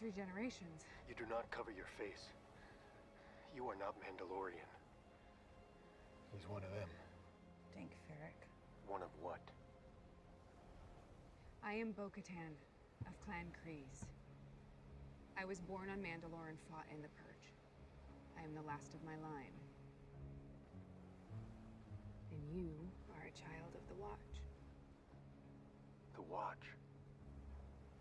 3 generations. You do not cover your face. You are not Mandalorian. He's one of them. Dink Ferrick. One of what? I am Bo-Katan, of Clan Kryze. I was born on Mandalore and fought in the Purge. I am the last of my line. And you are a child of the Watch. The Watch?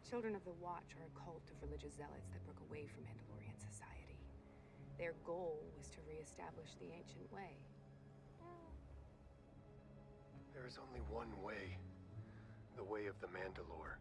Children of the Watch are a cult of religious zealots that broke away from Mandalorian society. Their goal was to re-establish the ancient way. There is only one way. The way of the Mandalore.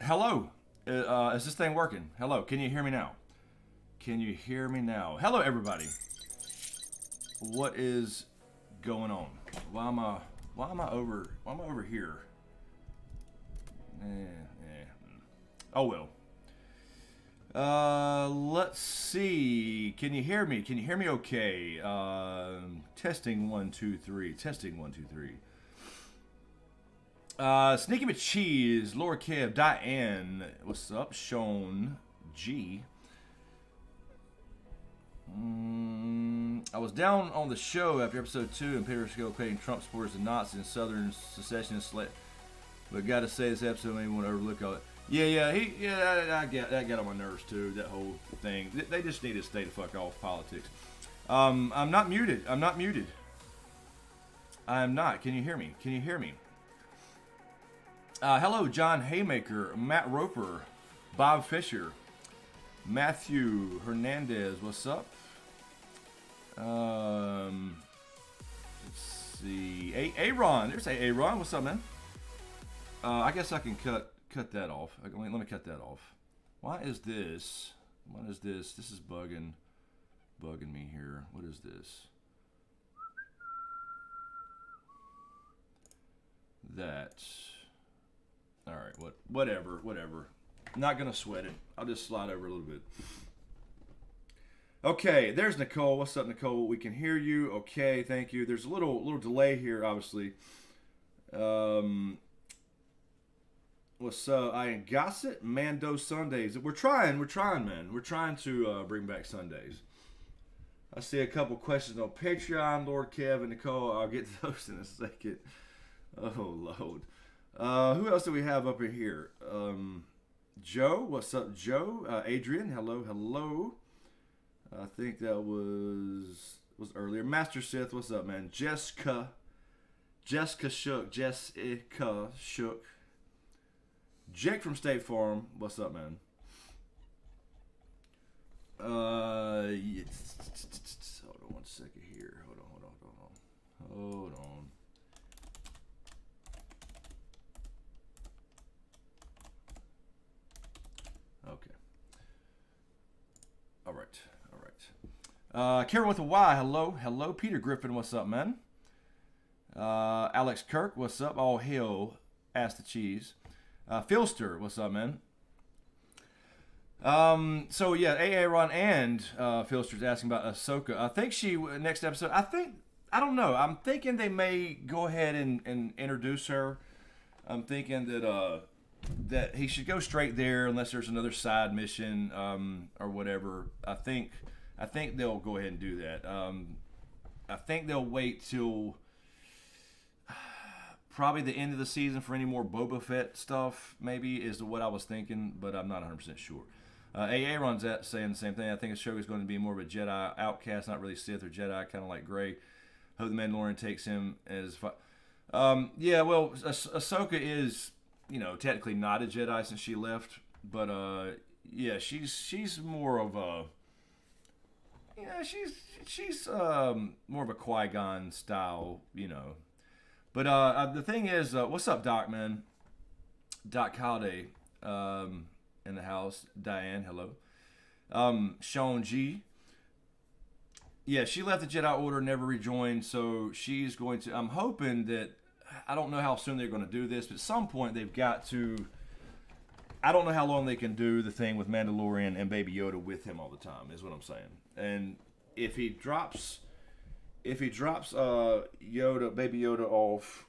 Hello. Is this thing working? Hello. Can you hear me now? Can you hear me now? Hello, everybody. What is going on? Why am I over here? Oh well. Let's see. Can you hear me? Can you hear me okay? Testing 1 2 3. Testing 1 2 3. Sneaky McCheese, Laura Kev, Diane, what's up? Sean G. I was down on the show after episode 2 and Peterscope painting Trump supporters and Nazis and Southern secessionists, but gotta say this episode made me want to overlook all it. I get that got on my nerves too. That whole thing. They just need to stay the fuck off politics. I'm not muted. I'm not. Can you hear me? Can you hear me? Hello, John Haymaker, Matt Roper, Bob Fisher, Matthew Hernandez. What's up? Let's see. Aaron. There's Aaron. What's up, man? I guess I can cut that off. Let me cut that off. Why is this? What is this? This is bugging me here. What is this? That. All right. Whatever. Not gonna sweat it. I'll just slide over a little bit. Okay. There's Nicole. What's up, Nicole? We can hear you. Okay. Thank you. There's a little delay here, obviously. What's up? I ain't gossip. Mando Sundays. We're trying, man. We're trying to bring back Sundays. I see a couple questions on Patreon, Lord Kev and Nicole. I'll get to those in a second. Oh, Lord. Who else do we have up in here? Joe. What's up, Joe? Adrian. Hello. I think that was earlier. Master Sith. What's up, man? Jessica Shook. Jake from State Farm, what's up, man? Hold on 1 second here. Hold on. Okay. All right. Karen with a Y, hello. Peter Griffin, what's up, man? Alex Kirk, what's up? All hail, Ask the Cheese. Philster, what's up, man? So yeah, Aaron and Philster's asking about Ahsoka. I think next episode. I don't know. I'm thinking they may go ahead and introduce her. I'm thinking that he should go straight there unless there's another side mission or whatever. I think they'll go ahead and do that. I think they'll wait till probably the end of the season for any more Boba Fett stuff, maybe, is what I was thinking, but I'm not 100% sure. Aaron's saying the same thing. I think Ahsoka is going to be more of a Jedi outcast, not really Sith or Jedi, kind of like Grey. Hope the Mandalorian takes him as... yeah, well, Ahsoka is, technically not a Jedi since she left, but, yeah, she's more of a... Yeah, she's more of a Qui-Gon style, But the thing is, what's up, Doc, man? Doc Holiday in the house. Diane, hello. Sean G. Yeah, she left the Jedi Order, never rejoined, so she's going to... I'm hoping that... I don't know how soon they're going to do this, but at some point they've got to... I don't know how long they can do the thing with Mandalorian and Baby Yoda with him all the time, is what I'm saying. And if he drops Baby Yoda off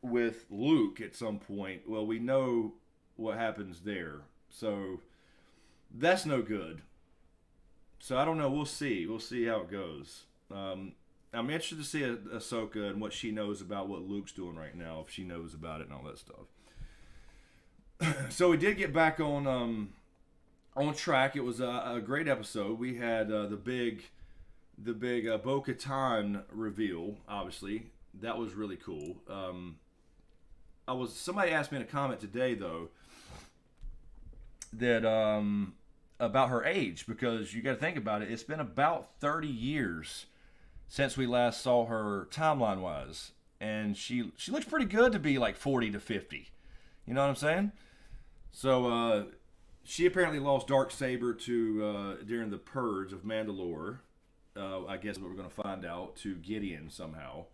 with Luke at some point, well, we know what happens there. So that's no good. So I don't know. We'll see. We'll see how it goes. I'm interested to see Ahsoka and what she knows about what Luke's doing right now, if she knows about it and all that stuff. So we did get back on track. It was a great episode. We had the big Bo-Katan reveal. Obviously, that was really cool. Somebody asked me in a comment today though that about her age, because you got to think about it. It's been about 30 years since we last saw her timeline wise, and she looks pretty good to be like 40 to 50. You know what I'm saying? So she apparently lost darksaber to during the purge of Mandalore. I guess what we're going to find out, to Gideon somehow.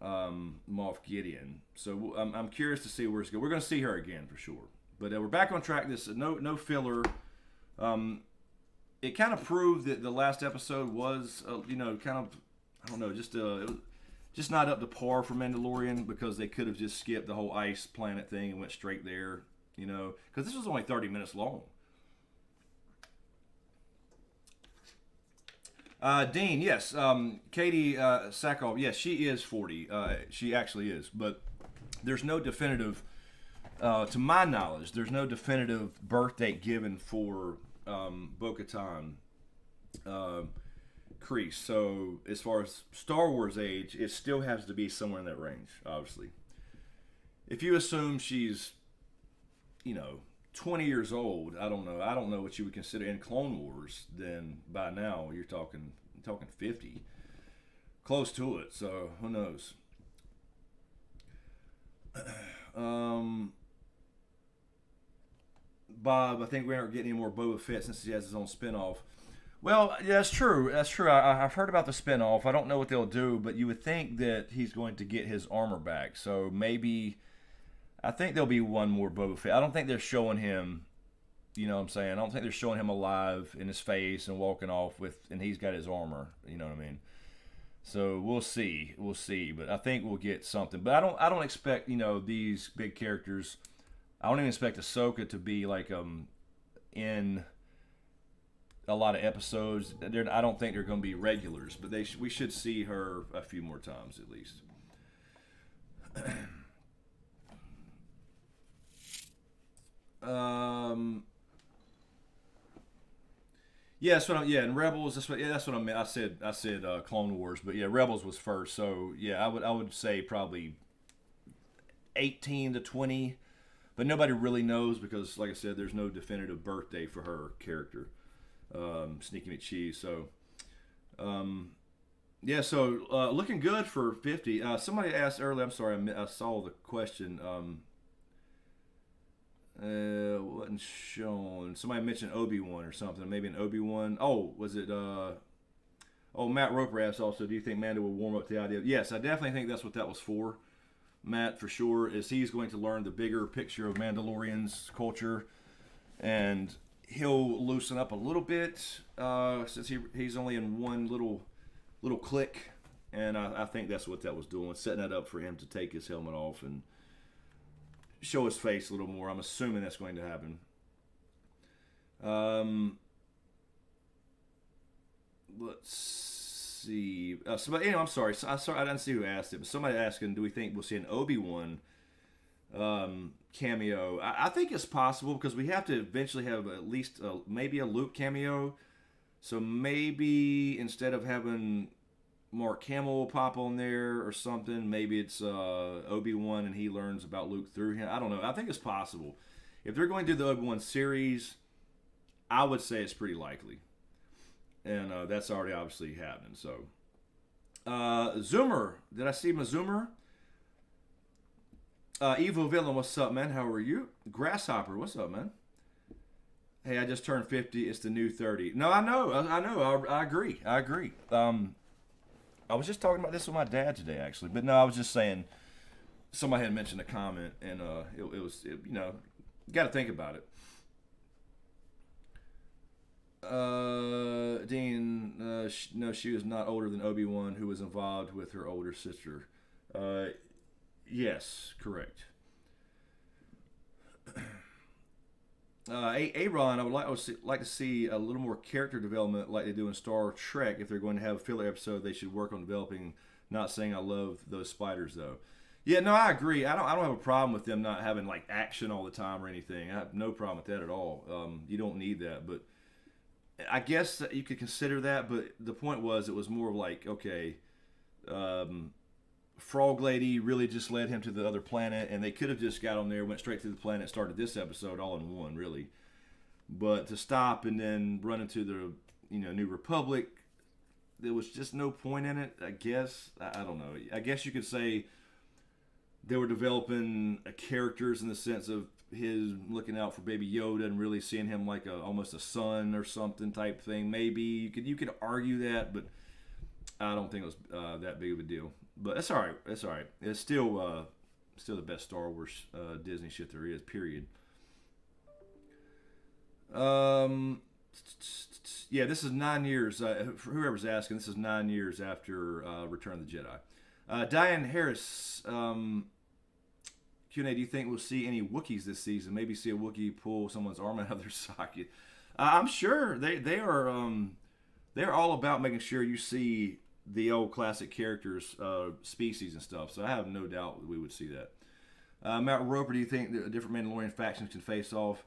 Moff Gideon. So I'm curious to see where it's going. We're going to see her again for sure. But we're back on track. This no filler. It kind of proved that the last episode was, kind of, I don't know, just it was just not up to par for Mandalorian, because they could have just skipped the whole ice planet thing and went straight there, because this was only 30 minutes long. Dean, yes. Katie Sackhoff, yes, she is 40. She actually is. But there's no definitive, to my knowledge, there's no definitive birth date given for Bo-Katan Kreese. So as far as Star Wars age, it still has to be somewhere in that range, obviously. If you assume she's, 20 years old, I don't know what you would consider in Clone Wars, then by now you're talking 50, close to it. So who knows? Bob, I think we aren't getting any more Boba Fett since he has his own spinoff. Well, yeah, that's true. I've heard about the spinoff. I don't know what they'll do, but you would think that he's going to get his armor back. So maybe, I think there'll be one more Boba Fett. I don't think they're showing him, you know what I'm saying? I don't think they're showing him alive in his face and walking off and he's got his armor. You know what I mean? So we'll see. But I think we'll get something. But I don't expect, these big characters. I don't even expect Ahsoka to be like in a lot of episodes. I don't think they're going to be regulars, but we should see her a few more times at least. Yeah, and Rebels. That's what I meant. I said Clone Wars, but yeah, Rebels was first. So yeah, I would say probably 18 to 20. But nobody really knows because, like I said, there's no definitive birthday for her character, Sneaky McCheese. So, yeah, so looking good for 50. Somebody asked earlier, I'm sorry, I saw the question. Wasn't shown. Somebody mentioned Obi-Wan or something. Maybe an Obi-Wan. Oh, was it? Matt Roper asked also, do you think Mando will warm up to the idea? Yes, I definitely think that's what that was for. Matt, for sure, is he's going to learn the bigger picture of Mandalorian's culture, and he'll loosen up a little bit since he's only in one little clique, and I think that's what that was doing, setting that up for him to take his helmet off and show his face a little more. I'm assuming that's going to happen. Let's see. Somebody, I'm sorry. I didn't see who asked it, but somebody asking, do we think we'll see an Obi-Wan cameo? I think it's possible because we have to eventually have at least maybe a Luke cameo. So maybe instead of having Mark Hamill pop on there or something, maybe it's Obi-Wan and he learns about Luke through him. I don't know. I think it's possible. If they're going to do the Obi-Wan series, I would say it's pretty likely. And that's already obviously happening. So, Zoomer. Did I see my Zoomer? Evil Villain, what's up, man? How are you? Grasshopper, what's up, man? Hey, I just turned 50. It's the new 30. No, I know. I agree. I was just talking about this with my dad today, actually. But no, I was just saying, somebody had mentioned a comment, and it was you got to think about it. Dean, no, she was not older than Obi-Wan, who was involved with her older sister. Yes, correct. Aaron, I would like to see a little more character development like they do in Star Trek. If they're going to have a filler episode, they should work on developing. Not saying I love those spiders, though. Yeah, no, I agree. I don't have a problem with them not having like action all the time or anything. I have no problem with that at all. You don't need that, but I guess you could consider that, but the point was it was more like, okay, Frog Lady really just led him to the other planet, and they could have just got on there, went straight to the planet, started this episode all in one, really. But to stop and then run into the New Republic, there was just no point in it, I guess. I don't know. I guess you could say they were developing characters in the sense of his looking out for Baby Yoda and really seeing him like almost a son or something type thing. Maybe you could argue that, but I don't think it was that big of a deal. But it's all right. It's all right. It's still the best Star Wars Disney shit there is. Period. Yeah, this is 9 years. For whoever's asking, this is 9 years after Return of the Jedi. Diane Harris, Q&A, do you think we'll see any Wookiees this season? Maybe see a Wookiee pull someone's arm out of their socket. I'm sure they are. They're all about making sure you see the old classic characters, species and stuff. So I have no doubt we would see that. Matt Roper, do you think the different Mandalorian factions can face off?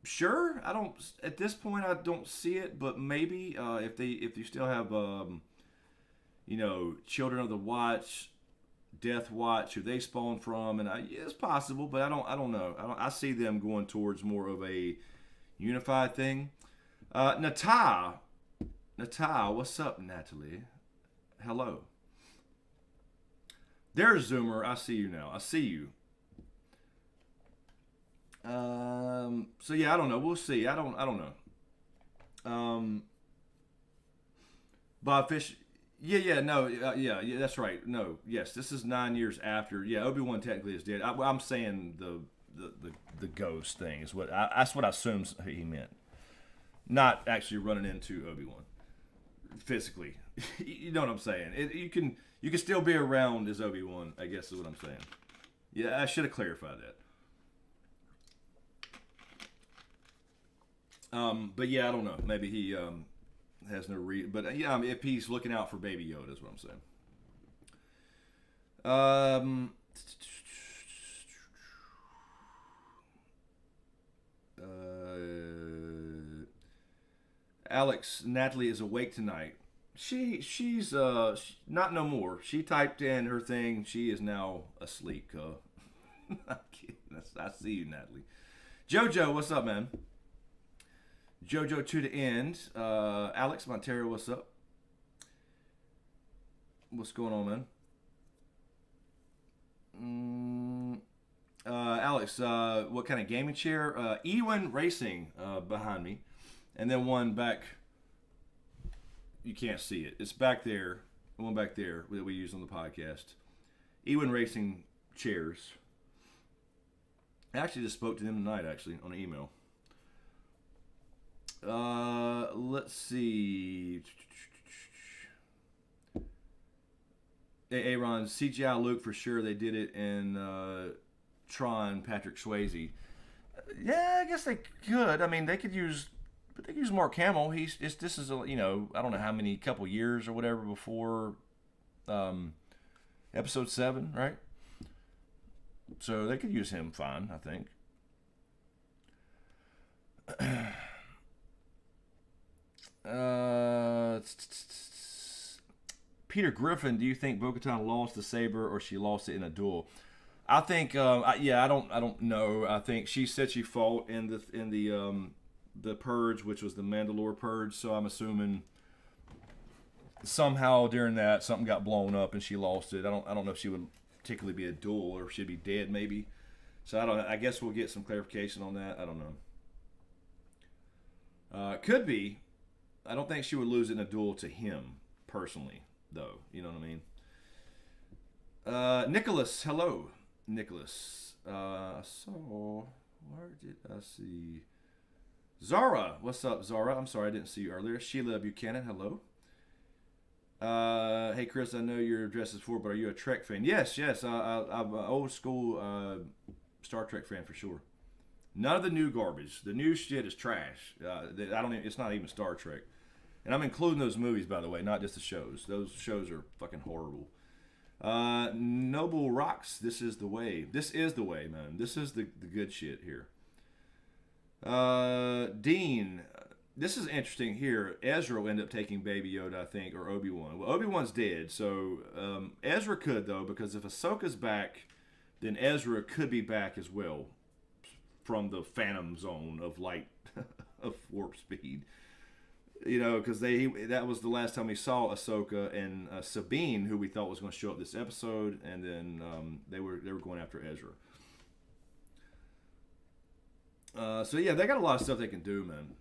Sure. I don't. At this point, I don't see it, but maybe if you still have Children of the Watch, Death Watch, who they spawn from, and it's possible, but I don't know. I see them going towards more of a unified thing. Nata, what's up, Natalie? Hello. There's Zoomer. I see you now. I see you. So yeah, I don't know. We'll see. I don't know. Bob Fish. Yeah, no, yeah, that's right. No, yes, this is 9 years after. Yeah, Obi-Wan technically is dead. I'm saying the ghost thing is that's what I assumed he meant. Not actually running into Obi-Wan physically. You know what I'm saying? You can still be around as Obi-Wan, I guess is what I'm saying. Yeah, I should have clarified that. But yeah, I don't know. Maybe he has no reason. But yeah, if he's looking out for Baby Yoda, is what I'm saying. Alex, Natalie is awake tonight. She's not no more. She typed in her thing. She is now asleep. I'm kidding. I see you, Natalie. Jojo, what's up, man? Jojo to the end. Alex Montero, what's up? What's going on, man? Alex, what kind of gaming chair? Ewan Racing behind me. And then one back. You can't see it. It's back there. The one back there that we use on the podcast. Ewan Racing chairs. I actually just spoke to them tonight, actually, on an email. Let's see. Aaron, CGI Luke for sure. They did it in Tron, Patrick Swayze. Yeah, I guess they could. I mean, they could use Mark Hamill. This is I don't know how many couple years or whatever before episode 7, right? So they could use him fine, I think. Peter Griffin, do you think Bo-Katan lost the saber or she lost it in a duel? I think, I don't know. I think she said she fought in the purge, which was the Mandalore purge. So I'm assuming somehow during that something got blown up and she lost it. I don't know if she would particularly be a duel or if she'd be dead maybe. So I guess we'll get some clarification on that. I don't know. Could be. I don't think she would lose it in a duel to him personally, though. You know what I mean? Nicholas, hello, Nicholas. Where did I see? Zara, what's up, Zara? I'm sorry I didn't see you earlier. Sheila Buchanan, hello. Hey, Chris, I know your address is 4, but are you a Trek fan? Yes. I'm an old school Star Trek fan for sure. None of the new garbage. The new shit is trash. It's not even Star Trek. And I'm including those movies, by the way, not just the shows. Those shows are fucking horrible. Noble Rocks, this is the way. This is the way, man. This is the good shit here. Dean, this is interesting here. Ezra will end up taking Baby Yoda, I think, or Obi-Wan. Well, Obi-Wan's dead, so Ezra could, though, because if Ahsoka's back, then Ezra could be back as well from the phantom zone of light, of warp speed. Because that was the last time we saw Ahsoka and Sabine, who we thought was going to show up this episode, and then they were going after Ezra. So yeah, they got a lot of stuff they can do, man.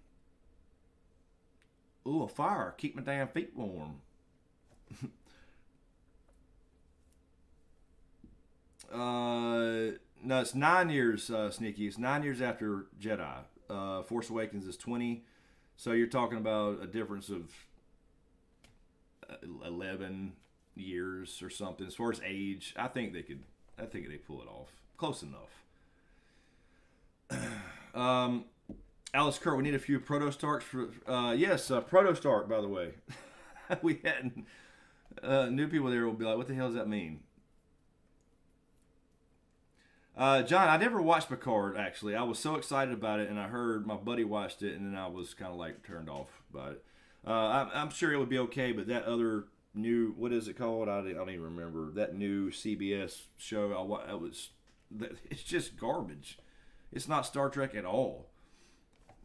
Ooh, a fire. Keep my damn feet warm. No, it's 9 years, Sneaky. It's 9 years after Jedi. Force Awakens is 20. So you're talking about a difference of 11 years or something. As far as age, I think they pull it off. Close enough. Alice Kerr, we need a few Proto-Starks for... yes, Proto-Stark, by the way. We hadn't... new people there will be like, what the hell does that mean? John, I never watched Picard, actually. I was so excited about it, and I heard my buddy watched it, and then I was kind of like turned off by it. I'm sure it would be okay, but that other new... What is it called? I don't even remember. That new CBS show, it's just garbage. It's not Star Trek at all.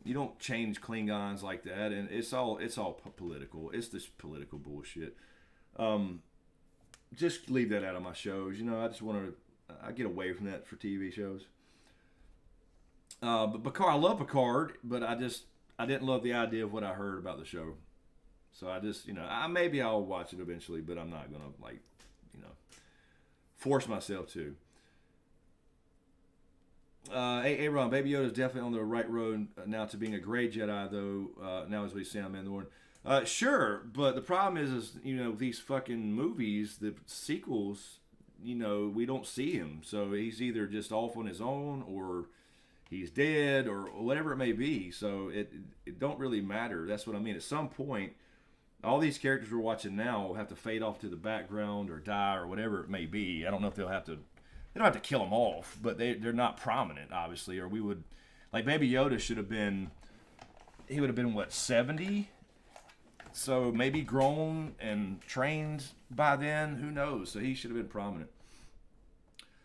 You don't change Klingons like that, and it's all political. It's this political bullshit. Just leave that out of my shows. You know, I just want to. I get away from that for TV shows. But Picard, I love Picard, but I didn't love the idea of what I heard about the show. So I just, maybe I'll watch it eventually, but I'm not gonna force myself to. Aaron, Baby Yoda is definitely on the right road now to being a great Jedi, though. Now as we see on Mandalorian. Sure, but the problem is these fucking movies, the sequels, we don't see him. So he's either just off on his own, or he's dead, or whatever it may be. So it don't really matter. That's what I mean. At some point, all these characters we're watching now will have to fade off to the background or die or whatever it may be. I don't know if they'll have to. They don't have to kill them off, but they're not prominent, obviously. Or we would, like Baby Yoda should have been. He would have been what, 70? So maybe grown and trained by then. Who knows? So he should have been prominent.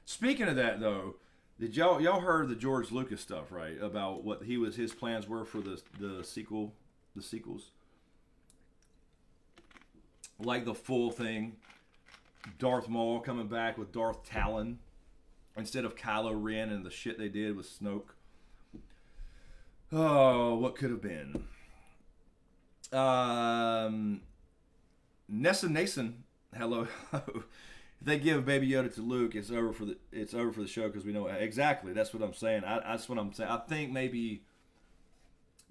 Speaking of that, though, did y'all heard the George Lucas stuff, right? About what his plans were for the sequels, like the full thing. Darth Maul coming back with Darth Talon instead of Kylo Ren and the shit they did with Snoke. Oh, what could have been? Nessa Nason, hello. If they give Baby Yoda to Luke, it's over for the show, because we know exactly. That's what I'm saying. That's what I'm saying. I think maybe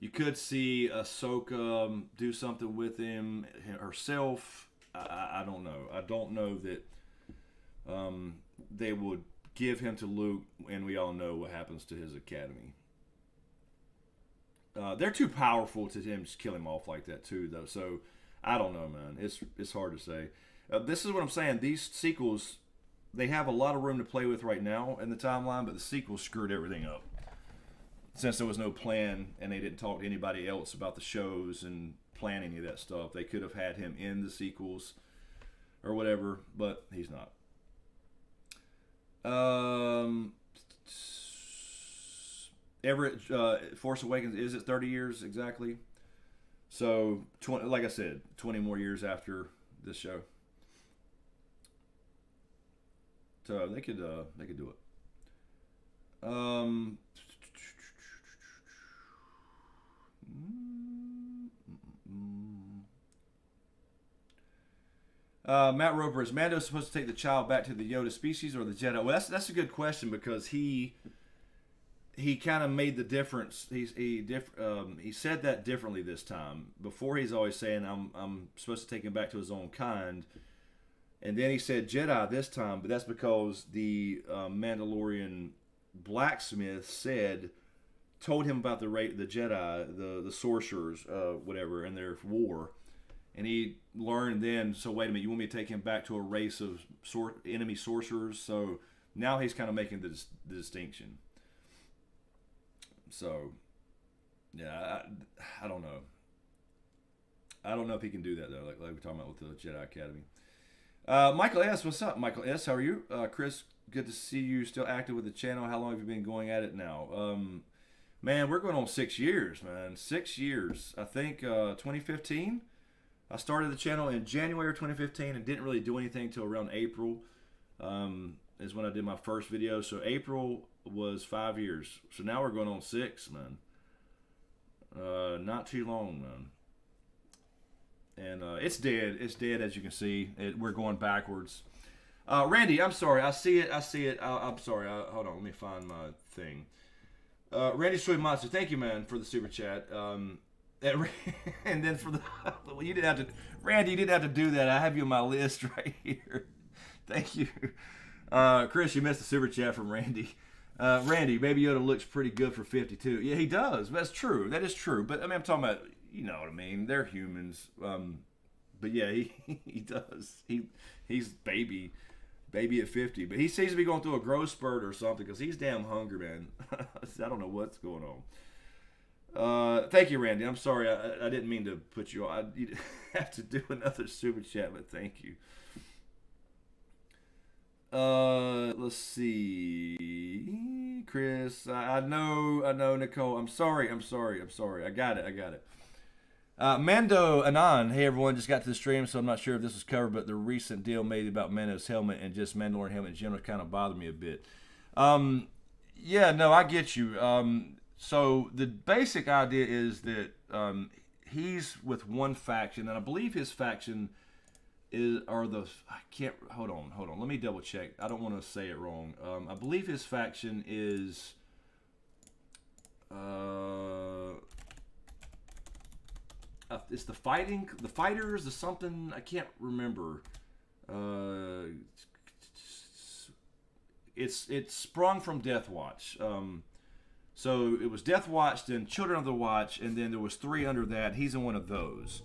you could see Ahsoka do something with him herself. I don't know. I don't know that they would give him to Luke, and we all know what happens to his academy. They're too powerful to him just kill him off like that too, though. So I don't know, man. It's hard to say. This is what I'm saying. These sequels, they have a lot of room to play with right now in the timeline, but the sequels screwed everything up. Since there was no plan and they didn't talk to anybody else about the shows and plan any of that stuff, they could have had him in the sequels or whatever, but he's not. Everett, Force Awakens, is it 30 years exactly? So, like I said, 20 more years after this show. So they could do it. Matt Roper, is Mando supposed to take the child back to the Yoda species or the Jedi? Well, that's a good question, because he kind of made the difference. He said that differently this time. Before, he's always saying I'm supposed to take him back to his own kind, and then he said Jedi this time. But that's because the Mandalorian blacksmith told him about the Jedi, the sorcerers, whatever, and their war. And he learned then, so wait a minute, you want me to take him back to a race of enemy sorcerers? So now he's kind of making the distinction. So, yeah, I don't know. I don't know if he can do that, though, like we're talking about with the Jedi Academy. Michael S., what's up, Michael S.? How are you? Chris, good to see you still active with the channel. How long have you been going at it now? Man, we're going on 6 years, man. 6 years. I think 2015. I started the channel in January of 2015 and didn't really do anything until around April is when I did my first video. So April was 5 years. So now we're going on 6, man. Not too long, man. And it's dead. It's dead, as you can see. We're going backwards. Randy, I'm sorry. I see it. I'm sorry. Hold on. Let me find my thing. Randy Soy Monster, thank you, man, for the super chat. And then for the... well, you didn't have to... Randy, you didn't have to do that. I have you on my list right here. Thank you. Chris, you missed the super chat from Randy. Randy, Baby Yoda looks pretty good for 52. Yeah, he does. That's true. That is true. But, I mean, I'm talking about... You know what I mean? They're humans. But, yeah, he does. He's baby at 50. But he seems to be going through a growth spurt or something because he's damn hungry, man. I don't know what's going on. Thank you, Randy. I'm sorry. I didn't mean to put you on. You have to do another super chat, but thank you. Let's see. Chris, I know, Nicole. I'm sorry. I got it. Mando Anon, hey everyone, just got to the stream, so I'm not sure if this was covered, but the recent deal made about Mando's helmet and just Mandalorian helmet in general kind of bothered me a bit. Yeah, no, I get you. So the basic idea is that he's with one faction, and I believe his faction hold on, let me double check. I don't want to say it wrong. I believe his faction is it's the fighters, the something, I can't remember. It's sprung from Death Watch. So it was Death Watch, then Children of the Watch, and then there was 3 under that. He's in one of those.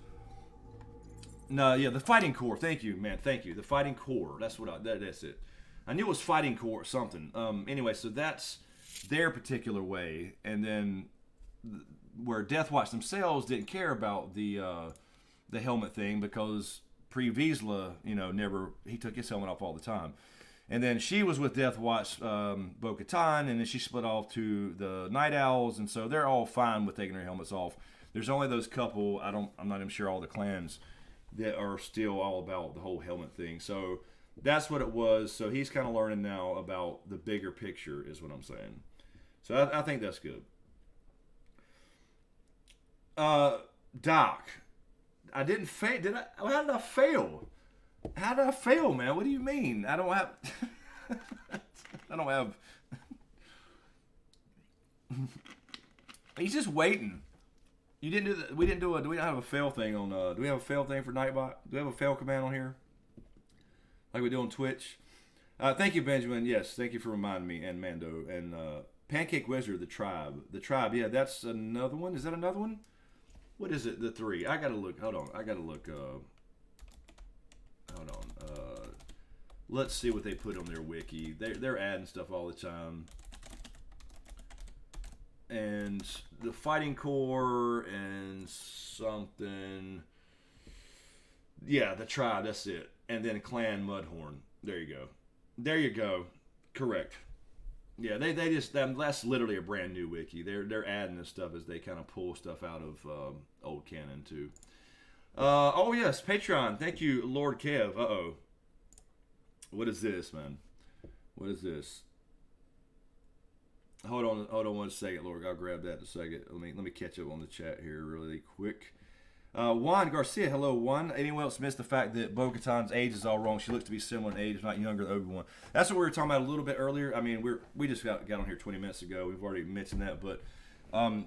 No, yeah, the Fighting Corps. Thank you, man. Thank you. The Fighting Corps. That's it. I knew it was Fighting Corps or something. Anyway, so that's their particular way, and then where Death Watch themselves didn't care about the helmet thing because pre-Vizsla, he took his helmet off all the time. And then she was with Death Watch, Bo-Katan, and then she split off to the Night Owls, and so they're all fine with taking their helmets off. There's only those couple, I'm not even sure all the clans that are still all about the whole helmet thing. So that's what it was. So he's kind of learning now about the bigger picture is what I'm saying. So I think that's good. Doc, I didn't fail. How did I fail? How did I fail, man? What do you mean? I don't have. He's just waiting. You didn't do that. We don't have a fail thing on. Do we have a fail thing for Nightbot? Do we have a fail command on here? Like we do on Twitch. Thank you, Benjamin. Yes, thank you for reminding me. And Mando and Pancake Wizard, the tribe. Yeah, that's another one. Is that another one? What is it? The 3. I gotta look. Hold on. Let's see what they put on their wiki. They're adding stuff all the time. And the Fighting Corps and something. Yeah, the tribe. That's it. And then Clan Mudhorn. There you go. Correct. Yeah, they just that's literally a brand new wiki. They're adding this stuff as they kind of pull stuff out of old canon too. Oh yes, Patreon. Thank you, Lord Kev. What is this, man? What is this? Hold on 1 second, Lord. I'll grab that in a second. Let me catch up on the chat here really quick. Juan Garcia, hello Juan. Anyone else missed the fact that Bo-Katan's age is all wrong? She looks to be similar in age, not younger than Obi-Wan. That's what we were talking about a little bit earlier. I mean, we just got on here 20 minutes ago. We've already mentioned that, but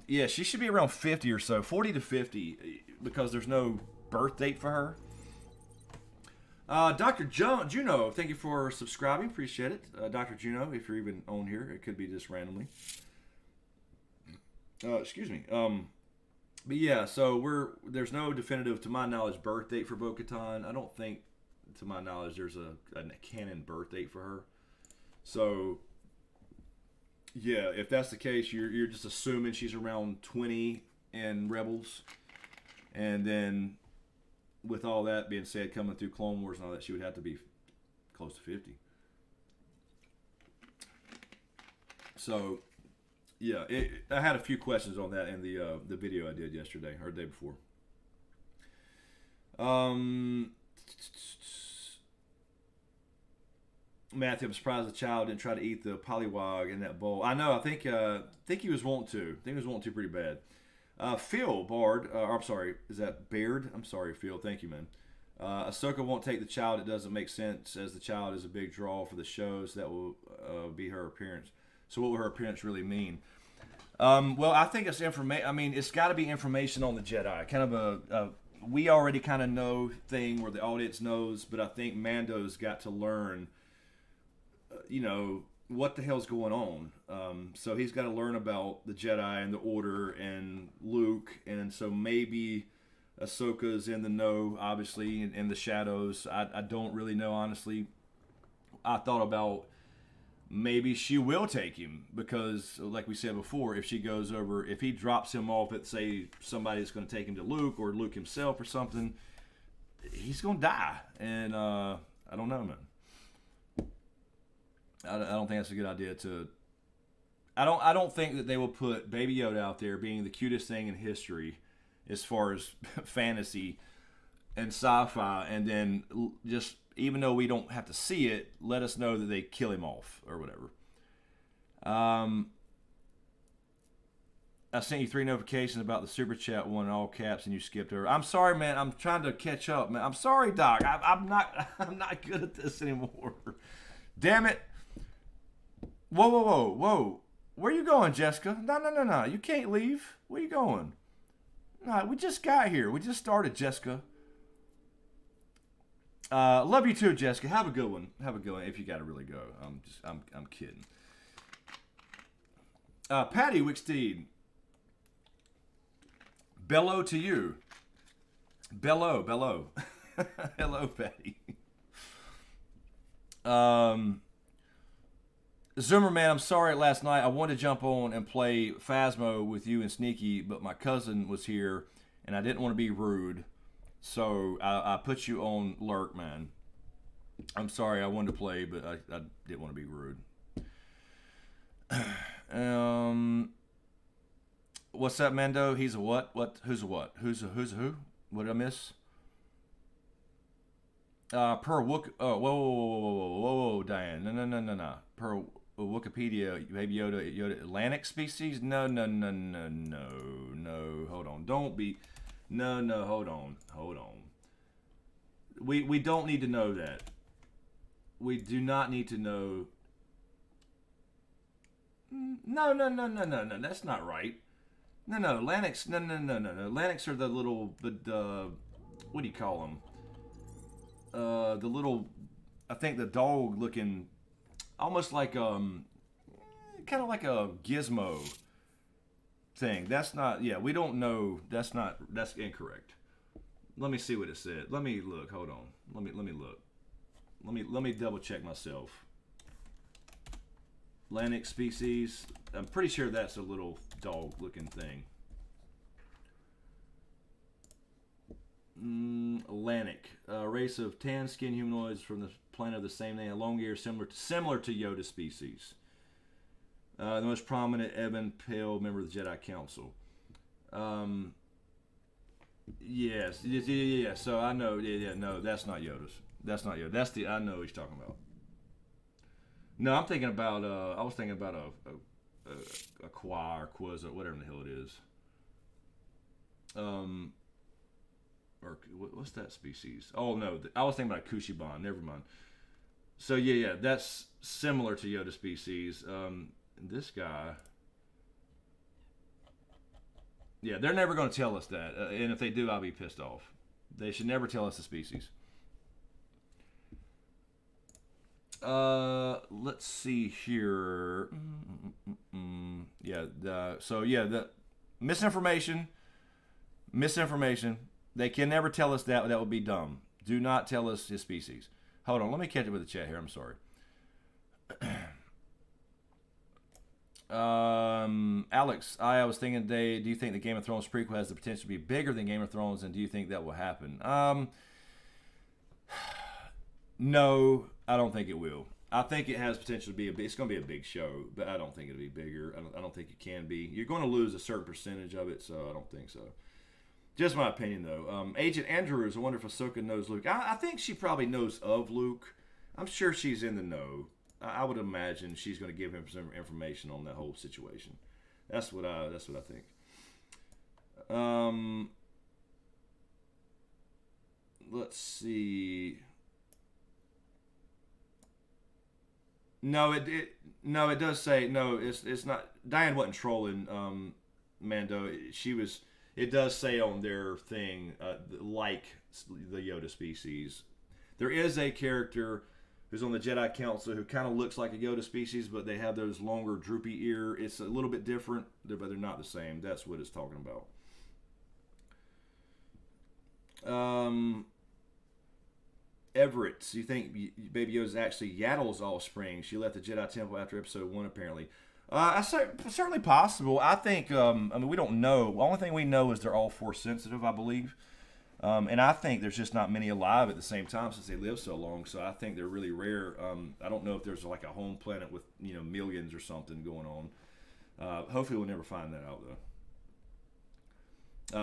yeah, she should be around 50 or so, 40 to 50, because there's no birth date for her. Dr. Juno, thank you for subscribing. Appreciate it. Dr. Juno, if you're even on here, it could be just randomly. Excuse me. But yeah, so there's no definitive, to my knowledge, birth date for Bo-Katan. I don't think, to my knowledge, there's a canon birth date for her. So yeah, if that's the case, you're just assuming she's around 20 in Rebels, and then with all that being said, coming through Clone Wars and all that, she would have to be close to 50. So yeah, I had a few questions on that in the video I did yesterday or the day before. Matthew, I'm surprised the child didn't try to eat the pollywog in that bowl. I know. I think he was wanting to. I think he was wanting to pretty bad. Phil Bard, I'm sorry, is that Baird? I'm sorry, Phil. Thank you, man. Ahsoka won't take the child. It doesn't make sense, as the child is a big draw for the shows. That will be her appearance. So what will her appearance really mean? Well, I think it's information. I mean, it's got to be information on the Jedi. Kind of a we already kind of know thing where the audience knows, but I think Mando's got to learn, what the hell's going on. So he's got to learn about the Jedi and the Order and Luke, and so maybe Ahsoka's in the know, obviously, in the shadows. I don't really know, honestly. I thought about maybe she will take him because, like we said before, if she goes over, if he drops him off at, say, somebody's going to take him to Luke or Luke himself or something, he's going to die. And I don't know, man. I don't think that's a good idea to. I don't think that they will put Baby Yoda out there being the cutest thing in history, as far as fantasy and sci-fi, and then just, even though we don't have to see it, let us know that they kill him off or whatever. I sent you 3 notifications about the super chat one in all caps, and you skipped over. I'm sorry, man. I'm trying to catch up, man. I'm sorry, Doc. I'm not good at this anymore. Damn it. Whoa. Where you going, Jessica? No. You can't leave. Where you going? No, we just got here. We just started, Jessica. Love you too, Jessica. Have a good one. If you gotta really go. I'm kidding. Patty Wicksteed. Bellow to you. Bellow. Hello, Patty. Zoomerman, I'm sorry last night. I wanted to jump on and play Phasmo with you and Sneaky, but my cousin was here, and I didn't want to be rude. So I put you on lurk, man. I'm sorry, I wanted to play, but I didn't want to be rude. What's up, Mando? He's a what? What? Who's a what? Who's a who? What did I miss? Per Wook. Oh, whoa, Diane. No. Per Wikipedia, Baby Yoda Atlantic species? No. Hold on. Don't be. No. Hold on. We don't need to know that. We do not need to know. No. That's not right. No. Atlantics. No. Atlantics are the little. What do you call them? The little. I think the dog looking. Almost like kind of like a gizmo thing. That's not. Yeah, we don't know. That's not. That's incorrect. Let me see what it said. Let me look. Hold on. Let me look. Let me double check myself. Atlantic species. I'm pretty sure that's a little dog looking thing. Atlantic, a race of tan-skinned humanoids from the planet of the same name, long ears similar to Yoda species. The most prominent ebon pale member of the Jedi Council. Yes. So I know. No, that's not Yoda's. That's not Yoda. That's the. I know what he's talking about. No, I'm thinking about. I was thinking about a Qua or Quizza, whatever the hell it is. Or what's that species? Oh no, I was thinking about Kushiban. Never mind. So yeah, that's similar to Yoda species. This guy. Yeah, they're never going to tell us that, and if they do, I'll be pissed off. They should never tell us the species. Let's see here. The misinformation. They can never tell us that. That would be dumb. Do not tell us his species. Hold on. Let me catch up with the chat here. I'm sorry. Alex, I was thinking today, do you think the Game of Thrones prequel has the potential to be bigger than Game of Thrones, and do you think that will happen? No, I don't think it will. I think it has potential to be it's going to be a big show, but I don't think it'll be bigger. I don't think it can be. You're going to lose a certain percentage of it, so I don't think so. Just my opinion, though. Agent Andrews, I wonder if Ahsoka knows Luke. I think she probably knows of Luke, I'm sure she's in the know. I would imagine she's going to give him some information on that whole situation. That's what I think. Let's see. No, it does say no. It's not. Diane wasn't trolling Mando. It does say on their thing like the Yoda species. There is a character who's on the Jedi Council who kind of looks like a Yoda species, but they have those longer droopy ear. It's a little bit different, but they're not the same. That's what it's talking about. Everett, you think Baby Yoda is actually Yaddle's offspring? She left the Jedi Temple after Episode 1, apparently. Certainly possible. I think, we don't know. The only thing we know is they're all Force sensitive, I believe. And I think there's just not many alive at the same time since they live so long. So I think they're really rare. I don't know if there's like a home planet with, millions or something going on. Hopefully we'll never find that out, though.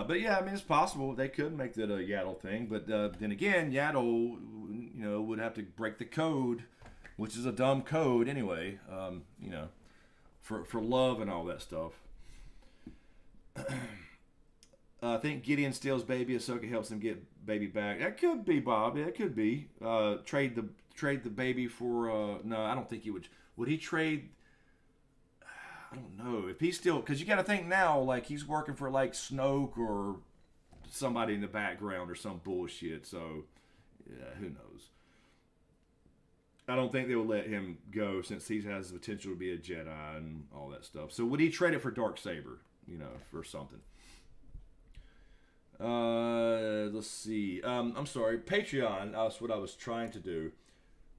But yeah, it's possible they could make that a Yaddle thing. But then again, Yaddle, would have to break the code, which is a dumb code anyway. For love and all that stuff. I think Gideon steals baby. Ahsoka helps him get baby back. That could be, Bob. Yeah, it could be. Trade the baby for. No, I don't think he would. Would he trade? I don't know if he's still, because you got to think now, like he's working for like Snoke or somebody in the background or some bullshit. So, yeah, who knows? I don't think they will let him go since he has the potential to be a Jedi and all that stuff. So would he trade it for darksaber, for something? Let's see. I'm sorry, Patreon. That's what I was trying to do.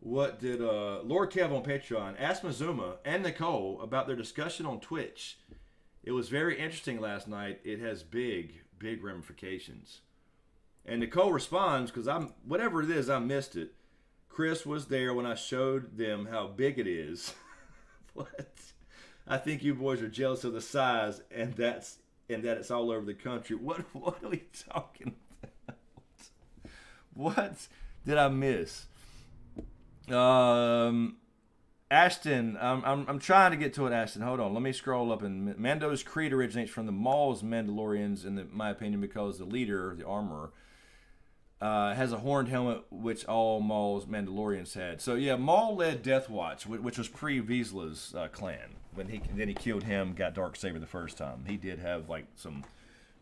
What did Lord Kev on Patreon ask Mazuma and Nicole about their discussion on Twitch? It was very interesting last night. It has big ramifications. And Nicole responds, because whatever it is, I missed it. Chris was there when I showed them how big it is. What? I think you boys are jealous of the size, and that it's all over the country. What are we talking about? What did I miss? Ashton, I'm trying to get to it, Ashton. Hold on, let me scroll up. And Mando's creed originates from the Maul's Mandalorians, in my opinion, because the leader, the armorer, has a horned helmet, which all Maul's Mandalorians had. So yeah, Maul led Death Watch, which was pre-Vizsla's clan. When he killed him, got darksaber the first time. He did have like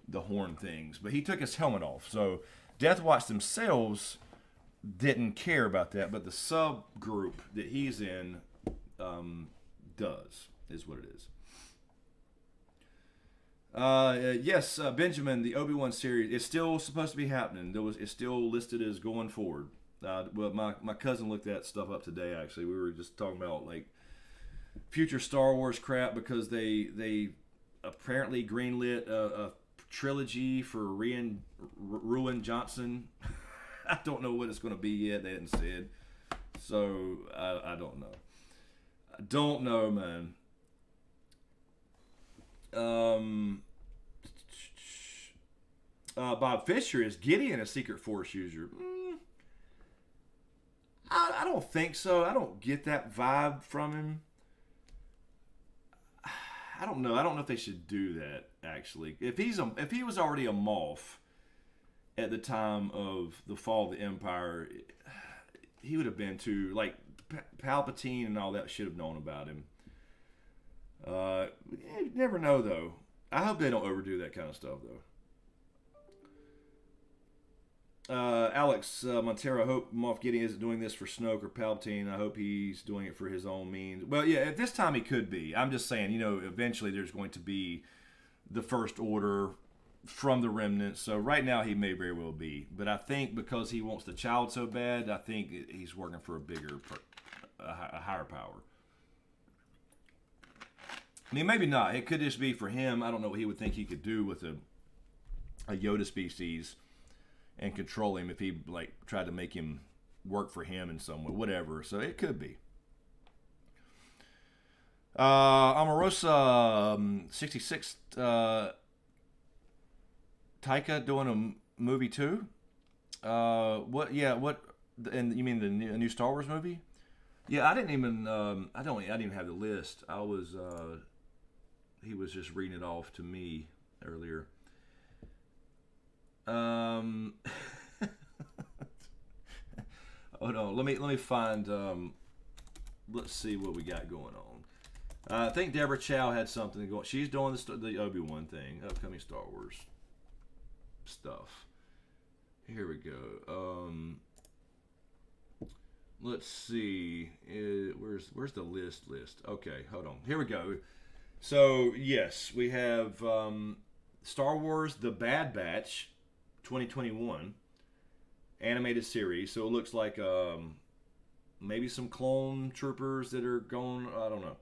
the horn things, but he took his helmet off. So Death Watch themselves didn't care about that, but the subgroup that he's in is what it is. Yes, Benjamin, the Obi-Wan series is still supposed to be happening. It's still listed as going forward. Well, my cousin looked that stuff up today. Actually, we were just talking about like future Star Wars crap because they apparently greenlit a trilogy for Ruin Johnson. I don't know what it's going to be yet. They hadn't said, so I don't know. I don't know, man. Bob Fisher, is Gideon a secret Force user? I don't think so. I don't get that vibe from him. I don't know. I don't know if they should do that, actually. If he was already a Moff at the time of the fall of the Empire, he would have been too, like, Palpatine and all that should have known about him. You never know, though. I hope they don't overdo that kind of stuff, though. Alex Montero, I hope Moff Gideon isn't doing this for Snoke or Palpatine. I hope he's doing it for his own means. Well, yeah, at this time he could be. I'm just saying, eventually there's going to be the First Order from the remnants. So right now he may very well be. But I think because he wants the child so bad, I think he's working for a higher power. I mean, maybe not. It could just be for him. I don't know what he would think he could do with a Yoda species and control him if he tried to make him work for him in some way, whatever. So it could be. Omarosa 66 Taika doing a movie too. What And you mean the new Star Wars movie? Yeah, I didn't even. I didn't even have the list. I was. He was just reading it off to me earlier. Hold on. Let me find. Let's see what we got going on. I think Deborah Chow had something going. She's doing the Obi-Wan thing, upcoming Star Wars stuff. Here we go. Let's see. Where's the list? Okay, hold on. Here we go. So yes, we have Star Wars: The Bad Batch, 2021 animated series. So it looks like maybe some clone troopers that are going. I don't know.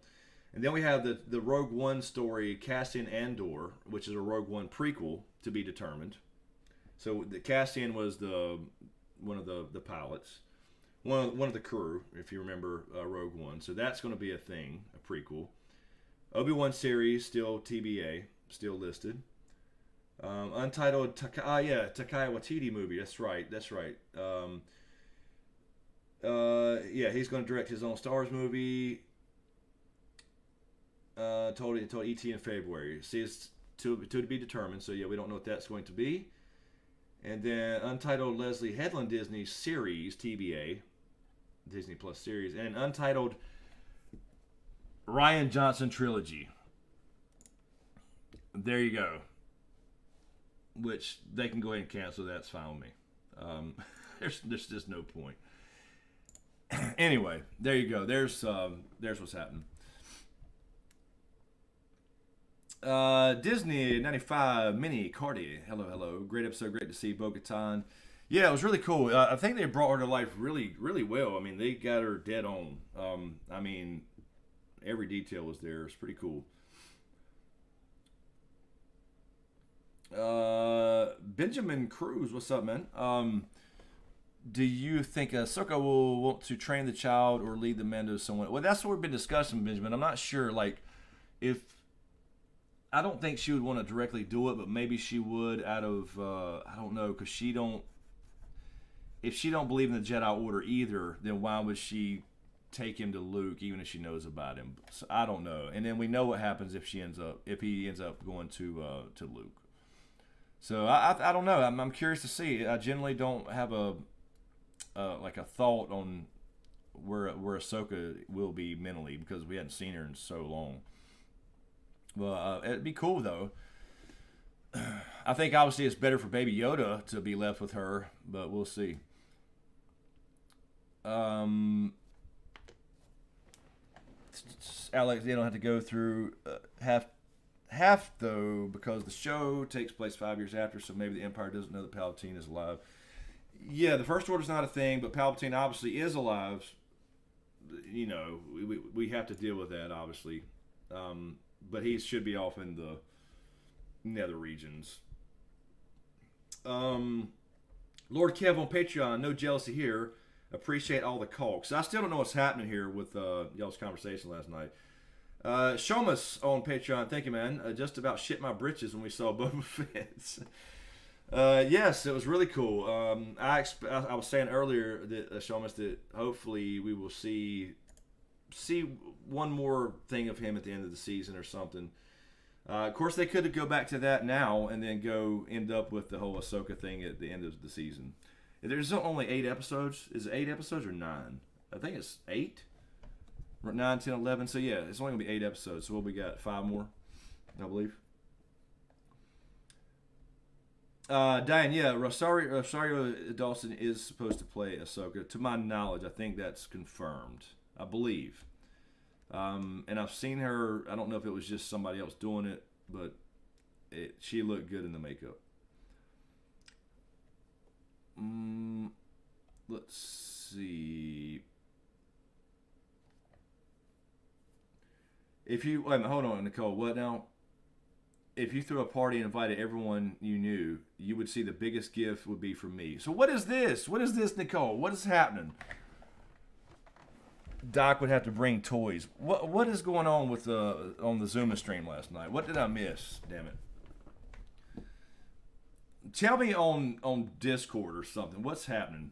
And then we have the Rogue One story, Cassian Andor, which is a Rogue One prequel to be determined. So the Cassian was one of the pilots, one of the crew, if you remember Rogue One. So that's going to be a thing, a prequel. Obi-Wan series, still TBA, still listed. Untitled Taika Waititi movie. That's right. Yeah, he's going to direct his own Star Wars movie. Told ET in February. See, it's to be determined. So yeah, we don't know what that's going to be. And then untitled Leslie Headland Disney series, TBA, Disney Plus series, and untitled Rian Johnson trilogy. There you go. Which they can go ahead and cancel. That's fine with me. There's just no point. Anyway, there you go. There's what's happening. Disney 95 Mini Cardi. Hello. Great episode. Great to see Bo-Katan. Yeah, it was really cool. I think they brought her to life really, really well. I mean, they got her dead on. I mean, every detail was there. It's pretty cool. Benjamin Cruz, what's up, man? Do you think Ahsoka will want to train the child or lead the Mando somewhat? Well, that's what we've been discussing, Benjamin. I'm not sure, I don't think she would want to directly do it, but maybe she would out of, I don't know, because if she don't believe in the Jedi Order either, then why would she take him to Luke even if she knows about him? So I don't know. And then we know what happens if he ends up going to Luke. So I don't know. I'm curious to see. I generally don't have a thought on where Ahsoka will be mentally because we hadn't seen her in so long. Well, it'd be cool though. I think obviously it's better for Baby Yoda to be left with her, but we'll see. Alex, they don't have to go through half though because the show takes place 5 years after, so maybe the Empire doesn't know that Palpatine is alive. Yeah, the First Order's not a thing, but Palpatine obviously is alive. You know, we have to deal with that, obviously. But he should be off in the nether regions. Lord Kev on Patreon, no jealousy here. Appreciate all the calks. I still don't know what's happening here with y'all's conversation last night. Shomas on Patreon, thank you, man. Just about shit my britches when we saw Boba Fett. Yes, it was really cool. I was saying earlier that Shomas that hopefully we will see one more thing of him at the end of the season or something. Of course, they could go back to that now and then go end up with the whole Ahsoka thing at the end of the season. There's only 8 episodes. Is it 8 episodes or 9? I think it's 8. 9, 10, 11. So yeah, it's only going to be 8 episodes. So what we got? 5 more, I believe. Diane, yeah, Rosario Dawson is supposed to play Ahsoka. To my knowledge, I think that's confirmed. I believe. And I've seen her. I don't know if it was just somebody else doing it, but she looked good in the makeup. Let's see. Wait a minute, hold on, Nicole. What now? If you threw a party and invited everyone you knew, you would see the biggest gift would be from me. So what is this? What is this, Nicole? What is happening? Doc would have to bring toys. What is going on with on the Zuma stream last night? What did I miss? Damn it. Tell me on Discord or something. What's happening?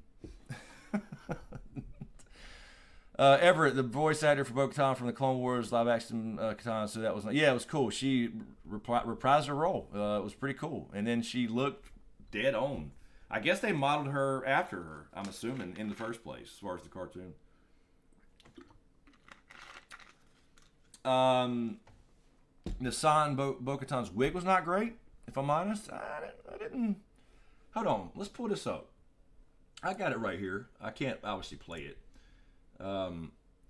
Everett, the voice actor for Bo-Katan from the Clone Wars live action Katan, so that was it was cool. She reprised her role. It was pretty cool, and then she looked dead on. I guess they modeled her after her. I'm assuming in the first place, as far as the cartoon. Nassan Bo-Katan's wig was not great. If I'm honest, I didn't. Hold on, let's pull this up. I got it right here. I can't obviously play it.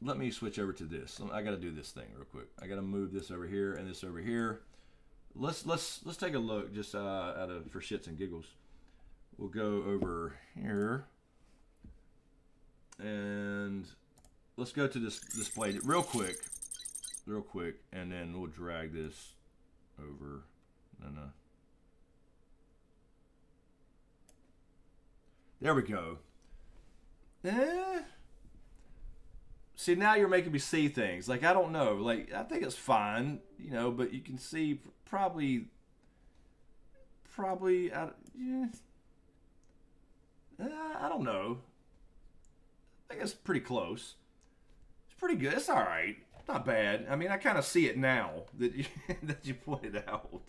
Let me switch over to this. I got to do this thing real quick. I got to move this over here and this over here. Let's take a look just for shits and giggles. We'll go over here and let's go to this display real quick, and then we'll drag this over. No. There we go. See, now you're making me see things. Like, I don't know. Like, I think it's fine, you know, but you can see probably, I don't know. I think it's pretty close. It's pretty good. It's all right. Not bad. I mean, I kind of see it now that you, that you pointed out.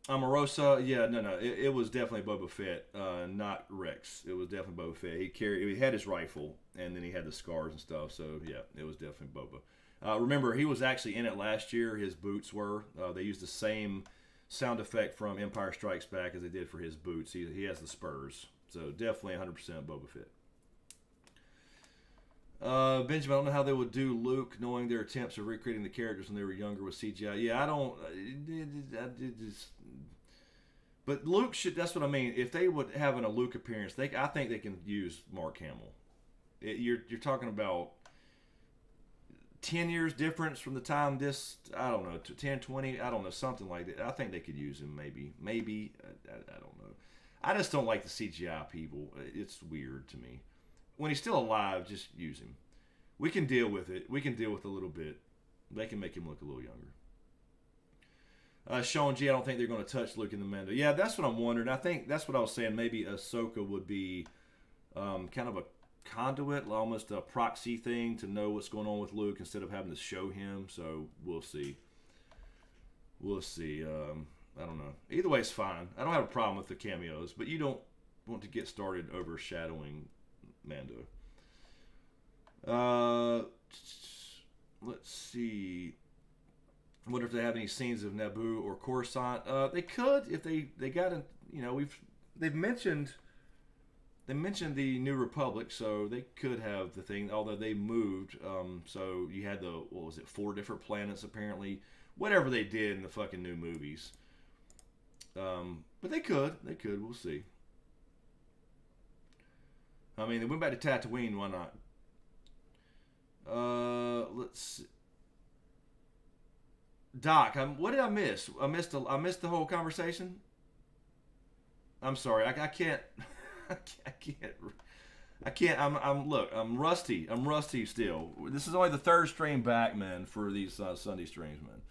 Omarosa, yeah, no. It was definitely Boba Fett, not Rex. It was definitely Boba Fett. He had his rifle, and then he had the scars and stuff. So yeah, it was definitely Boba. Remember, he was actually in it last year. His boots were. They used the same sound effect from Empire Strikes Back as they did for his boots. He has the spurs, so definitely 100% Boba Fett. Benjamin, I don't know how they would do Luke, knowing their attempts of recreating the characters when they were younger with CGI. Yeah, I don't. But Luke should. That's what I mean. If they would have a Luke appearance, I think they can use Mark Hamill. You're talking about 10 years difference from the time this. I don't know, 10, 20. I don't know, something like that. I think they could use him. Maybe. I don't know. I just don't like the CGI people. It's weird to me. When he's still alive, just use him. We can deal with it. We can deal with a little bit. They can make him look a little younger. Sean G, I don't think they're going to touch Luke in the Mando. Yeah, that's what I'm wondering. I think that's what I was saying. Maybe Ahsoka would be kind of a conduit, almost a proxy thing to know what's going on with Luke instead of having to show him. So we'll see. We'll see. I don't know. Either way, it's fine. I don't have a problem with the cameos, but you don't want to get started overshadowing Mando. Let's see. I wonder if they have any scenes of Naboo or Coruscant. They could if they got in. You know, they've mentioned the New Republic, so they could have the thing. Although they moved, so you had 4 different planets apparently. Whatever they did in the fucking new movies. But they could. We'll see. I mean, they went back to Tatooine. Why not? Let's see. Doc, what did I miss? I missed the whole conversation. I'm sorry. I can't. I can't. I'm rusty. I'm rusty still. This is only the 3rd stream back, man, for these Sunday streams, man.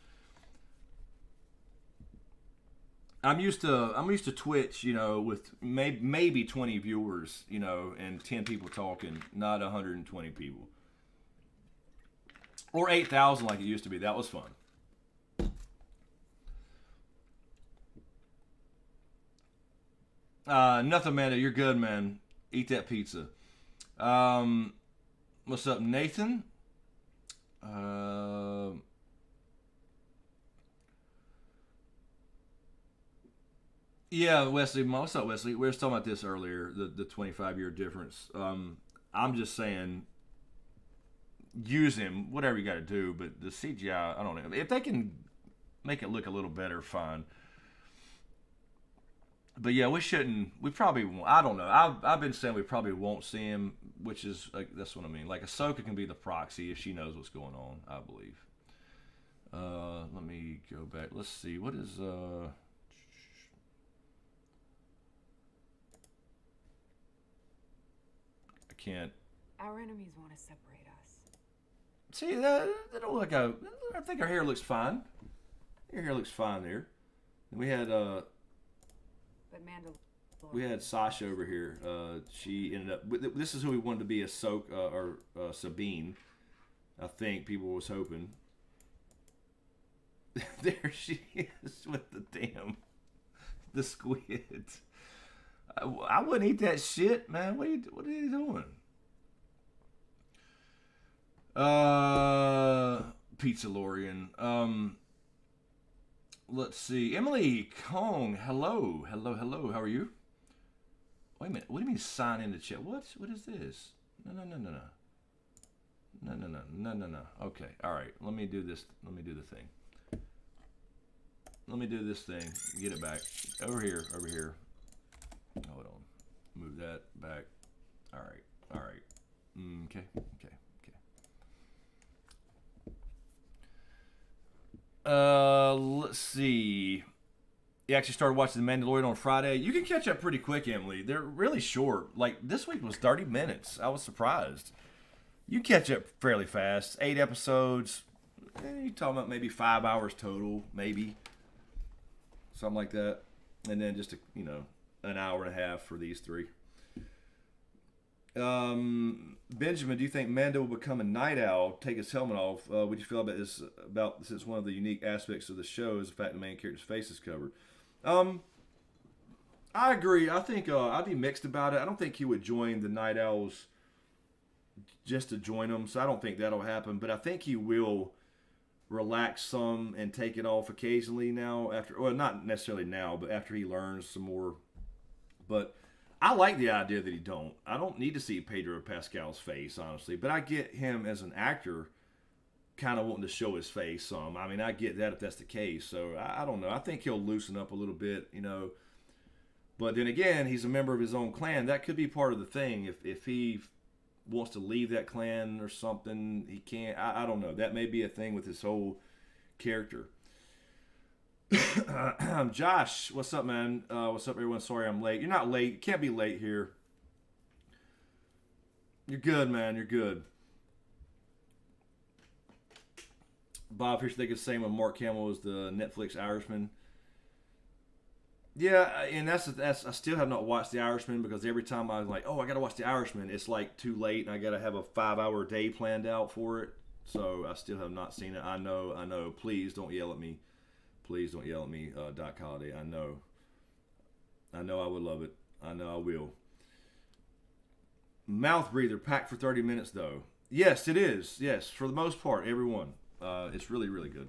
I'm used to Twitch, you know, with maybe 20 viewers, you know, and 10 people talking, not 120 people. Or 8,000 like it used to be. That was fun. Nothing, Mando. You're good, man. Eat that pizza. What's up, Nathan? Yeah, Wesley. What's up, Wesley? We were talking about this earlier, the 25-year difference. I'm just saying, use him, whatever you got to do, but the CGI, I don't know. If they can make it look a little better, fine. But yeah, we probably won't. I don't know. I've been saying we probably won't see him, which is, that's what I mean. Like, Ahsoka can be the proxy if she knows what's going on, I believe. Let me go back. Let's see. What is, I can't. Our enemies want to separate us. See, that don't look like I think our hair looks fine. Your hair looks fine there. And we had, But Mando. we had Sasha over here. She ended up. This is who we wanted to be, Ahsoka or Sabine. I think people was hoping. There she is with the squid. I wouldn't eat that shit, man. What are you doing? Pizzalorian. Let's see. Emily Kong. Hello. How are you? Wait a minute. What do you mean sign in the chat? What is this? No. No. Okay. All right. Let me do this. Let me do the thing. Let me do this thing. Get it back. Over here. Hold on. Move that back. All right. Okay. Let's see. You actually started watching The Mandalorian on Friday. You can catch up pretty quick, Emily. They're really short. Like, this week was 30 minutes. I was surprised. You catch up fairly fast. 8 episodes. You're talking about maybe 5 hours total, maybe. Something like that. And then just, an hour and a half for these 3. Benjamin, do you think Mando will become a night owl, take his helmet off? What do you feel about this? Since one of the unique aspects of the show is the fact the main character's face is covered. I agree. I think I'd be mixed about it. I don't think he would join the Night Owls just to join them, so I don't think that'll happen. But I think he will relax some and take it off occasionally now. Not necessarily now, but after he learns some more. But I like the idea that he don't. I don't need to see Pedro Pascal's face, honestly. But I get him as an actor kind of wanting to show his face some. I mean, I get that if that's the case. So, I don't know. I think he'll loosen up a little bit, But then again, he's a member of his own clan. That could be part of the thing. If he wants to leave that clan or something, he can't. I don't know. That may be a thing with his whole character. Josh, what's up, man? What's up, everyone? Sorry I'm late. You're not late. You can't be late here. You're good, man. You're good. Bob Fisher, they could say when Mark Hamill was the Netflix Irishman. Yeah, and that's I still have not watched The Irishman because every time I was like, oh, I got to watch The Irishman, it's like too late and I got to have a 5-hour day planned out for it. So I still have not seen it. I know. Please don't yell at me. Please don't yell at me, Doc Holliday. I know I would love it. I know I will. Mouth breather, packed for 30 minutes, though. Yes, it is. Yes, for the most part, everyone. It's really, really good.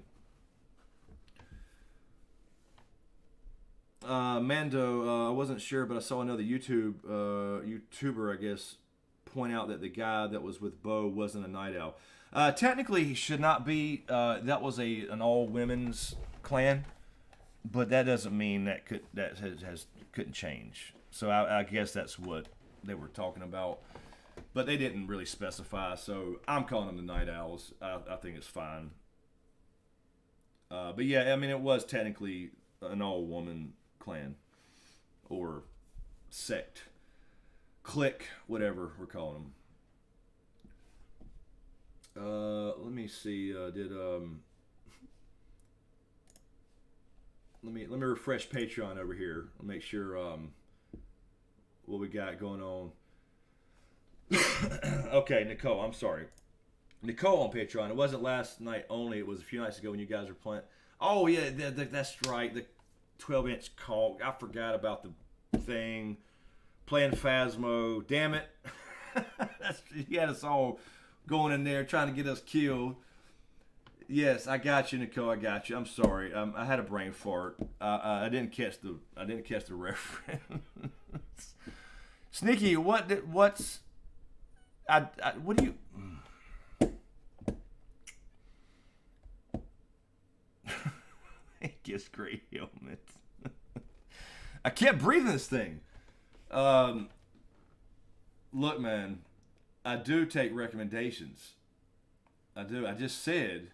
Mando, I wasn't sure, but I saw another YouTuber, I guess, point out that the guy that was with Bo wasn't a night owl. Technically, he should not be. That was an all-women's clan, but that doesn't mean that couldn't change. So I guess that's what they were talking about, but they didn't really specify. So I'm calling them the Night Owls. I think it's fine. But yeah, I mean, it was technically an all-woman clan or sect, clique, whatever we're calling them. Let me see. Let me refresh Patreon over here. I'll make sure what we got going on. Okay, Nicole. I'm sorry, Nicole on Patreon. It wasn't last night only. It was a few nights ago when you guys were playing. Oh yeah, that's right. The 12-inch caulk. I forgot about the thing. Playing Phasmo. Damn it. He had us all going in there trying to get us killed. Yes, I got you, Nicole. I got you. I'm sorry. I had a brain fart. I didn't catch the reference. Sneaky, what do you? It gives great helmets. I can't breathe in this thing. Look, man, I do take recommendations. I do. I just said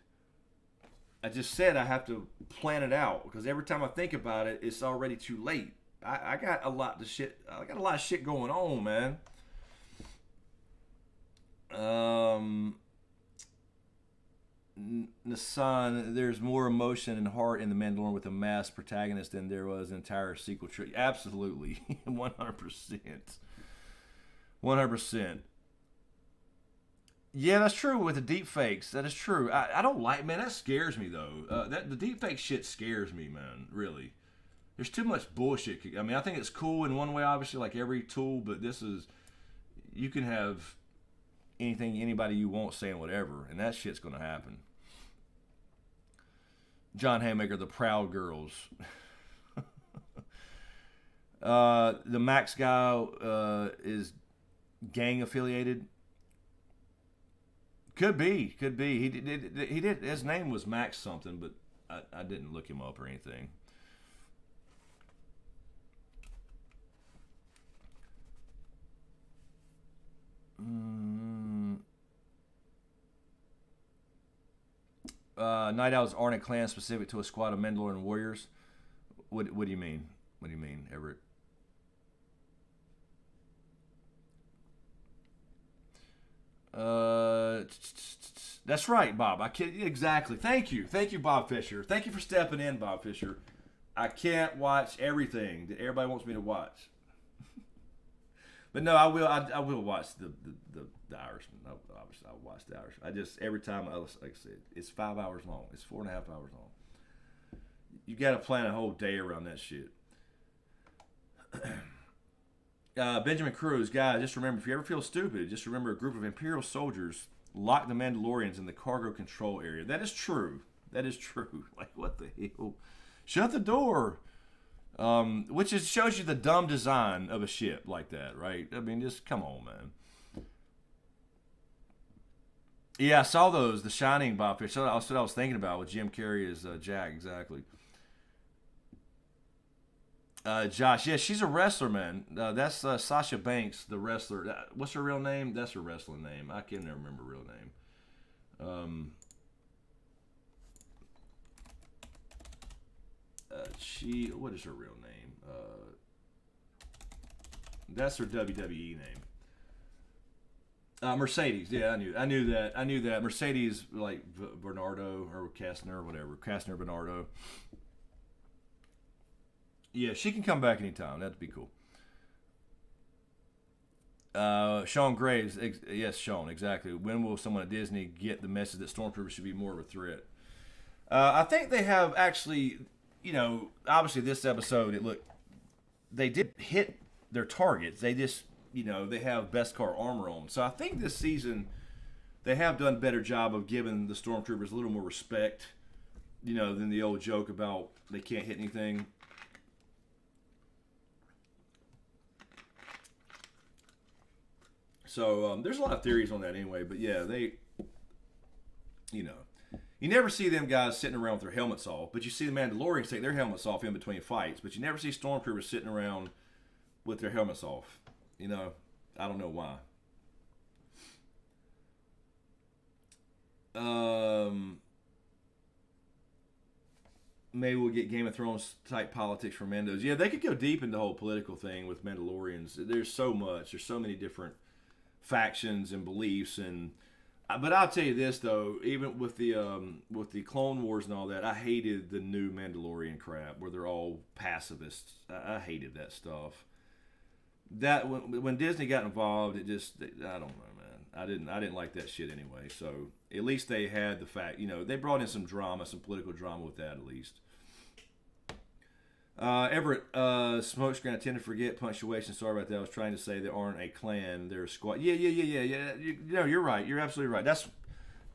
I have to plan it out because every time I think about it, it's already too late. I got a lot of shit going on, man. Nassan, there's more emotion and heart in The Mandalorian with a masked protagonist than there was an entire sequel trilogy. Absolutely. 100%. 100%. Yeah, that's true with the deep fakes. That is true. I don't like, man, that scares me, though. The deep fake shit scares me, man, really. There's too much bullshit. I mean, I think it's cool in one way, obviously, like every tool, but this is, you can have anything, anybody you want saying whatever, and that shit's going to happen. John Haymaker, the Proud Girls. The Max guy is gang affiliated. Could be. He did. His name was Max something, but I didn't look him up or anything. Night Owls aren't a clan specific to a squad of Mandalorian warriors. What do you mean? What do you mean, Everett? That's right, Bob. I can't exactly. Thank you, Bob Fisher. Thank you for stepping in, Bob Fisher. I can't watch everything that everybody wants me to watch, but no, I will. I will watch the Irishman. Obviously, I'll watch the Irishman. I just every time like I said, it's 5 hours long. It's 4.5 hours long. You got to plan a whole day around that shit. Benjamin Cruz, guys, just remember, if you ever feel stupid, just remember a group of Imperial soldiers locked the Mandalorians in the cargo control area. That is true. That is true. Like, what the hell? Shut the door. Which shows you the dumb design of a ship like that, right? I mean, just come on, man. Yeah, I saw those, The Shining, Bob Fish. That's what I was thinking about with Jim Carrey as Jack, exactly. Josh, yeah, she's a wrestler, man. That's Sasha Banks, the wrestler. What's her real name? That's her wrestling name. I can't never remember her real name. What is her real name? That's her WWE name. Mercedes. Yeah, I knew that. Mercedes, like Bernardo or Kastner or whatever. Kastner Bernardo. Yeah, she can come back anytime. That'd be cool. Sean Graves. Yes, Sean, exactly. When will someone at Disney get the message that Stormtroopers should be more of a threat? I think they have actually, obviously this episode, they did hit their targets. They just, they have Beskar armor on. So I think this season they have done a better job of giving the Stormtroopers a little more respect, than the old joke about they can't hit anything. So there's a lot of theories on that anyway, but yeah, you never see them guys sitting around with their helmets off, but you see the Mandalorians take their helmets off in between fights, but you never see Stormtroopers sitting around with their helmets off. I don't know why. Maybe we'll get Game of Thrones type politics from Mandos. Yeah, they could go deep into the whole political thing with Mandalorians. There's so much. There's so many different factions and beliefs, but I'll tell you this though, even with the Clone Wars and all that, I hated the new Mandalorian crap where they're all pacifists. I hated that stuff. That when Disney got involved, it just, I don't know, man. I didn't like that shit anyway. So at least they had the fact, they brought in some drama, some political drama with that at least. Everett, Smokescreen, I tend to forget punctuation. Sorry about that. I was trying to say they aren't a clan. They're a squad. Yeah. You're right. You're absolutely right.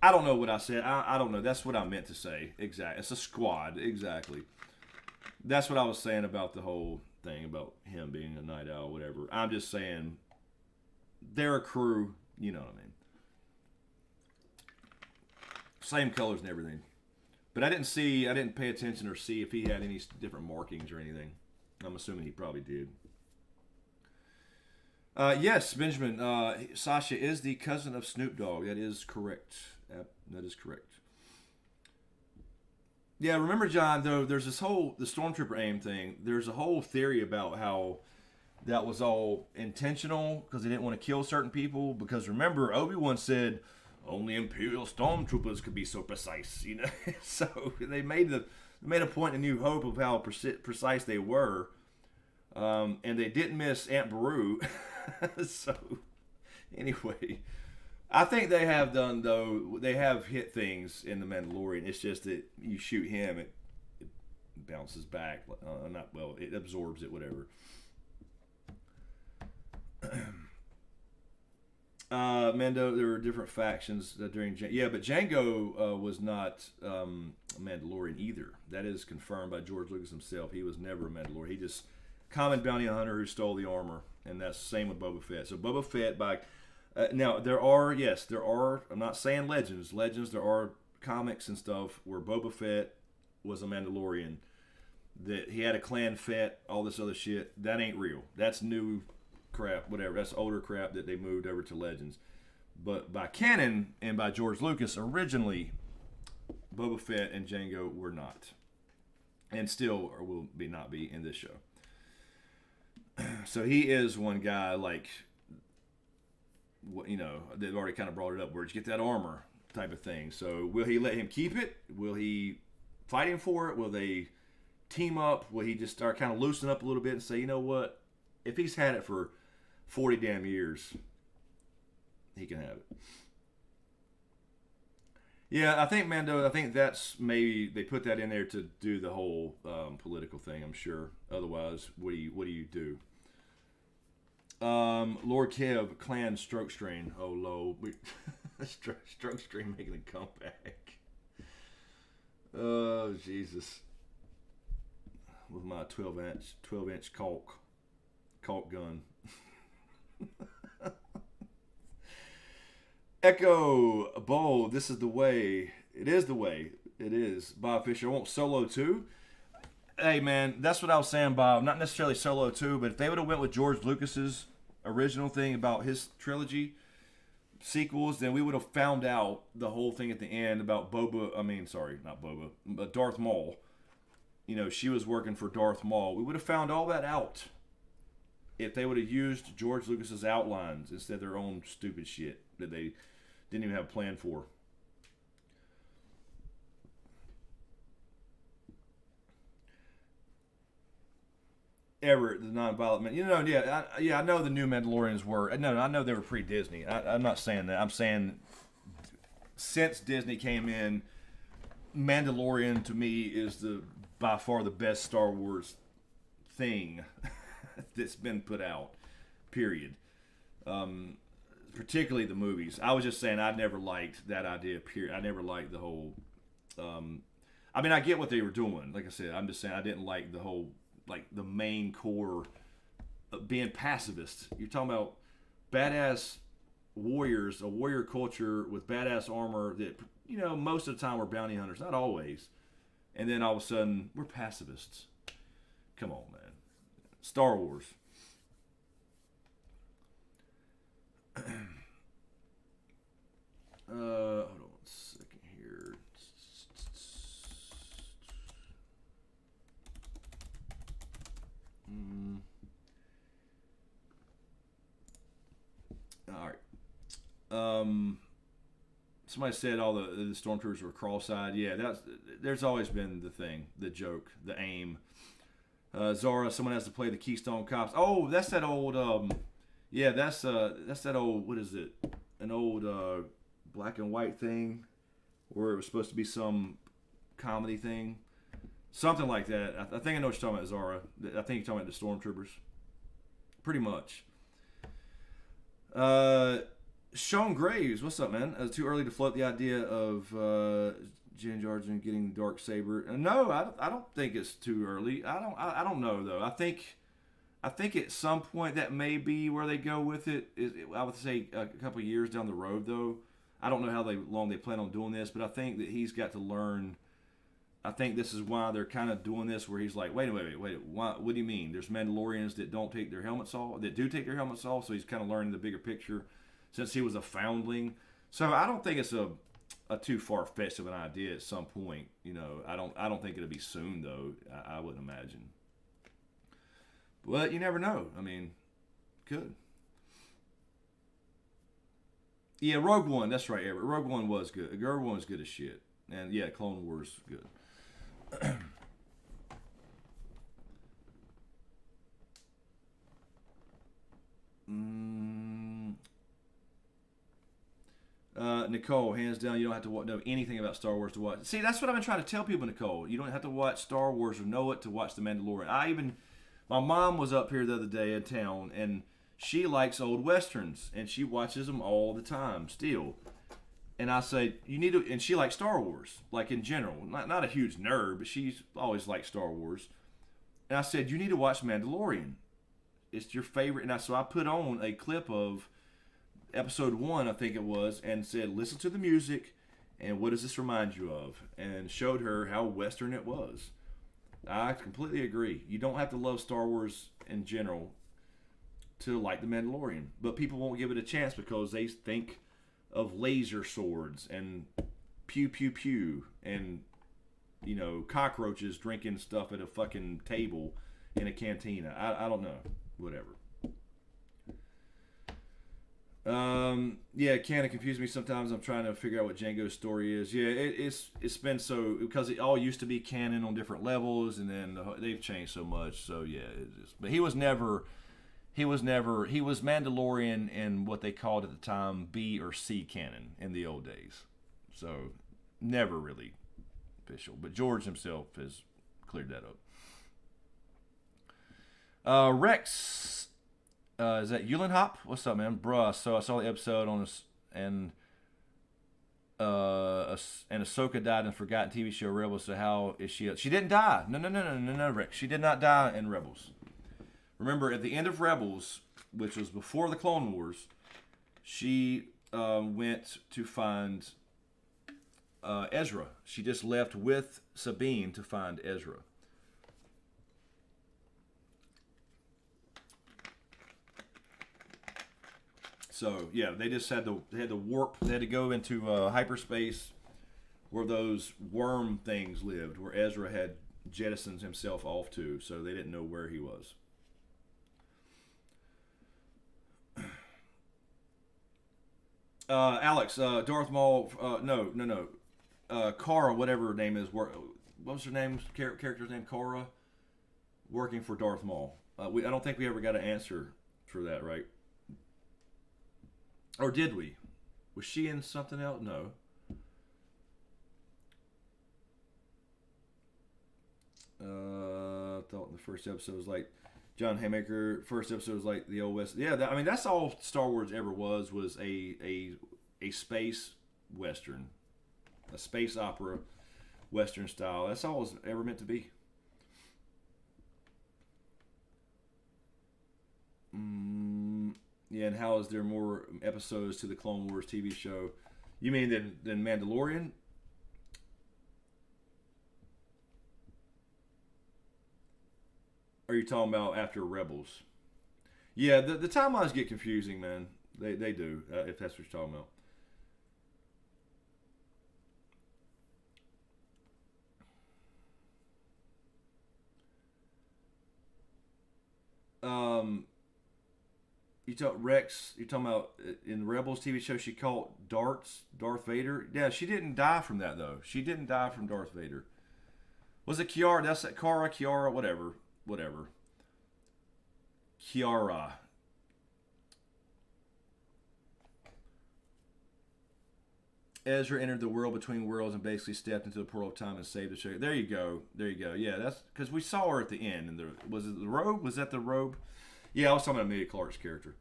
I don't know what I said. I don't know. That's what I meant to say. Exactly. It's a squad. Exactly. That's what I was saying about the whole thing about him being a night owl, whatever. I'm just saying they're a crew. You know what I mean? Same colors and everything. But I didn't pay attention or see if he had any different markings or anything. I'm assuming he probably did. Yes, Benjamin. Sasha is the cousin of Snoop Dogg. That is correct. That is correct. Yeah, remember, John, though, there's the Stormtrooper aim thing. There's a whole theory about how that was all intentional because they didn't want to kill certain people. Because remember, Obi-Wan said, only Imperial stormtroopers could be so precise, you know. So they made a point in New Hope of how precise they were, and they didn't miss Aunt Beru. So anyway, I think they have done, though, they have hit things in The Mandalorian. It's just that you shoot him, it bounces back, it absorbs it, whatever. Mando, there were different factions during but Jango was not a Mandalorian either. That is confirmed by George Lucas himself. He was never a Mandalorian. He just common bounty hunter who stole the armor, and that's the same with Boba Fett. So Boba Fett, now there are, I'm not saying legends, there are comics and stuff where Boba Fett was a Mandalorian, that he had a clan Fett, all this other shit. That ain't real. That's new crap, whatever. That's older crap that they moved over to Legends. But by canon and by George Lucas, originally, Boba Fett and Jango were not. And still will not be in this show. So he is one guy, like, you know, they've already kind of brought it up. Where'd you get that armor type of thing? So will he let him keep it? Will he fight him for it? Will they team up? Will he just start kind of loosen up a little bit and say, you know what? If he's had it for 40 damn years, he can have it. Yeah, I think Mando, that's maybe they put that in there to do the whole political thing, I'm sure. Otherwise, what do you do? Lord Kev, clan stroke strain. Oh, low. Stroke strain making a comeback. Oh, Jesus. With my 12-inch caulk gun. Echo, Bo, this is the way. It is the way. It is. Bob Fisher, I want Solo 2. Hey, man, that's what I was saying, Bob. Not necessarily Solo 2, but if they would have went with George Lucas's original thing about his trilogy sequels, then we would have found out the whole thing at the end about Darth Maul. You know, she was working for Darth Maul. We would have found all that out if they would have used George Lucas's outlines instead of their own stupid shit that they didn't even have a plan for. Everett, the non-violent man. You know, I know the new Mandalorians were. No, I know they were pre-Disney. I'm not saying that. I'm saying since Disney came in, Mandalorian to me is by far the best Star Wars thing that's been put out. Period. Particularly the movies. I was just saying I never liked that idea. Period. I never liked the whole. I mean, I get what they were doing. Like I said, I'm just saying I didn't like the whole. Like the main core of being pacifist. You're talking about badass warriors, a warrior culture with badass armor that, you know, most of the time we're bounty hunters, not always. And then all of a sudden, we're pacifists. Come on, man. Star Wars. Hold on one second here. All right. Somebody said all the stormtroopers were cross-eyed. Yeah, there's always been the thing, the joke, the aim. Zara, someone has to play the Keystone Cops. Oh, that's that old. That's that old. What is it? An old black and white thing, where it was supposed to be some comedy thing. Something like that. I think I know what you're talking about, Zara. I think you're talking about the stormtroopers. Pretty much. Sean Graves, what's up, man? Too early to float the idea of Jen Jarjan getting the darksaber. No, I don't think it's too early. I don't know though. I think at some point that may be where they go with it. I would say a couple of years down the road though. I don't know how long they plan on doing this, but I think that he's got to learn. I think this is why they're kind of doing this, where he's like, wait. What do you mean? There's Mandalorians that don't take their helmets off, that do take their helmets off. So he's kind of learning the bigger picture, since he was a foundling. So I don't think it's a too far-fetched of an idea at some point. You know, I don't think it'll be soon though. I wouldn't imagine. But you never know. I mean, could. Yeah, Rogue One. That's right, Everett. Rogue One was good. Rogue One was good as shit. And yeah, Clone Wars good. Nicole, hands down, you don't have to know anything about Star Wars to watch. See, that's what I've been trying to tell people, Nicole. You don't have to watch Star Wars or know it to watch The Mandalorian. My mom was up here the other day in town, and she likes old westerns, and she watches them all the time still. And I say, you need to, and she likes Star Wars, like in general. Not a huge nerd, but she's always liked Star Wars. And I said, you need to watch Mandalorian. It's your favorite. And so I put on a clip of episode 1, I think it was, and said, listen to the music, and what does this remind you of? And showed her how Western it was. I completely agree. You don't have to love Star Wars in general to like The Mandalorian. But people won't give it a chance because they think of laser swords and pew pew pew and, you know, cockroaches drinking stuff at a fucking table in a cantina. I don't know. Whatever. Yeah, it kind of confuse me sometimes. I'm trying to figure out what Django's story is. Yeah, it's been so, because it all used to be canon on different levels, and then they've changed so much. So yeah, but he was Mandalorian in what they called at the time B or C canon in the old days. So never really official. But George himself has cleared that up. Rex. Is that Eulenhop? What's up, man? Bruh, so I saw the episode on this, and Ahsoka died in a forgotten TV show, Rebels. So how is she? She didn't die. No, Rex. She did not die in Rebels. Remember, at the end of Rebels, which was before the Clone Wars, she went to find Ezra. She just left with Sabine to find Ezra. So yeah, they just had to warp. They had to go into hyperspace where those worm things lived, where Ezra had jettisoned himself off to. So they didn't know where he was. Alex, Darth Maul. No. Cara, whatever her name is. What was her name? Character's name, Cara. Working for Darth Maul. I don't think we ever got an answer for that, right? Or did we? Was she in something else? No. I thought the first episode was like John Haymaker. First episode was like the Old West. Yeah, that's all Star Wars ever was a space western, a space opera western style. That's all it was ever meant to be. Yeah, and how is there more episodes to the Clone Wars TV show? You mean than Mandalorian? Or are you talking about after Rebels? Yeah, the timelines get confusing, man. They do, if that's what you're talking about. You talk Rex. You're talking about in the Rebels TV show. She called Darth Vader. Yeah, she didn't die from that though. She didn't die from Darth Vader. Was it Kiara? That's that Kiara, whatever. Kiara. Ezra entered the world between worlds and basically stepped into the portal of time and saved the show. There you go. Yeah, that's because we saw her at the end. And was it the robe? Was that the robe? Yeah, I was talking about Amelia Clark's character.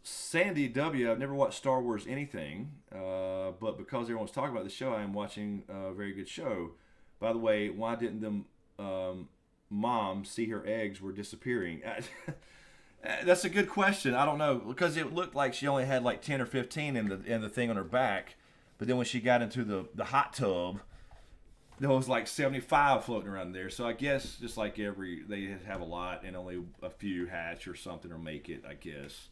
Sandy W. I've never watched Star Wars anything, but because everyone's talking about the show, I am watching a very good show. By the way, why didn't the mom see her eggs were disappearing? That's a good question. I don't know, because it looked like she only had like 10 or 15 in the thing on her back, but then when she got into the hot tub, there was like 75 floating around there. So I guess just like they have a lot and only a few hatch or something or make it, I guess.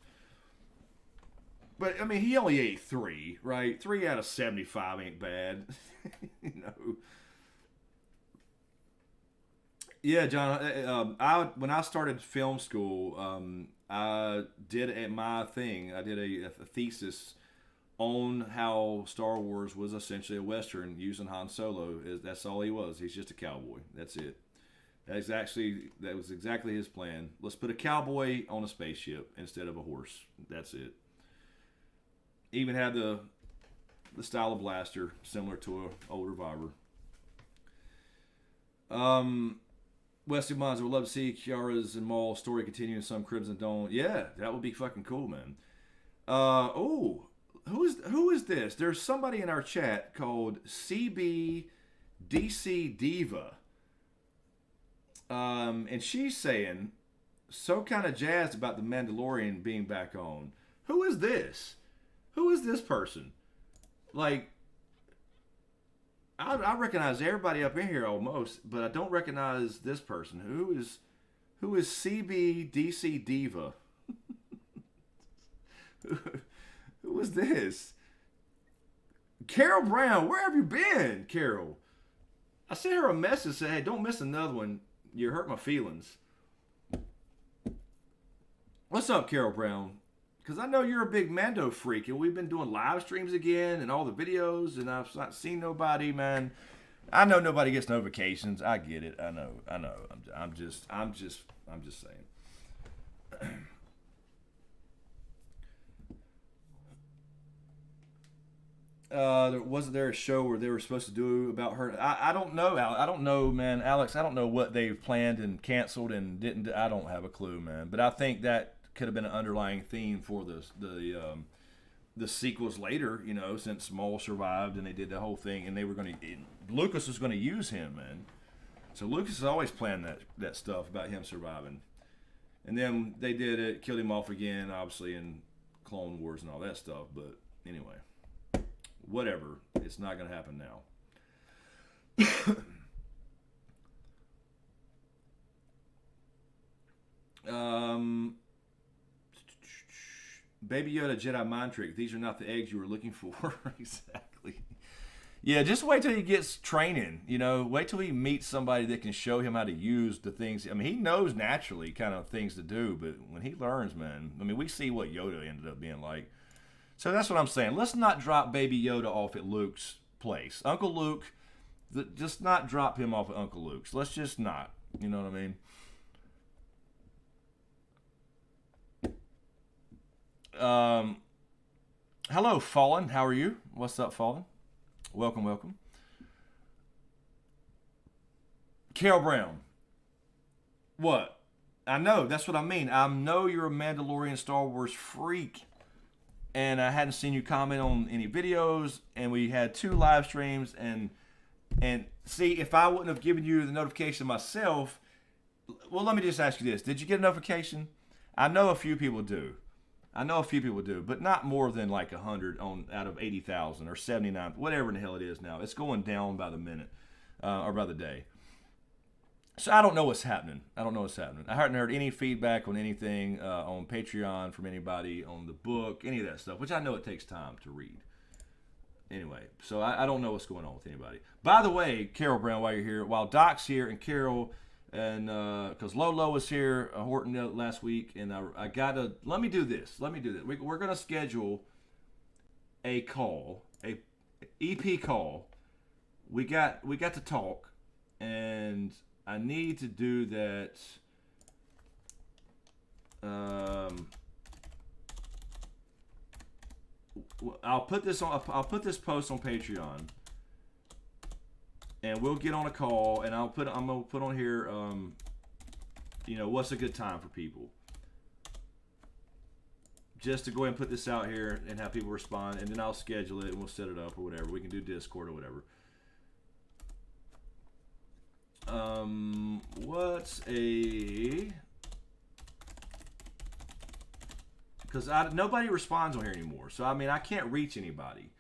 But I mean, he only ate 3, right? 3 out of 75 ain't bad. You know. Yeah, John. When I started film school, I did my thing. I did a thesis on how Star Wars was essentially a Western using Han Solo. That's all he was. He's just a cowboy. That's it. That was exactly his plan. Let's put a cowboy on a spaceship instead of a horse. That's it. Even had the style of blaster similar to an old revolver. Wesley Mons, I would love to see Kiara's and Maul's story continue in some Crimson Dawn. Yeah, that would be fucking cool, man. Who is this? There's somebody in our chat called CBDC Diva. And she's saying, so kind of jazzed about the Mandalorian being back on. Who is this? Who is this person? Like, I recognize everybody up in here almost, but I don't recognize this person. Who is CBDC Diva? Who is this? Carol Brown, where have you been, Carol? I sent her a message saying, hey, don't miss another one. You hurt my feelings. What's up, Carol Brown? Because I know you're a big Mando freak, and we've been doing live streams again and all the videos, and I've not seen nobody, man. I know nobody gets notifications. I get it. I know. I'm just saying. Wasn't there a show where they were supposed to do about her? I don't know. I don't know, man. Alex, I don't know what they've planned and canceled and didn't. I don't have a clue, man. But I think that could have been an underlying theme for the sequels later, you know, since Maul survived and they did the whole thing, and they were going to. Lucas was going to use him, man. So Lucas has always planned that stuff about him surviving, and then they did it, killed him off again, obviously in Clone Wars and all that stuff. But anyway. Whatever. It's not going to happen now. Baby Yoda Jedi mind trick. These are not the eggs you were looking for. Exactly. Yeah, just wait till he gets training. You know, wait till he meets somebody that can show him how to use the things. I mean, he knows naturally kind of things to do, but when he learns, man, I mean, we see what Yoda ended up being like. So that's what I'm saying. Let's not drop Baby Yoda off at Luke's place. Uncle Luke, just not drop him off at Uncle Luke's. Let's just not. You know what I mean? Hello, Fallen. How are you? What's up, Fallen? Welcome, welcome. Carol Brown. What? I know. That's what I mean. I know you're a Mandalorian Star Wars freak. And I hadn't seen you comment on any videos, and we had 2 live streams, and see, if I wouldn't have given you the notification myself, well, let me just ask you this. Did you get a notification? I know a few people do. But not more than like 100 out of 80,000 or 79, whatever in the hell it is now. It's going down by the minute or by the day. So I don't know what's happening. I haven't heard any feedback on anything on Patreon from anybody, on the book, any of that stuff, which I know it takes time to read. Anyway, so I don't know what's going on with anybody. By the way, Carol Brown, while you're here, while Doc's here and Carol, and because Lolo was here, Horton last week, and I gotta, let me do this. We're going to schedule a call, a EP call. We got to talk, and I need to do that. I'll put this post on Patreon, and we'll get on a call, and I'm gonna put on here, you know, what's a good time for people, just to go ahead and put this out here and have people respond, and then I'll schedule it and we'll set it up or whatever. We can do Discord or whatever. Because nobody responds on here anymore. So I mean, I can't reach anybody.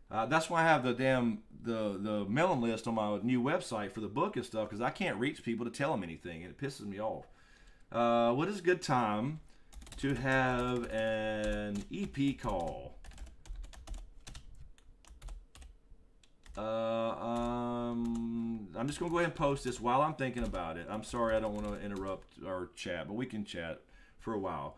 That's why I have the mailing list on my new website for the book and stuff, because I can't reach people to tell them anything, and it pisses me off. What is a good time to have an EP call? I'm just going to go ahead and post this while I'm thinking about it. I'm sorry I don't want to interrupt our chat, but we can chat for a while.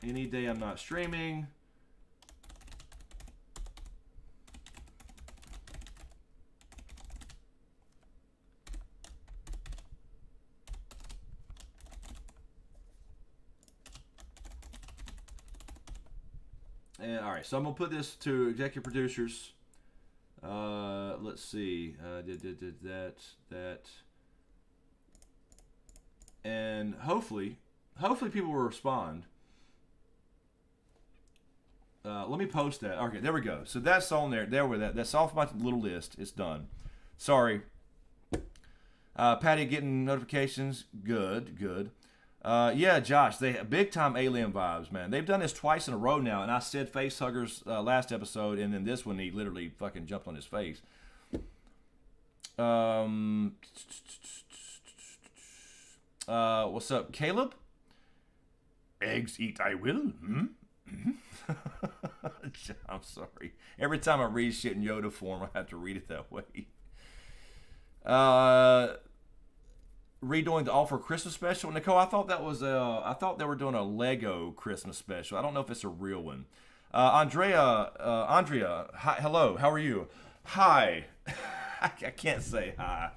Any day I'm not streaming. And all right, so I'm gonna put this to executive producers. Let's see. Did that. And hopefully people will respond. Let me post that. Okay, there we go. So that's on there. There with that. That's off my little list. It's done. Sorry. Patty getting notifications. Good. Yeah, Josh, they big time Alien vibes, man. They've done this twice in a row now, and I said face huggers last episode, and then this one he literally fucking jumped on his face. What's up, Caleb? Eggs eat I will. I'm sorry. Every time I read shit in Yoda form, I have to read it that way. Redoing the All for Christmas special, Nicole. I thought that was I thought they were doing a Lego Christmas special. I don't know if it's a real one. Andrea, hi, hello. How are you? Hi. I can't say hi.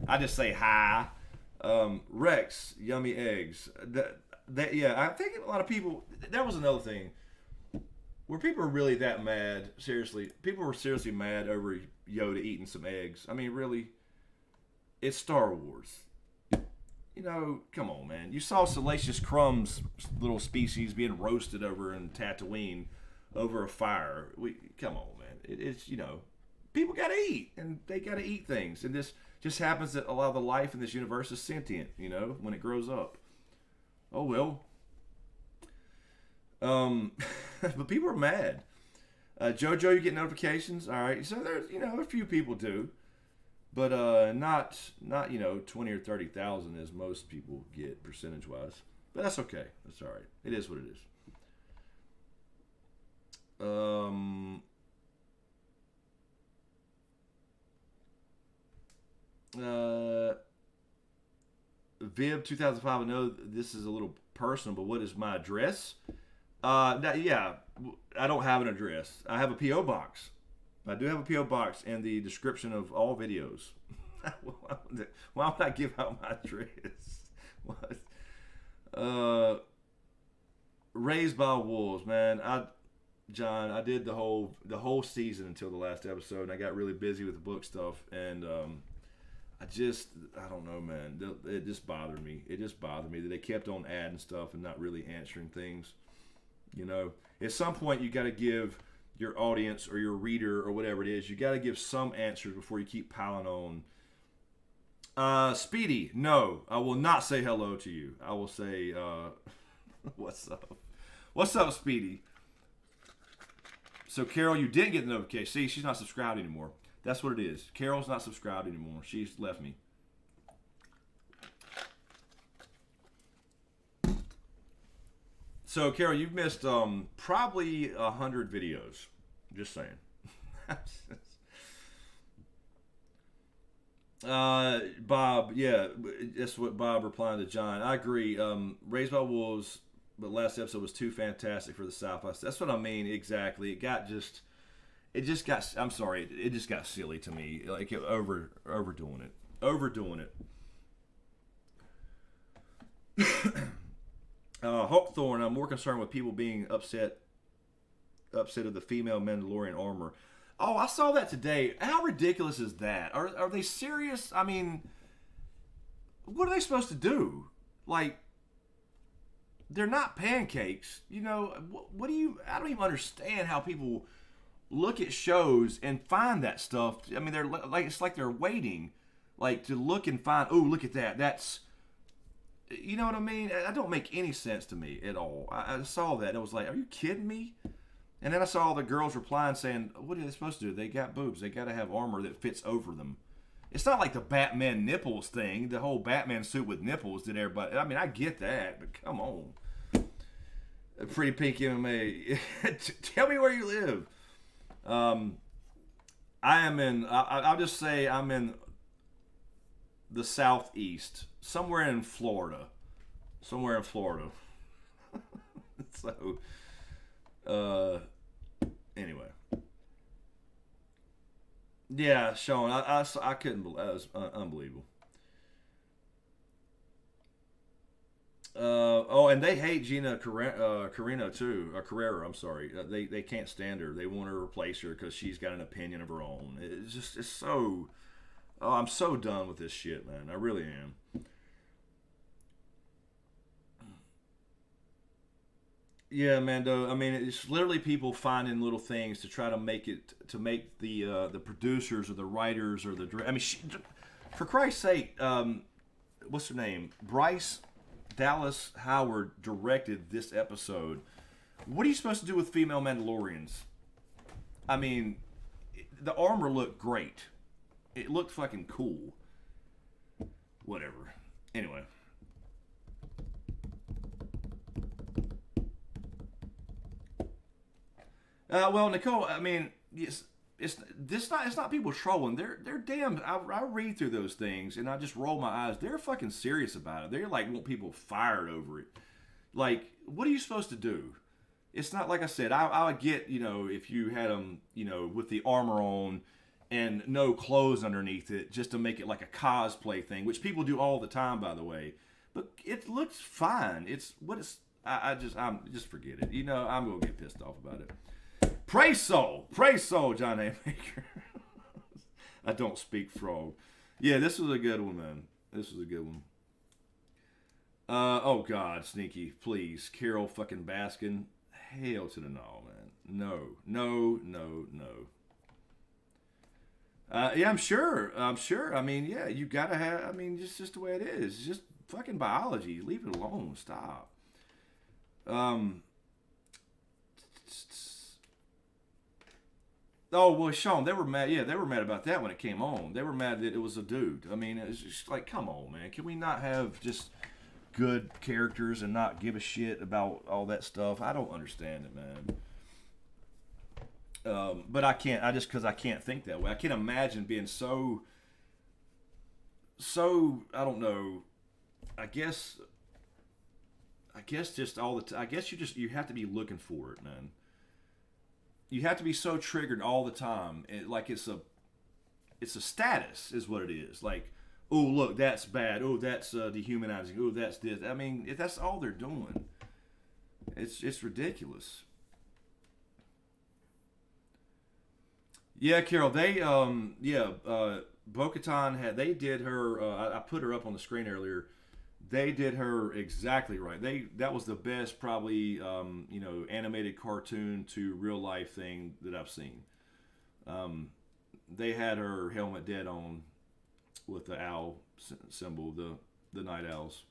I just say hi. Rex, yummy eggs. Yeah, I think a lot of people. That was another thing. Were people really that mad? Seriously, people were seriously mad over Yoda eating some eggs. I mean, really, it's Star Wars. You know, come on, man. You saw Salacious Crumb's little species being roasted over in Tatooine over a fire. Come on, man. It's, you know, people got to eat, and they got to eat things. And this just happens that a lot of the life in this universe is sentient, you know, when it grows up. Oh, well. But people are mad. Jojo, you get notifications. All right. So there's, you know, a few people do. But not 20 or 30,000 as most people get percentage-wise. But that's okay. That's all right. It is what it is. Viv 2005. I know this is a little personal, but what is my address? Yeah, I don't have an address. I have a P.O. box. I do have a P.O. box in the description of all videos. Why would I give out my address? What? Raised by Wolves, man. John, I did the whole season until the last episode, and I got really busy with the book stuff, and I don't know, man. It just bothered me. It just bothered me that they kept on adding stuff and not really answering things. You know, at some point you got to give your audience or your reader or whatever it is, you got to give some answers before you keep piling on. Speedy, no, I will not say hello to you. I will say, what's up? What's up, Speedy? So, Carol, you didn't get the notification. See, she's not subscribed anymore. That's what it is. Carol's not subscribed anymore. She's left me. So, Carol, you've missed probably 100 videos. Just saying. Bob, yeah, that's what Bob replying to John. I agree. Raised by Wolves, but last episode was too fantastic for the South. That's what I mean, exactly. It just got, I'm sorry, it just got silly to me. Like, overdoing it. Hawkthorne, I'm more concerned with people being upset of the female Mandalorian armor. Oh, I saw that today. How ridiculous is that? Are they serious? I mean, what are they supposed to do? Like, they're not pancakes. You know, I don't even understand how people look at shows and find that stuff. I mean, they're like, it's like they're waiting, like, to look and find, oh, look at that. That's, you know what I mean? That don't make any sense to me at all. I saw that and I was like, are you kidding me? And then I saw all the girls replying saying, what are they supposed to do? They got boobs. They got to have armor that fits over them. It's not like the Batman nipples thing, the whole Batman suit with nipples that everybody, I mean, I get that, but come on. Pretty Pink MMA. Tell me where you live. I am in. I'll just say I'm in the southeast, somewhere in Florida. Somewhere in Florida. So, anyway. Yeah, Sean, I couldn't believe that was unbelievable. And they hate Gina Carrera too. Carrera, I'm sorry. They can't stand her. They want to replace her because she's got an opinion of her own. It's so. Oh, I'm so done with this shit, man. I really am. Yeah, Mando. I mean, it's literally people finding little things to try to make the producers or the writers or I mean, for Christ's sake, what's her name? Bryce Dallas Howard directed this episode. What are you supposed to do with female Mandalorians? I mean, the armor looked great. It looked fucking cool. Whatever. Anyway. Well, Nicole, I mean, it's not people trolling. They're damn. I read through those things and I just roll my eyes. They're fucking serious about it. They're like want people fired over it. Like, what are you supposed to do? It's not like I said. I get, if you had them, with the armor on and no clothes underneath it, just to make it like a cosplay thing, which people do all the time, by the way. But it looks fine. I'm just forget it. I'm gonna get pissed off about it. Praise soul, John A. Maker. I don't speak frog. Yeah, this was a good one, man. This was a good one. Oh God, Sneaky, please, Carol fucking Baskin. Hell to the no, man. No. Yeah, I'm sure. I mean, yeah, you gotta have. I mean, just the way it is. It's just fucking biology. Leave it alone. Stop. Oh, well, Sean, they were mad. Yeah, they were mad about that when it came on. They were mad that it was a dude. I mean, it's just like, come on, man. Can we not have just good characters and not give a shit about all that stuff? I don't understand it, man. But I can't. Because I can't think that way. I can't imagine being so. I don't know. I guess just all the time. I guess you have to be looking for it, man. You have to be so triggered all the time, like it's a status, is what it is. Like, oh look, that's bad. Oh, that's dehumanizing. Oh, that's this. I mean, if that's all they're doing, it's ridiculous. Yeah, Carol. They Bo-Katan they did her. I put her up on the screen earlier. They did her exactly right. That was the best, probably, animated cartoon to real life thing that I've seen. They had her helmet dead on with the owl symbol, the night owls.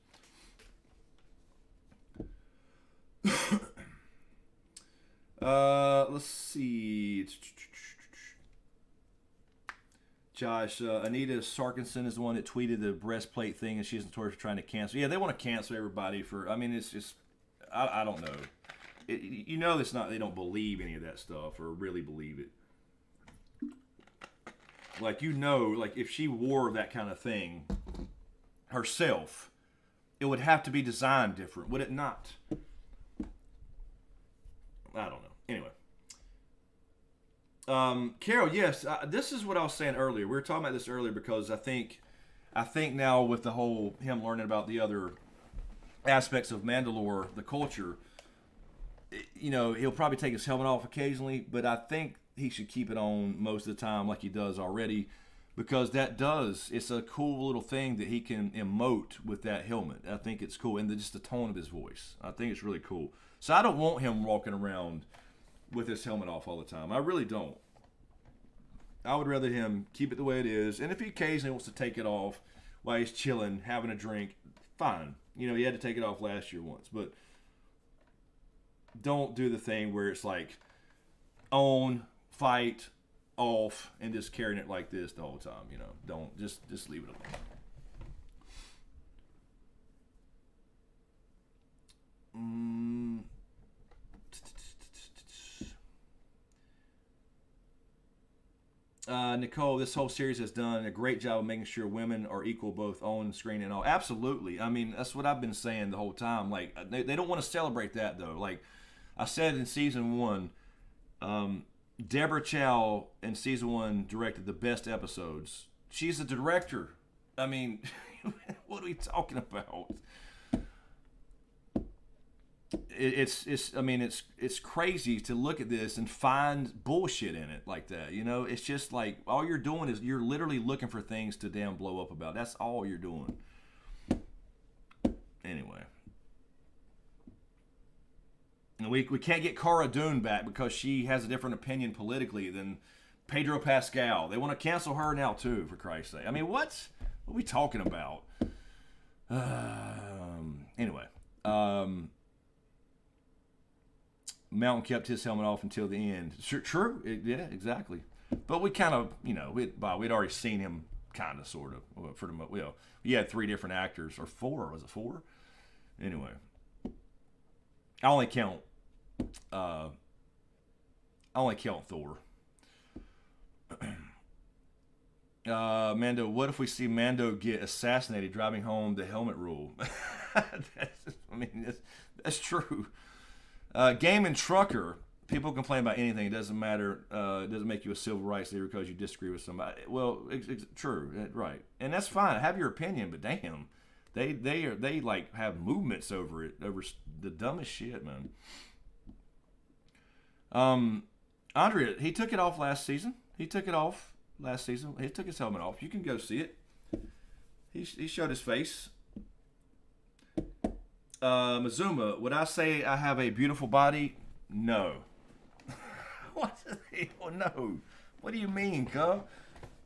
Let's see. Josh, Anita Sarkinson is the one that tweeted the breastplate thing, and she's notorious for trying to cancel. Yeah, they want to cancel everybody for. I mean, it's just, I don't know. It's not. They don't believe any of that stuff or really believe it. Like like if she wore that kind of thing herself, it would have to be designed different, would it not? I don't know. Anyway. Carol, yes, this is what I was saying earlier. We were talking about this earlier because I think now with the whole him learning about the other aspects of Mandalore, the culture, he'll probably take his helmet off occasionally, but I think he should keep it on most of the time like he does already, because it's a cool little thing that he can emote with that helmet. I think it's cool, and just the tone of his voice. I think it's really cool. So I don't want him walking around with his helmet off all the time. I really don't. I would rather him keep it the way it is. And if he occasionally wants to take it off while he's chilling, having a drink, fine. He had to take it off last year once. But don't do the thing where it's like on, fight, off, and just carrying it like this the whole time. Don't just leave it alone. Nicole, this whole series has done a great job of making sure women are equal both on screen and off. Absolutely. I mean, that's what I've been saying the whole time. Like, they don't want to celebrate that, though. Like I said in season 1, Deborah Chow in season 1 directed the best episodes. She's a director. I mean, what are we talking about? It's crazy to look at this and find bullshit in it like that. You know, it's just like all you're doing is you're literally looking for things to damn blow up about. That's all you're doing. Anyway, and we can't get Cara Dune back because she has a different opinion politically than Pedro Pascal. They want to cancel her now too, for Christ's sake. I mean, what are we talking about? Anyway. Mountain kept his helmet off until the end. True. Yeah, exactly. But we kind of, you know, we'd already seen him kind of, sort of. For the, well, you had 3 different actors, or 4. Was it 4? Anyway. I only count Thor. Mando, what if we see Mando get assassinated driving home the helmet rule? That's true. Game and Trucker, people complain about anything. It doesn't matter. It doesn't make you a civil rights leader because you disagree with somebody. Well, true, right, and that's fine. Have your opinion, but damn, they like have movements over it, over the dumbest shit, man. Andrea, he took it off last season. He took his helmet off. You can go see it. He showed his face. Mazuma, would I say I have a beautiful body? No. What the hell? No. What do you mean, cuz?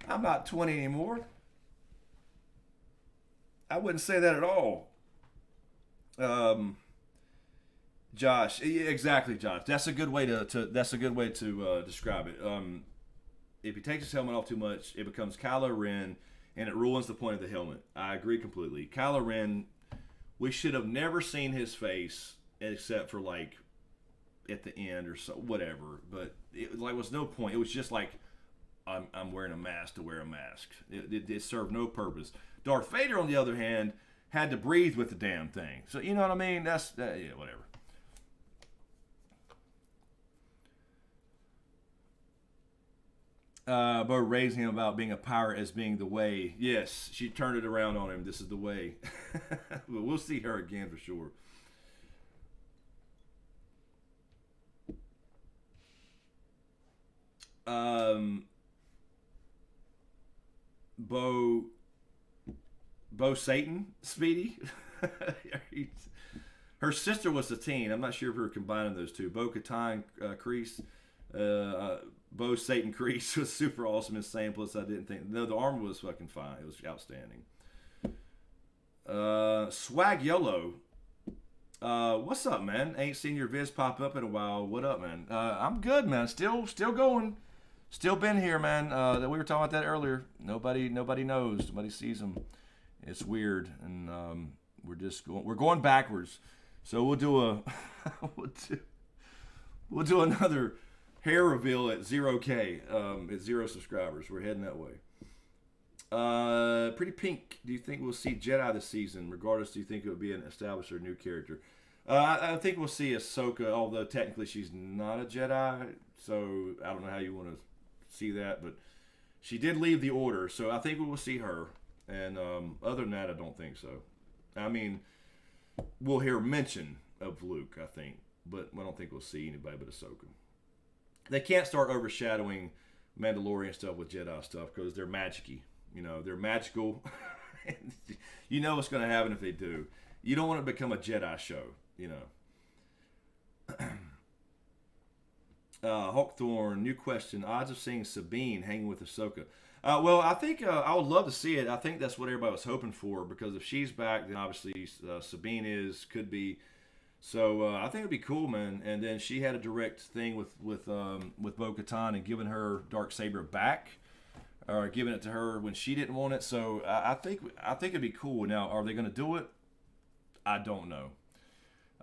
I'm not 20 anymore. I wouldn't say that at all. Josh, exactly, Josh. That's a good way to describe it. If he takes his helmet off too much, it becomes Kylo Ren, and it ruins the point of the helmet. I agree completely. Kylo Ren, we should have never seen his face except for like at the end or so, whatever. But it like was no point. It was just like I'm wearing a mask to wear a mask. It served no purpose. Darth Vader, on the other hand, had to breathe with the damn thing. So you know what I mean? Yeah, whatever. Bo raising him about being a pirate as being the way. Yes, she turned it around on him. This is the way. But we'll see her again for sure. Bo Satan, Speedy. Her sister was the teen. I'm not sure if we were combining those two. Bo-Katan, Kreese. Bo Satan Kreese was super awesome and insane. Plus, I didn't think. No, the armor was fucking fine. It was outstanding. Swag YOLO. What's up, man? Ain't seen your vids pop up in a while. What up, man? I'm good, man. Still going. Still been here, man. We were talking about that earlier. Nobody knows. Nobody sees them. It's weird, and we're going backwards. So we'll do we'll do another hair reveal at 0K, at 0 subscribers. We're heading that way. Pretty Pink, do you think we'll see Jedi this season? Regardless, do you think it would be an established or new character? I think we'll see Ahsoka, although technically she's not a Jedi, so I don't know how you want to see that, but she did leave the Order, so I think we will see her. And other than that, I don't think so. I mean, we'll hear mention of Luke, I think, but I don't think we'll see anybody but Ahsoka. They can't start overshadowing Mandalorian stuff with Jedi stuff because they're magic-y. You know, they're magical. You know what's going to happen if they do. You don't want to become a Jedi show, you know. Hawkthorne, new question. Odds of seeing Sabine hanging with Ahsoka. Well, I think I would love to see it. I think that's what everybody was hoping for because if she's back, then obviously Sabine could be. So I think it'd be cool, man. And then she had a direct thing with Bo-Katan and giving her darksaber back, or giving it to her when she didn't want it. So I think it'd be cool. Now, are they going to do it? I don't know.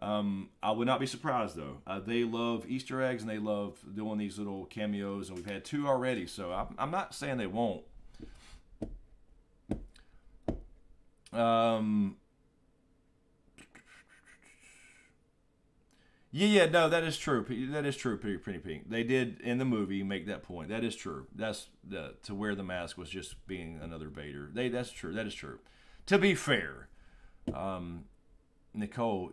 I would not be surprised though. They love Easter eggs and they love doing these little cameos, and we've had 2 already. So I'm not saying they won't. Yeah, no, that is true. That is true, Pretty Pink. They did in the movie make that point. That is true. That's to wear the mask was just being another Vader. That's true. That is true. To be fair, Nicole,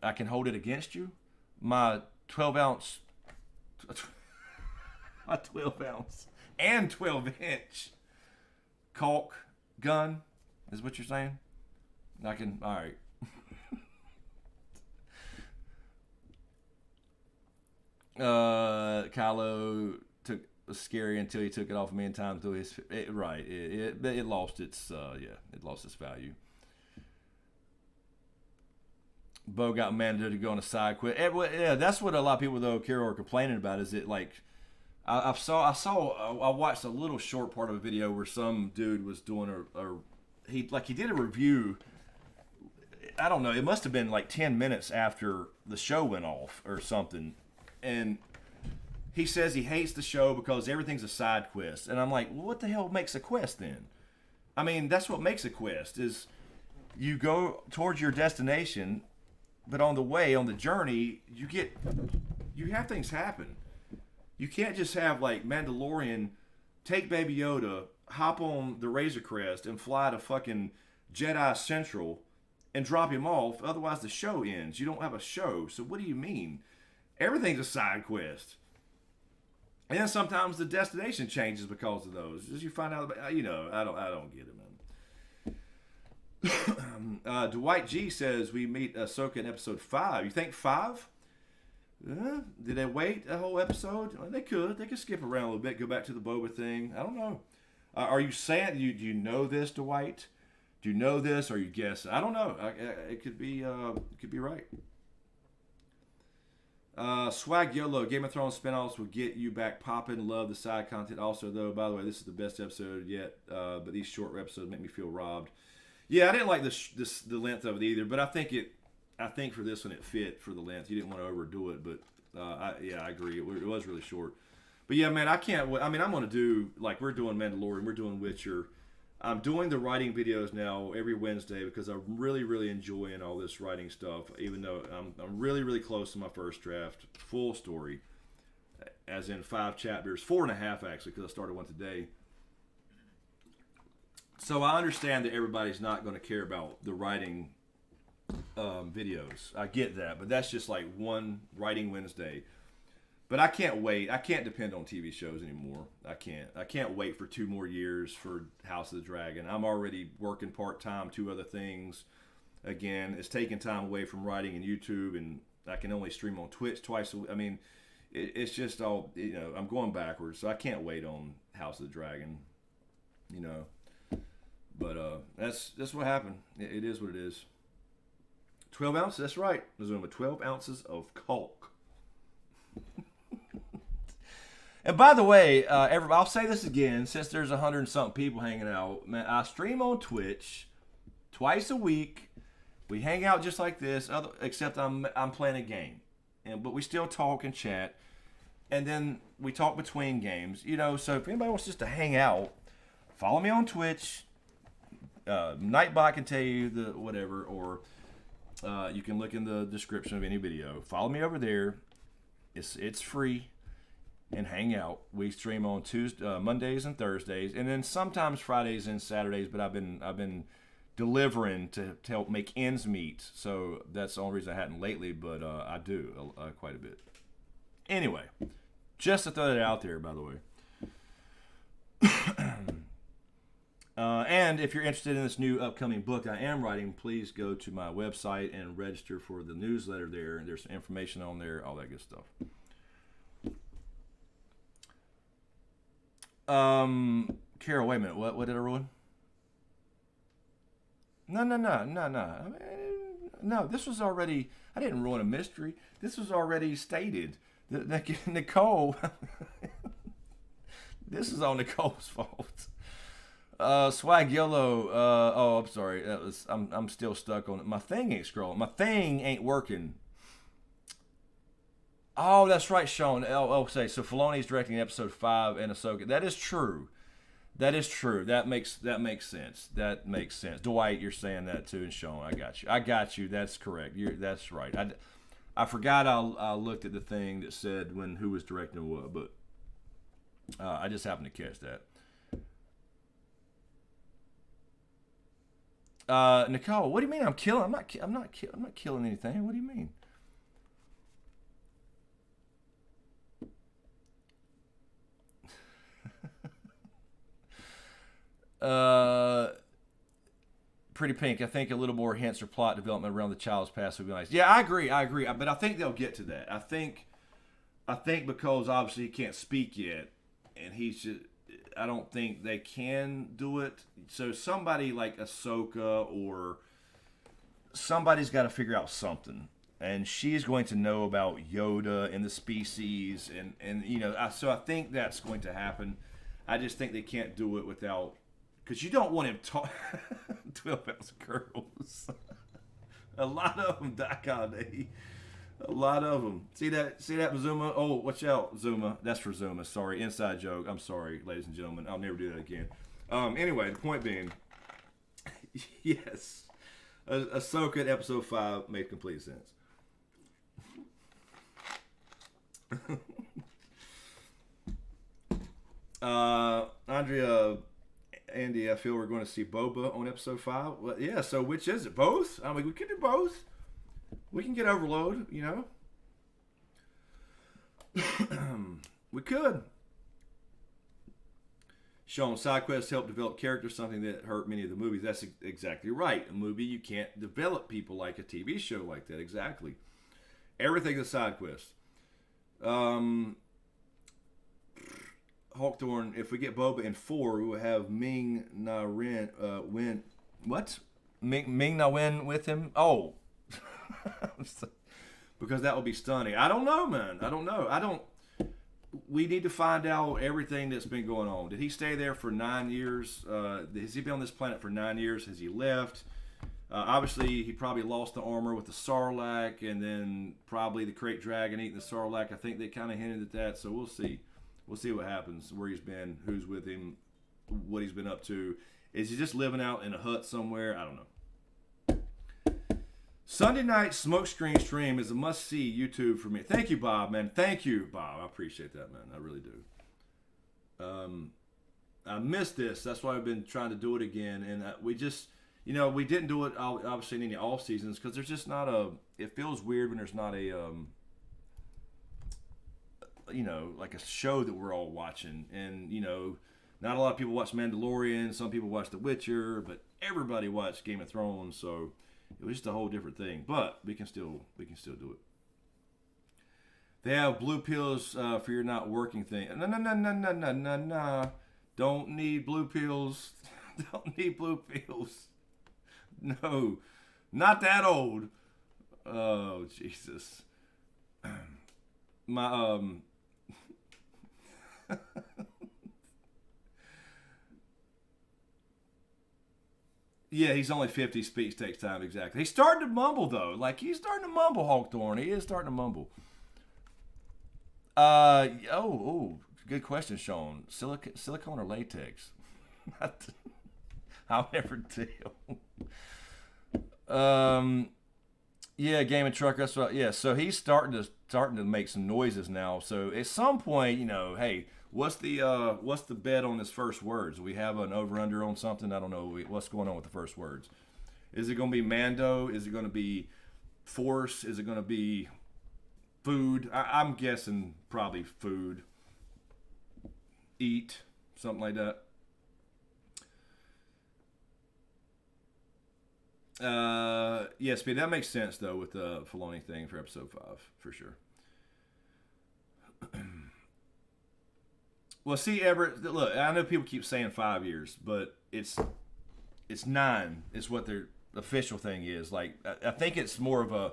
I can hold it against you. My 12-ounce, my 12-ounce and 12-inch caulk gun is what you're saying. I can. All right. Kylo was scary until he took it off me in time through his right. It lost its it lost its value. Bo got Mando to go on a side quest. Yeah, that's what a lot of people though care or complaining about. Is it like I watched a little short part of a video where some dude was doing he did a review. I don't know. It must have been like 10 minutes after the show went off or something. And he says he hates the show because everything's a side quest. And I'm like, well, what the hell makes a quest then? I mean, that's what makes a quest is you go towards your destination, but on the way, on the journey, you have things happen. You can't just have like Mandalorian take Baby Yoda, hop on the Razor Crest, and fly to fucking Jedi Central and drop him off. Otherwise, the show ends. You don't have a show. So what do you mean? Everything's a side quest. And then sometimes the destination changes because of those. As you find out, I don't get it, man. Dwight G says we meet Ahsoka in episode 5. You think 5? Did they wait a whole episode? Well, they could. They could skip around a little bit, go back to the Boba thing. I don't know. Are you saying, do you know this, Dwight? Do you know this? Or are you guessing? I don't know. It could be right. Swag YOLO, Game of Thrones spinoffs will get you back popping. Love the side content. Also, though, by the way, this is the best episode yet. But these short episodes make me feel robbed. Yeah, I didn't like the length of it either. But I think for this one it fit for the length. You didn't want to overdo it, but I agree. It was really short. But yeah, man, I can't. I mean, I'm gonna do like we're doing Mandalorian, we're doing Witcher. I'm doing the writing videos now every Wednesday because I'm really, really enjoying all this writing stuff. Even though I'm really, really close to my first draft, full story, as in 5 chapters, 4.5 actually, because I started one today. So I understand that everybody's not going to care about the writing videos. I get that, but that's just like one writing Wednesday. But I can't wait. I can't depend on TV shows anymore. I can't wait for 2 more years for House of the Dragon. I'm already working part-time, 2 other things. Again, it's taking time away from writing and YouTube, and I can only stream on Twitch twice a week. I mean, it's just all, I'm going backwards. So I can't wait on House of the Dragon, But that's what happened. It is what it is. 12 ounces, that's right. There's only 12 ounces of caulk. And by the way, I'll say this again, since there's 100-something people hanging out, man, I stream on Twitch twice a week. We hang out just like this, except I'm playing a game, but we still talk and chat, and then we talk between games. So if anybody wants just to hang out, follow me on Twitch. Nightbot can tell you the whatever, or you can look in the description of any video. Follow me over there. It's free. And hang out. We stream on Mondays and Thursdays, and then sometimes Fridays and Saturdays. But I've been delivering to help make ends meet, so that's the only reason I hadn't lately. But I do quite a bit. Anyway, just to throw that out there, by the way. And if you're interested in this new upcoming book I am writing, please go to my website and register for the newsletter there. And there's some information on there, all that good stuff. Carol, wait a minute. What did I ruin? No. I mean, no, this was already. I didn't ruin a mystery. This was already stated. Nicole. This is all Nicole's fault. Swag Yellow. Oh, I'm sorry. I'm still stuck on it. My thing ain't scrolling. My thing ain't working. Oh, that's right, Sean. Say so. Filoni's directing episode 5 and Ahsoka. That is true. That is true. That makes sense. That makes sense. Dwight, you're saying that too, and Sean, I got you. That's correct. That's right. I forgot I looked at the thing that said who was directing what, but I just happened to catch that. Nicole, what do you mean I'm killing? I'm not killing anything. What do you mean? Pretty Pink, I think a little more hints or plot development around the child's past would be nice. Yeah, I agree. But I think they'll get to that. I think because obviously he can't speak yet, and I don't think they can do it. So somebody like Ahsoka or somebody's got to figure out something, and she's going to know about Yoda and the species, and so I think that's going to happen. I just think they can't do it without. Because you don't want him 12 ounce girls. A lot of them, Daikade. A lot of them. See that, Zuma? Oh, watch out, Zuma. That's for Zuma. Sorry, inside joke. I'm sorry, ladies and gentlemen. I'll never do that again. Anyway, the point being, yes, Ahsoka in episode 5 made complete sense. Andrea... Andy, I feel we're going to see Boba on episode 5. Well, yeah, so which is it? Both? I mean, we could do both. We can get Overload, We could. Sean, side quests help develop characters, something that hurt many of the movies. That's exactly right. A movie, you can't develop people like a TV show like that. Exactly. Everything's a side quest. Hawkthorne, if we get Boba in 4, we will have Ming Na Wen. What? Ming Na Wen with him? Oh. Because that would be stunning. I don't know, man. I don't know. We need to find out everything that's been going on. Did he stay there for 9 years? Has he been on this planet for 9 years? Has he left? Obviously, he probably lost the armor with the Sarlacc, and then probably the Krayt Dragon eating the Sarlacc. I think they kind of hinted at that, so we'll see. We'll see what happens, where he's been, who's with him, what he's been up to. Is he just living out in a hut somewhere? I don't know. Sunday night smokescreen stream is a must-see YouTube for me. Thank you, Bob, man. Thank you, Bob. I appreciate that, man. I really do. I missed this. That's why I've been trying to do it again. And we just, we didn't do it, obviously, in any off seasons because there's just not it feels weird when there's not a... like a show that we're all watching, and not a lot of people watch Mandalorian, some people watch The Witcher, but everybody watched Game of Thrones, so it was just a whole different thing. But we can still do it. They have blue pills for your not working thing. No. Don't need blue pills. Don't need blue pills. No, not that old. Oh Jesus. My yeah, he's only 50. Speech takes time. Exactly. He's starting to mumble though. He's starting to mumble. Hawkthorne. He is starting to mumble. Good question, Sean. Silicone or latex? I'll never tell. Yeah, Game and Truck. That's right. Yeah, so he's starting to make some noises now. So at some point, hey, what's the bet on his first words? Do we have an over/under on something? I don't know. What's going on with the first words? Is it going to be Mando? Is it going to be Force? Is it going to be food? I'm guessing probably food. Eat, something like that. Yes, but that makes sense though with the Filoni thing for episode 5 for sure. Well, see, Everett, look, I know people keep saying 5 years, but it's 9 is what their official thing is. I think it's more of a.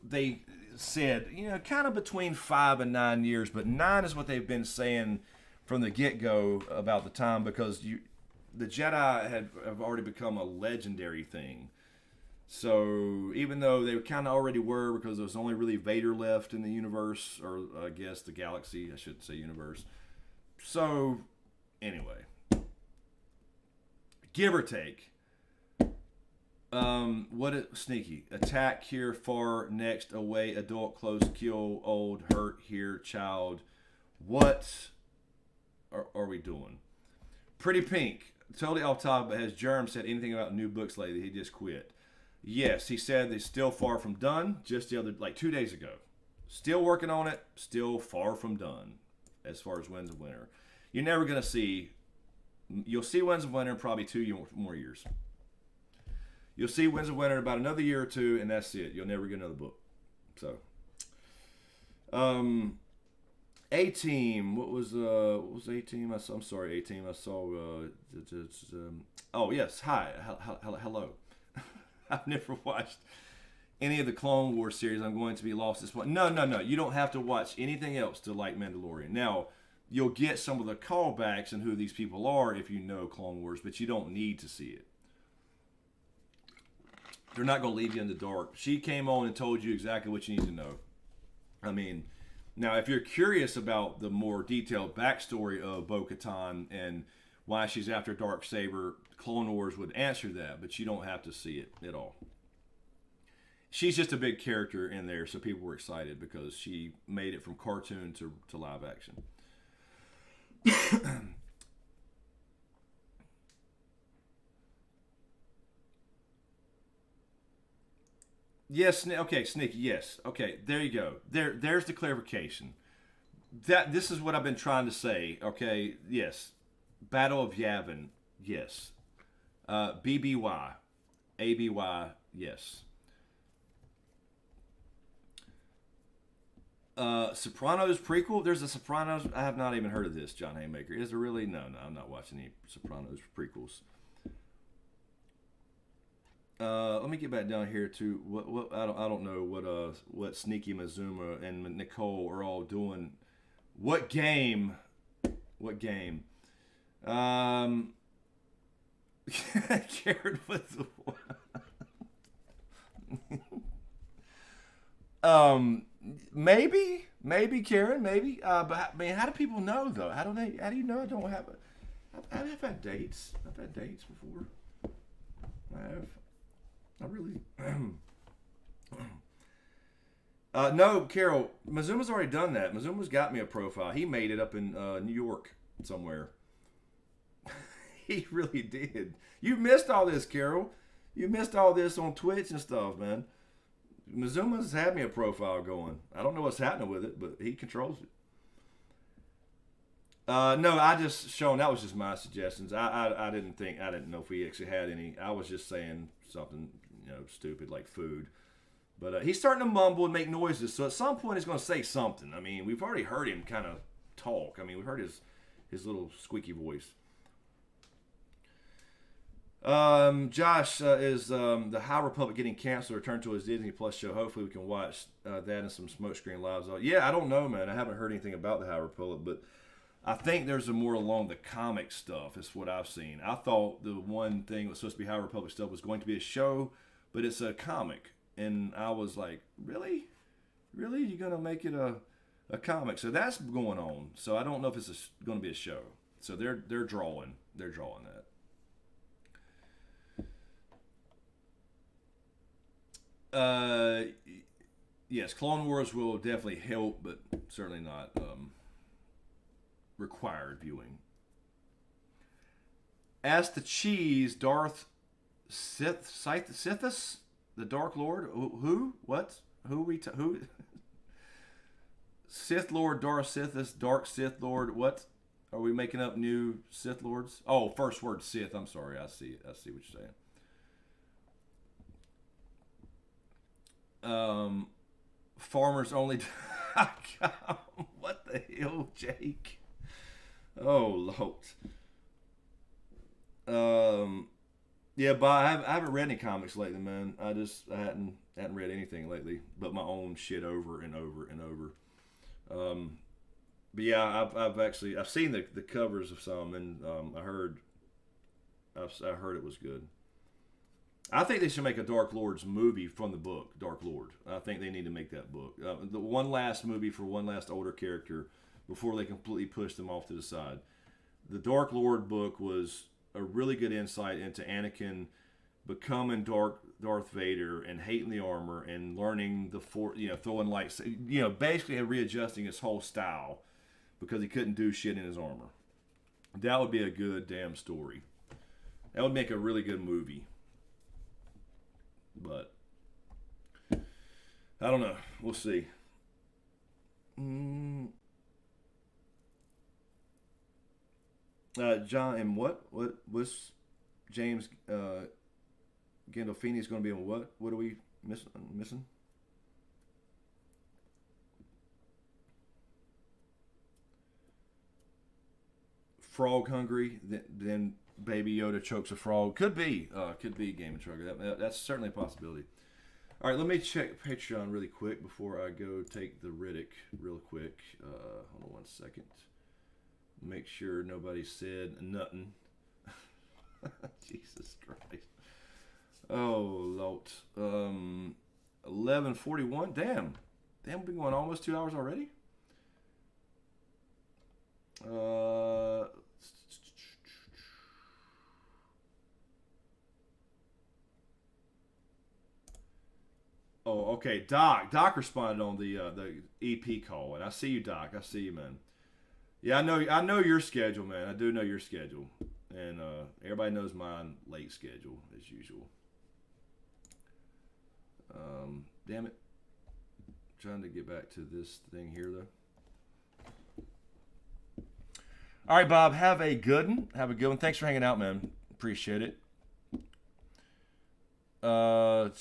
They said kind of between 5 and 9 years, but 9 is what they've been saying from the get-go about the time, because the Jedi have already become a legendary thing. So even though they kind of already were, because there was only really Vader left in the universe, or I guess the galaxy, I should say universe. So anyway, give or take. Sneaky attack here, far, next, away, adult, close, kill, old, hurt, here, child. What are we doing? Pretty Pink, totally off topic, but has Germ said anything about new books lately? He just quit. Yes, he said he's still far from done. Just the other, 2 days ago. Still working on it. Still far from done. As far as Winds of Winter, you're never gonna see. You'll see Winds of Winter in probably 2 more years. You'll see Winds of Winter in about another year or two, and that's it. You'll never get another book. So, A-Team. What was A-Team? I'm sorry, A-Team. I saw. Oh yes, hi, hello. I've never watched any of the Clone Wars series. I'm going to be lost at this point. No. You don't have to watch anything else to like Mandalorian. Now, you'll get some of the callbacks and who these people are if you know Clone Wars, but you don't need to see it. They're not going to leave you in the dark. She came on and told you exactly what you need to know. I mean, now if you're curious about the more detailed backstory of Bo-Katan and why she's after darksaber, Clone Wars would answer that, but you don't have to see it at all. She's just a big character in there, so people were excited because she made it from cartoon to live action. Yes, okay, Sneaky, yes. Okay, there you go. There's the clarification. This is what I've been trying to say, okay? Yes. Battle of Yavin, yes. BBY, ABY, yes. Sopranos prequel? There's a Sopranos. I have not even heard of this, John Haymaker. Is there really? No, I'm not watching any Sopranos prequels. Let me get back down here to what I don't know what Sneaky Mazuma and Nicole are all doing. What game? Karen with the maybe Karen, maybe. But I mean, how do people know though? How do you know I don't have I've had dates. I've had dates before. I really. No, Carol. Mazuma's already done that. Mazuma's got me a profile. He made it up in New York somewhere. He really did. You missed all this, Carol. You missed all this on Twitch and stuff, man. Mazuma's had me a profile going. I don't know what's happening with it, but he controls it. No, I just Sean. That was just my suggestions. I didn't know if we actually had any. I was just saying something, stupid like food. But he's starting to mumble and make noises. So at some point he's going to say something. I mean, we've already heard him kind of talk. I mean, we've heard his little squeaky voice. Josh, is the High Republic getting canceled or returned to his Disney Plus show? Hopefully we can watch that and some Smokescreen Lives. Yeah, I don't know, man. I haven't heard anything about the High Republic, but I think there's a more along the comic stuff is what I've seen. I thought the one thing that was supposed to be High Republic stuff was going to be a show, but it's a comic. And I was like, really? Really? You're going to make it a comic? So that's going on. So I don't know if it's going to be a show. So they're drawing that. Yes, Clone Wars will definitely help, but certainly not required viewing. Ask the Cheese, Darth Sithis, the Dark Lord. Who? What? Who? Sith Lord, Darth Sithis, Dark Sith Lord. What? Are we making up new Sith Lords? Oh, first word Sith. I'm sorry. I see what you're saying. Farmersonly.com. What the hell, Jake? Oh, Lord. Yeah, but I haven't read any comics lately, man. I hadn't read anything lately, but my own shit over and over and over. But yeah, I've seen the covers of some, and I heard it was good. I think they should make a Dark Lord's movie from the book Dark Lord. I think they need to make that book. The one last movie for one last older character before they completely push them off to the side. The Dark Lord book was a really good insight into Anakin becoming Darth Vader and hating the armor and learning throwing lights, basically readjusting his whole style because he couldn't do shit in his armor. That would be a good damn story. That would make a really good movie. But I don't know. We'll see. John, and what was James Gandolfini is going to be on what? What are we missing? Frog hungry, then Baby Yoda chokes a frog. Could be Game of Trucker. That's certainly a possibility. All right, let me check Patreon really quick before I go take the Riddick real quick. Hold on one second. Make sure nobody said nothing. Jesus Christ. Oh, Lord. 11:41. Damn, we've been going almost 2 hours already. Oh, okay. Doc responded on the EP call, and I see you, Doc. I see you, man. Yeah, I know your schedule, man. I do know your schedule, and everybody knows mine late schedule as usual. Damn it. Trying to get back to this thing here though. All right, Bob. Have a good one. Thanks for hanging out, man. Appreciate it. The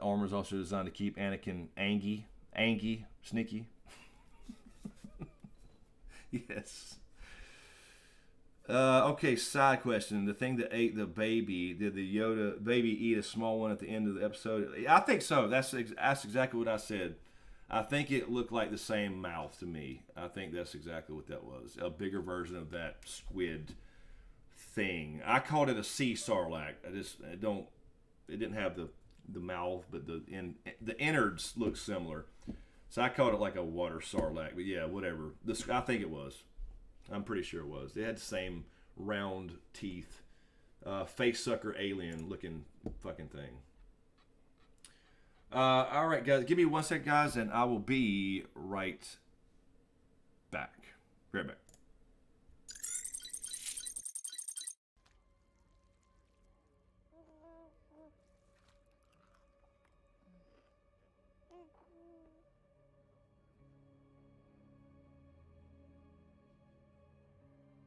armor is also designed to keep Anakin angy, sneaky. Yes. Okay, side question. The thing that ate the baby, did the Yoda baby eat a small one at the end of the episode? I think so. That's exactly what I said. I think it looked like the same mouth to me. I think that's exactly what that was. A bigger version of that squid thing. I called it a sea sarlacc. It didn't have the mouth, but the innards look similar. So I called it like a water sarlacc. But yeah, whatever. I think it was. I'm pretty sure it was. They had the same round teeth, face sucker alien looking fucking thing. All right, guys. Give me 1 second, guys, and I will be right back. Right back.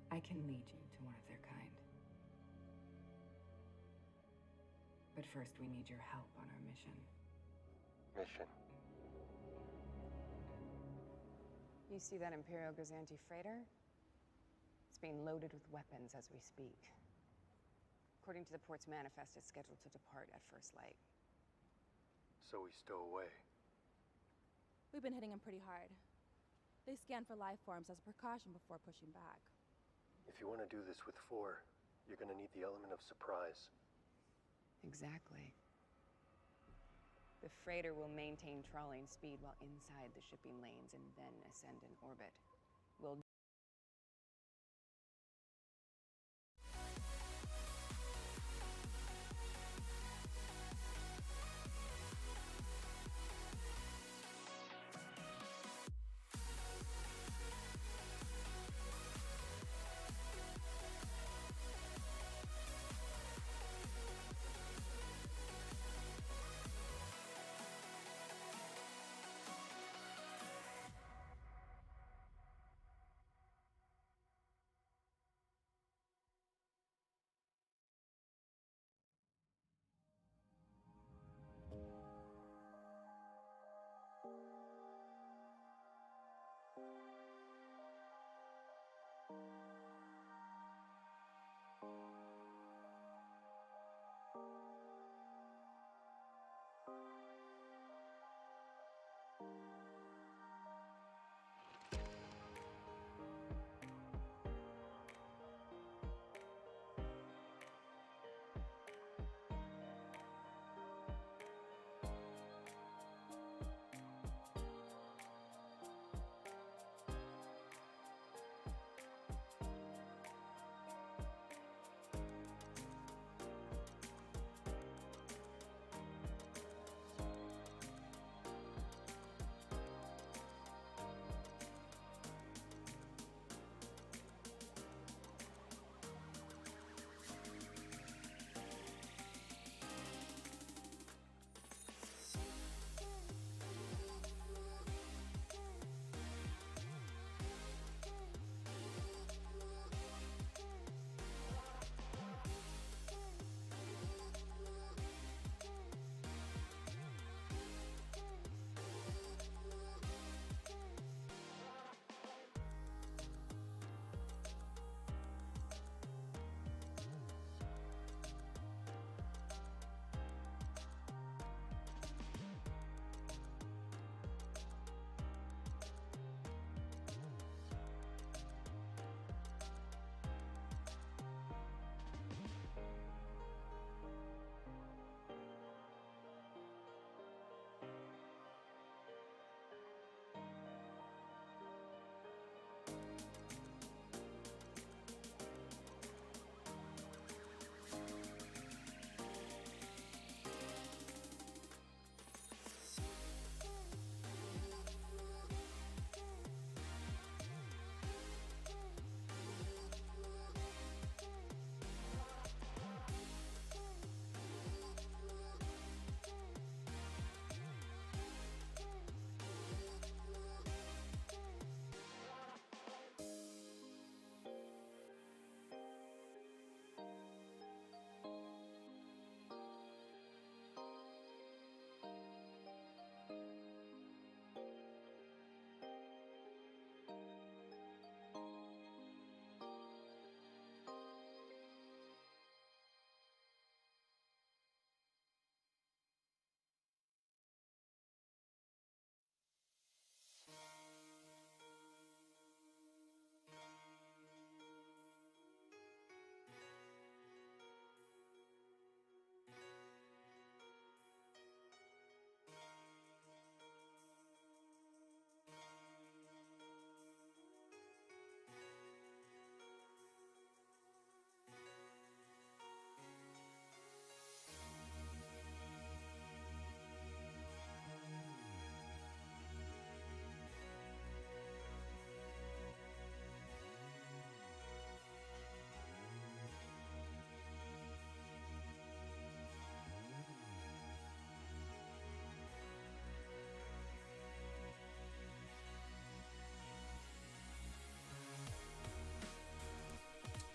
I can lead you to one of their kind. But first, we need your help on our mission. Mission. You see that Imperial Grazanti freighter? It's being loaded with weapons as we speak. According to the port's manifest, it's scheduled to depart at first light. So we stow away. We've been hitting them pretty hard. They scan for life forms as a precaution before pushing back. If you want to do this with 4, you're going to need the element of surprise. Exactly. The freighter will maintain trawling speed while inside the shipping lanes and then ascend in orbit. We'll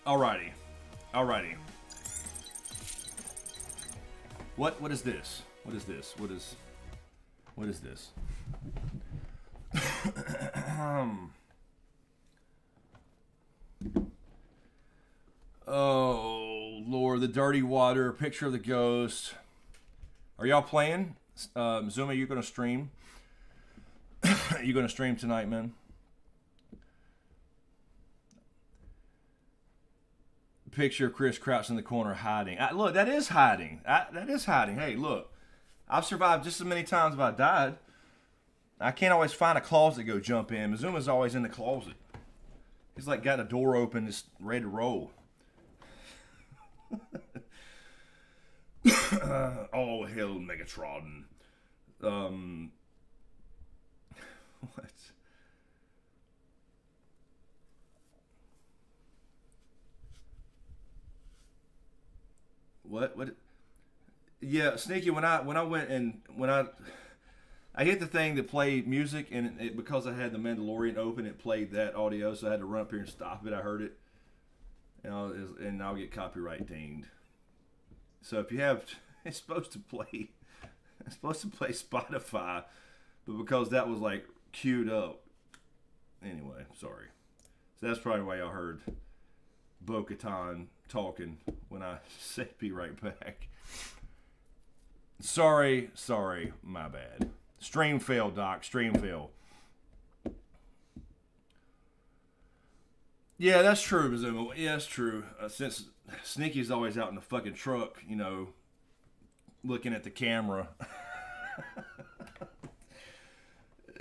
Alrighty. Alrighty. What is this? What is this? What is this? Oh, Lord, the dirty water, picture of the ghost. Are y'all playing? Zuma, you gonna stream? You gonna stream tonight, man? Picture of Chris crouched in the corner hiding. Look, that is hiding. That is hiding. Hey, look. I've survived just as many times as I died. I can't always find a closet to go jump in. Mizuma's always in the closet. He's like got a door open, just ready to roll. Oh, hell, Megatron. What? Yeah, Sneaky, when I went and I hit the thing to play music, and because I had the Mandalorian open, it played that audio, so I had to run up here and stop it. I heard it, and I'll get copyright dinged. So if you have, it's supposed to play Spotify, but because that was like queued up, anyway, sorry. So that's probably why y'all heard Bo-Katan talking when I said be right back. Sorry, my bad. Stream fail, Doc. Stream fail. Yeah, that's true, Mizumo. Yeah, that's true. Since Sneaky's always out in the fucking truck, you know, looking at the camera.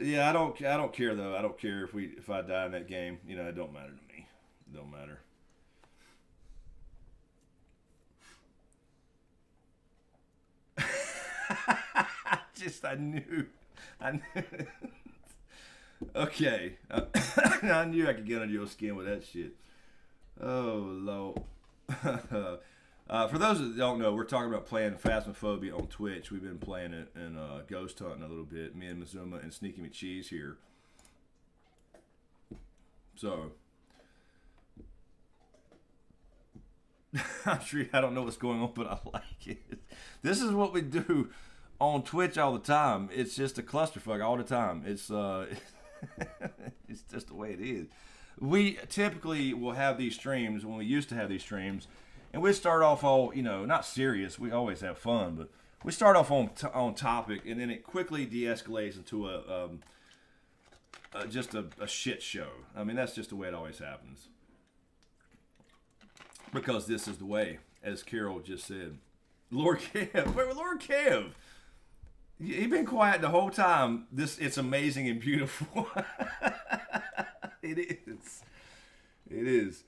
Yeah, I don't care though. I don't care if I die in that game. You know, it don't matter to me. It don't matter. I knew. Okay. I knew I could get under your skin with that shit. Oh, Lord. For those that don't know, we're talking about playing Phasmophobia on Twitch. We've been playing it and ghost hunting a little bit. Me and Mizuma and Sneaky McCheese here. So. I'm sure I don't know what's going on, but I like it. This is what we do on Twitch all the time. It's just a clusterfuck all the time. It's it's just the way it is. We typically will have these streams when we used to have these streams, and we start off all, you know, not serious. We always have fun, but we start off on topic, and then it quickly de-escalates into just a shit show. I mean, that's just the way it always happens. Because this is the way, as Carol just said. Lord Kev, wait, Lord Kev. He's been quiet the whole time. It's amazing and beautiful. It is. It is.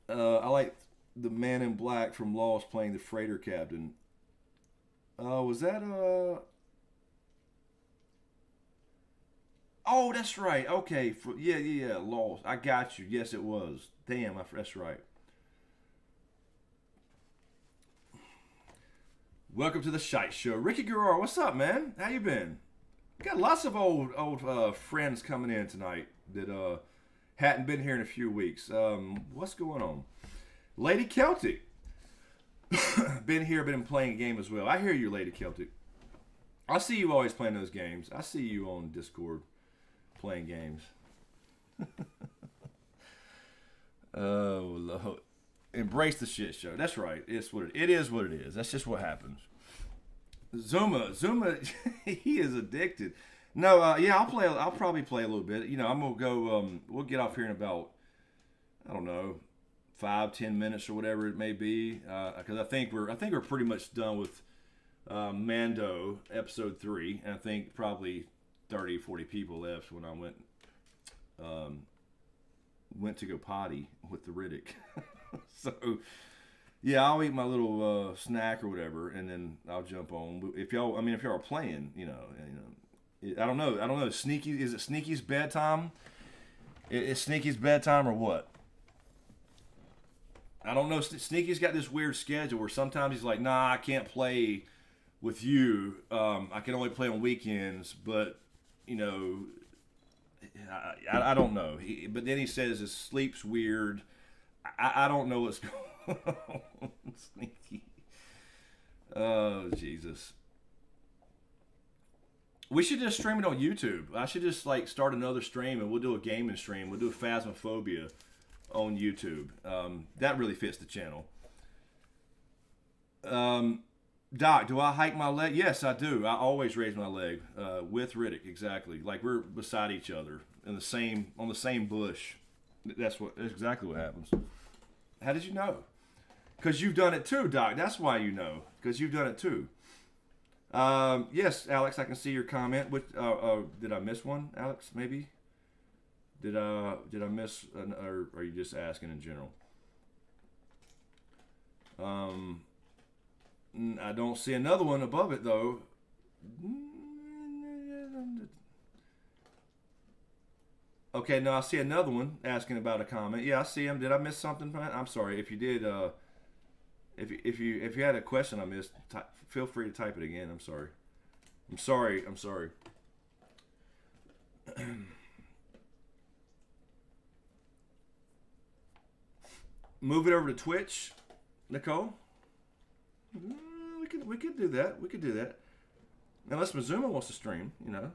I like the man in black from Lost playing the freighter captain. Was that Oh, that's right. Okay. Yeah. Lost. I got you. Yes, it was. Damn, that's right. Welcome to the Shite Show. Ricky Guerrero, what's up, man? How you been? Got lots of old friends coming in tonight that hadn't been here in a few weeks. What's going on? Lady Celtic. Been here, been playing a game as well. I hear you, Lady Celtic. I see you always playing those games. I see you on Discord playing games. Oh, Lord. Embrace the shit show. That's right. It is what it is. That's just what happens. Zuma, he is addicted. No, yeah, I'll probably play a little bit. You know, I'm gonna go. We'll get off here in about, I don't know, 5-10 minutes or whatever it may be. Because I think we're pretty much done with Mando episode 3, and I think probably 30-40 people left when I went to go potty with the Riddick. So, yeah, I'll eat my little snack or whatever, and then I'll jump on. If y'all are playing, you know, I don't know. Sneaky, is it Sneaky's bedtime? Is Sneaky's bedtime or what? I don't know. Sneaky's got this weird schedule where sometimes he's like, nah, I can't play with you. I can only play on weekends, but, you know, I don't know. But then he says his sleep's weird. I don't know what's going on. Sneaky. Oh, Jesus. We should just stream it on YouTube. I should just like start another stream and we'll do a gaming stream. We'll do a Phasmophobia on YouTube. That really fits the channel. Doc, do I hike my leg? Yes, I do. I always raise my leg with Riddick, exactly. Like we're beside each other in the same on the same bush. That's exactly what happens. How did you know? Because you've done it too, Doc. That's why you know. Because you've done it too. Yes, Alex, I can see your comment. Which did I miss one, Alex? Maybe. Did I miss? Or are you just asking in general? I don't see another one above it though. Okay, no, I see another one asking about a comment. Yeah, I see him. Did I miss something? I'm sorry if you did. If you had a question I missed, feel free to type it again. I'm sorry. I'm sorry. Move it over to Twitch, Nicole. We could do that. We could do that. Unless Mizuma wants to stream, you know.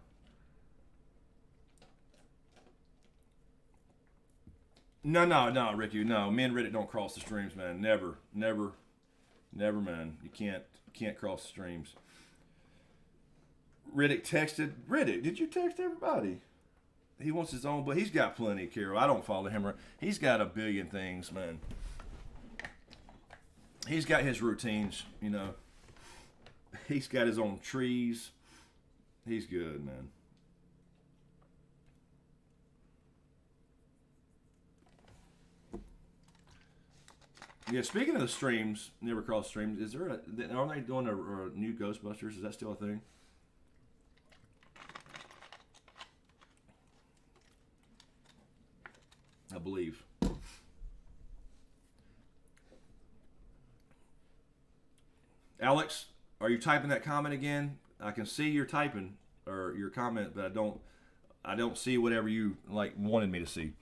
No, Ricky. No, me and Riddick don't cross the streams, man. Never, man. You can't cross the streams. Riddick texted. Riddick, did you text everybody? He wants his own, but he's got plenty, Carol. I don't follow him. He's got a billion things, man. He's got his routines, you know. He's got his own trees. He's good, man. Yeah, speaking of the streams, Never Cross streams, is there are they doing a new Ghostbusters? Is that still a thing? I believe. Alex, are you typing that comment again? I can see you're typing or your comment, but I don't see whatever you like wanted me to see.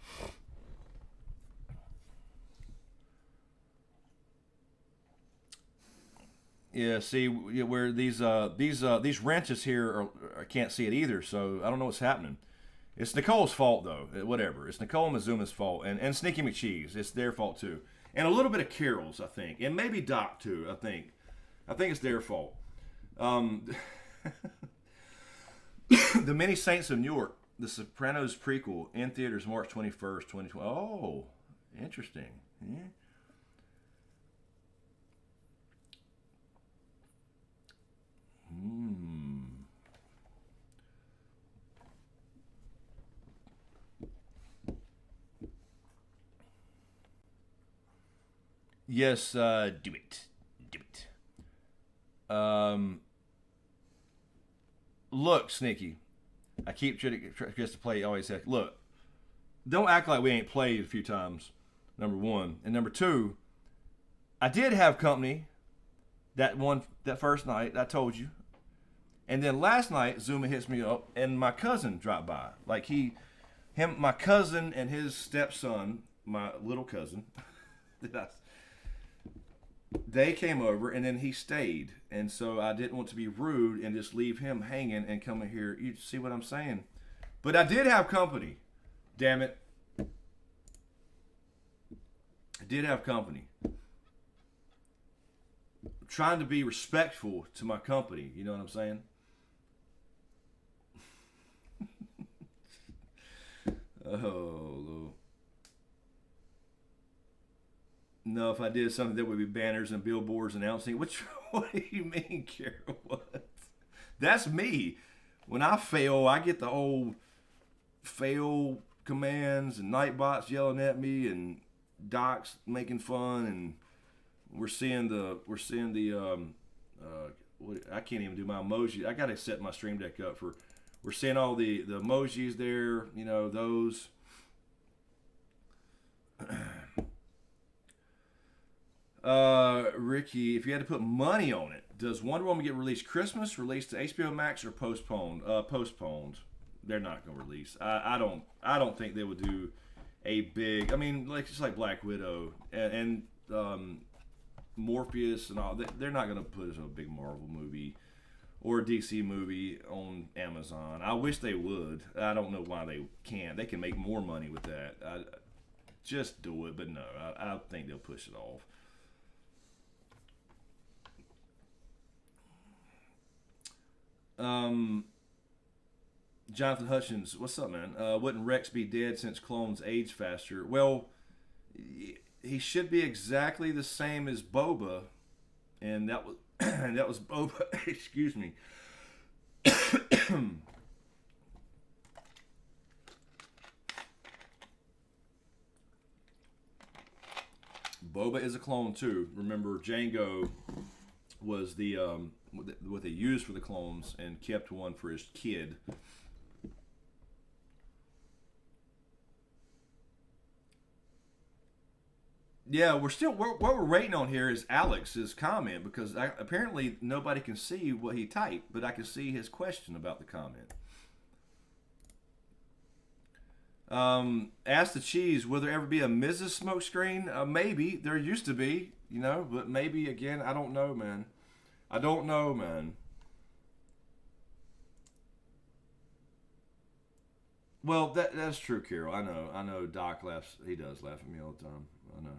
Yeah, see where these wrenches here are, I can't see it either, so I don't know what's happening. It's Nicole's fault though. Whatever. It's Nicole and Mizuma's fault, and Sneaky McCheese. It's their fault too, and a little bit of Carol's, I think, and maybe Doc too. I think it's their fault. The Many Saints of Newark, The Sopranos prequel, in theaters March 21st, 2020. Oh, interesting. Yeah. Yes, do it. Look, Sneaky. I keep trying to play. Always say, look. Don't act like we ain't played a few times. Number one, and number two. I did have company. That first night I told you, and then last night Zuma hits me up, and my cousin dropped by. Like my cousin and his stepson, my little cousin. They came over, and then he stayed. And so I didn't want to be rude and just leave him hanging and come in here. You see what I'm saying? But I did have company. Damn it. I did have company. I'm trying to be respectful to my company. You know what I'm saying? Oh, Lord. No, if I did something, there would be banners and billboards announcing. What do you mean, Carol? What? That's me. When I fail, I get the old fail commands and Nightbots yelling at me and Docs making fun, and we're seeing the I can't even do my emoji. I gotta set my stream deck up for. We're seeing all the emojis there. You know those. Ricky, if you had to put money on it, does Wonder Woman get released Christmas, released to HBO Max, or postponed? Postponed. They're not gonna release. I don't think they would do a big. I mean, like just like Black Widow and Morpheus and all. They're not gonna put a big Marvel movie or a DC movie on Amazon. I wish they would. I don't know why they can't. They can make more money with that. Just do it, but no, I think they'll push it off. Jonathan Hutchins, what's up, man? Wouldn't Rex be dead since clones age faster? Well, he should be exactly the same as Boba, and that was that was Boba. Excuse me. Boba is a clone too. Remember, Jango was the what they used for the clones and kept one for his kid. Yeah, what we're waiting on here is Alex's comment, because apparently nobody can see what he typed, but I can see his question about the comment. Ask the cheese, will there ever be a Mrs. Smokescreen? Maybe. There used to be, but maybe again, I don't know, man. I don't know, man. Well, that's true, Carol. I know Doc laughs. He does laugh at me all the time. I know.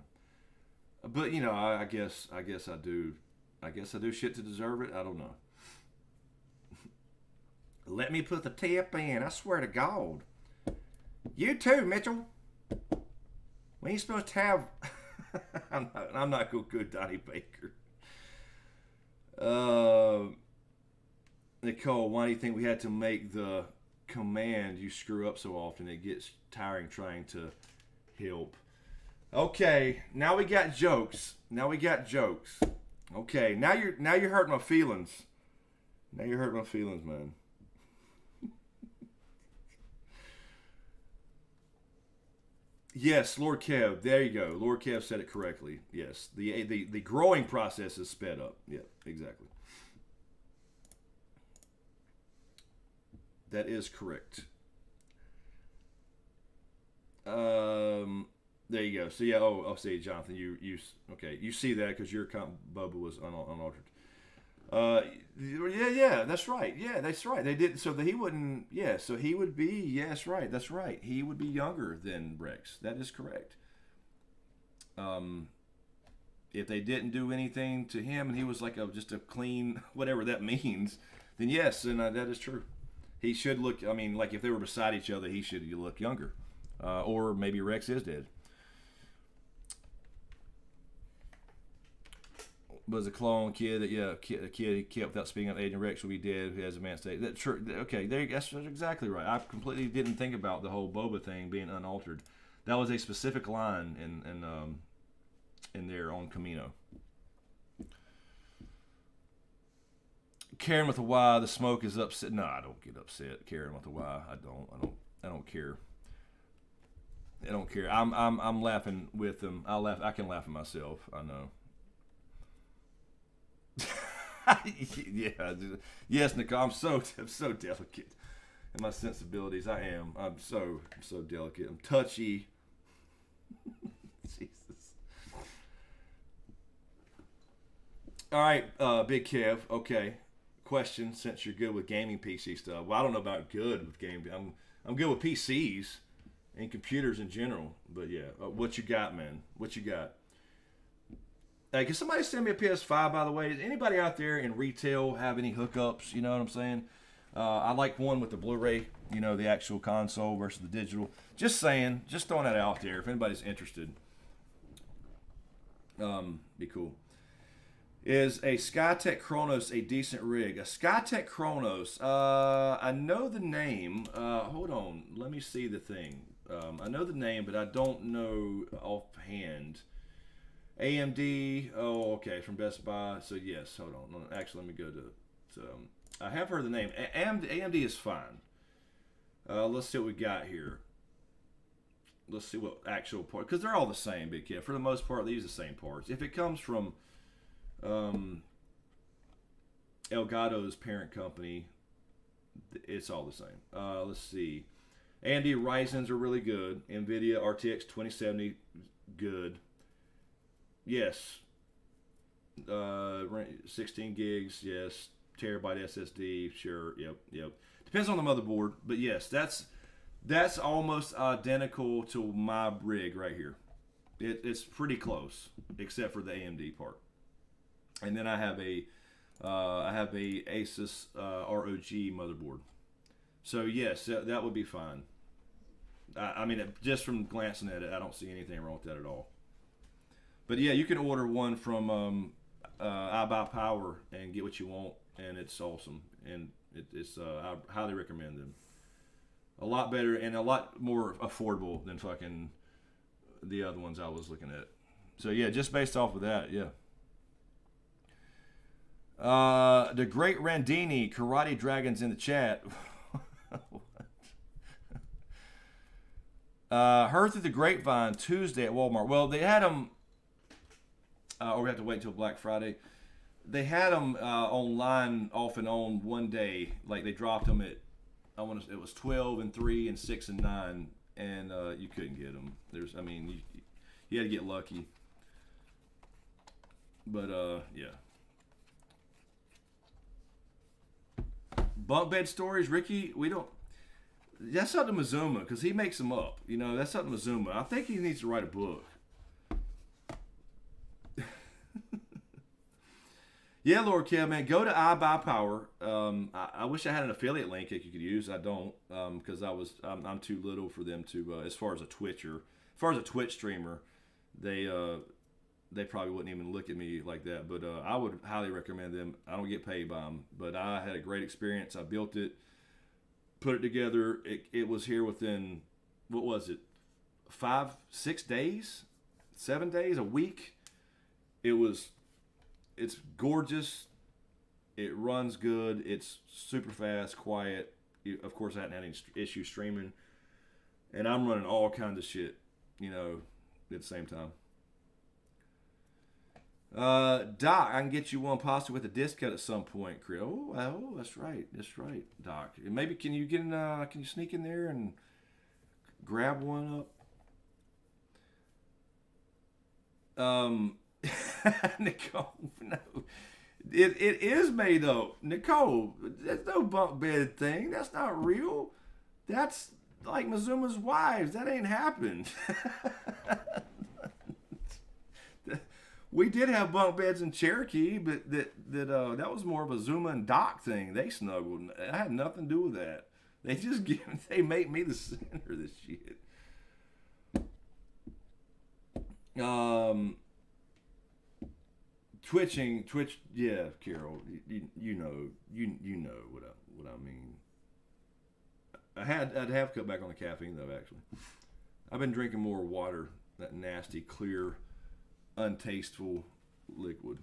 But I guess I do shit to deserve it. I don't know. Let me put the tip in. I swear to God. You too, Mitchell. When you supposed to have? I'm not good, Donnie Baker. Nicole, why do you think we had to make the command you screw up so often? It gets tiring trying to help. Okay, now we got jokes. Okay, now you're hurting my feelings. Now you're hurting my feelings, man. Yes, Lord Kev. There you go. Lord Kev said it correctly. Yes, the growing process is sped up. Yeah, exactly. That is correct. There you go. So yeah. Oh, I'll see, Jonathan. You okay? You see that because your Bubba was unaltered. Yeah, that's right. Yeah, that's right. They did so that he wouldn't. Yeah, so he would be. Yes, right. That's right. He would be younger than Rex. That is correct. If they didn't do anything to him and he was like just a clean whatever that means, then yes, and that is true. He should look. I mean, like if they were beside each other, he should look younger. Or maybe Rex is dead. Was a clone kid that a kid he kept without speaking up. Agent Rex will be dead. Who has a man state? That's true. Okay, that's exactly right. I completely didn't think about the whole Boba thing being unaltered. That was a specific line in there on Camino. Karen with a Y. The smoke is upset. No, I don't get upset. Karen with a Y. I don't care. I don't care. I'm laughing with them. I can laugh at myself. I know. Yeah. Yes, Nicole. I'm so delicate in my sensibilities. I am. I'm so delicate. I'm touchy. Jesus. All right, Big Kev. Okay. Question: since you're good with gaming PC stuff, well, I don't know about good with gaming. I'm good with PCs and computers in general. But yeah, what you got, man? What you got? Hey, can somebody send me a PS5, by the way? Does anybody out there in retail have any hookups? You know what I'm saying? I like one with the Blu-ray, the actual console versus the digital. Just saying, just throwing that out there. If anybody's interested, be cool. Is a Skytech Kronos a decent rig? A Skytech Kronos, I know the name. Hold on, let me see the thing. I know the name, but I don't know offhand. AMD, oh, okay, from Best Buy. So, yes, hold on. Actually, let me go to I have heard the name. AMD is fine. Let's see what we got here. Let's see what actual part, because they're all the same, Big Kid. For the most part, they use the same parts. If it comes from Elgato's parent company, it's all the same. Let's see. AMD Ryzen's are really good. NVIDIA RTX 2070, good. Yes. 16 gigs, yes. Terabyte SSD, sure. Yep. Depends on the motherboard, but yes, that's almost identical to my rig right here. It's pretty close, except for the AMD part. And then I have a Asus ROG motherboard. So yes, that would be fine. I mean, just from glancing at it, I don't see anything wrong with that at all. But yeah, you can order one from iBuyPower and get what you want, and it's awesome. And I highly recommend them. A lot better and a lot more affordable than fucking the other ones I was looking at. So yeah, just based off of that, yeah. The Great Randini, Karate Dragons in the chat. Heard through the grapevine Tuesday at Walmart. Well, they had them, or we have to wait until Black Friday. They had them online off and on one day. Like they dropped them at, it was 12 and 3 and 6 and 9, and you couldn't get them. You had to get lucky. But yeah. Bunk bed stories, Ricky. We don't. That's up to Mazuma because he makes them up. You know, that's up to Mazuma. I think he needs to write a book. Yeah, Lord Kev, man, go to iBuyPower. I wish I had an affiliate link that you could use. I don't, because I'm too little for them to. As far as a Twitch streamer, they probably wouldn't even look at me like that. But I would highly recommend them. I don't get paid by them, but I had a great experience. I built it, put it together. It was here within, what was it, 5, 6 days, 7 days, a week. It's gorgeous. It runs good. It's super fast, quiet. Of course, I hadn't had any issues streaming. And I'm running all kinds of shit, at the same time. Doc, I can get you one pasta with a discount at some point, Chris. Oh, that's right, Doc. And maybe can you sneak in there and grab one up? Nicole, no. It is made up. Nicole, there's no bunk bed thing. That's not real. That's like Mazuma's wives. That ain't happened. We did have bunk beds in Cherokee, but that was more of a Zuma and Doc thing. They snuggled. I had nothing to do with that. They make me the center of this shit. Twitch, yeah, Carol, you know what I mean. I'd have cut back on the caffeine though. Actually, I've been drinking more water. That nasty, clear, untasteful liquid.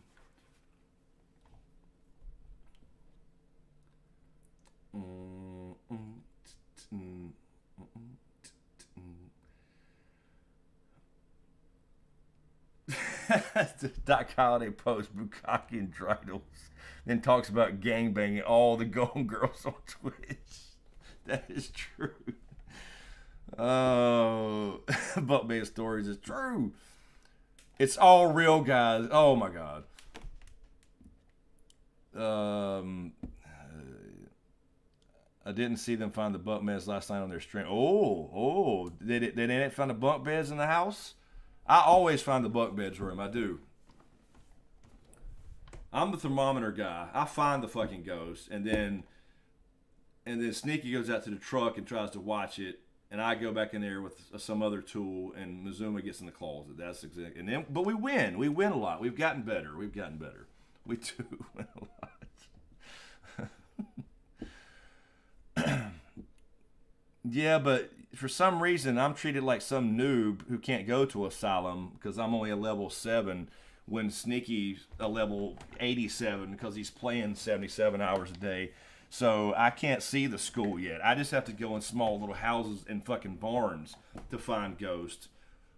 Doc Holliday posts Bukkake and Dridles, then talks about gangbanging all the Golden Girls on Twitch. That is true. Oh, Buckman Stories is true. It's all real, guys. Oh my God. I didn't see them find the bunk beds last night on their stream. Oh, they didn't find the bunk beds in the house? I always find the bunk beds room. I do. I'm the thermometer guy. I find the fucking ghost, and then Sneaky goes out to the truck and tries to watch it, and I go back in there with some other tool, and Mazuma gets in the closet. That's exactly. But we win. We win a lot. We've gotten better. We do win a lot. Yeah, but for some reason, I'm treated like some noob who can't go to Asylum because I'm only a level 7 when Sneaky's a level 87 because he's playing 77 hours a day. So I can't see the school yet. I just have to go in small little houses and fucking barns to find ghosts.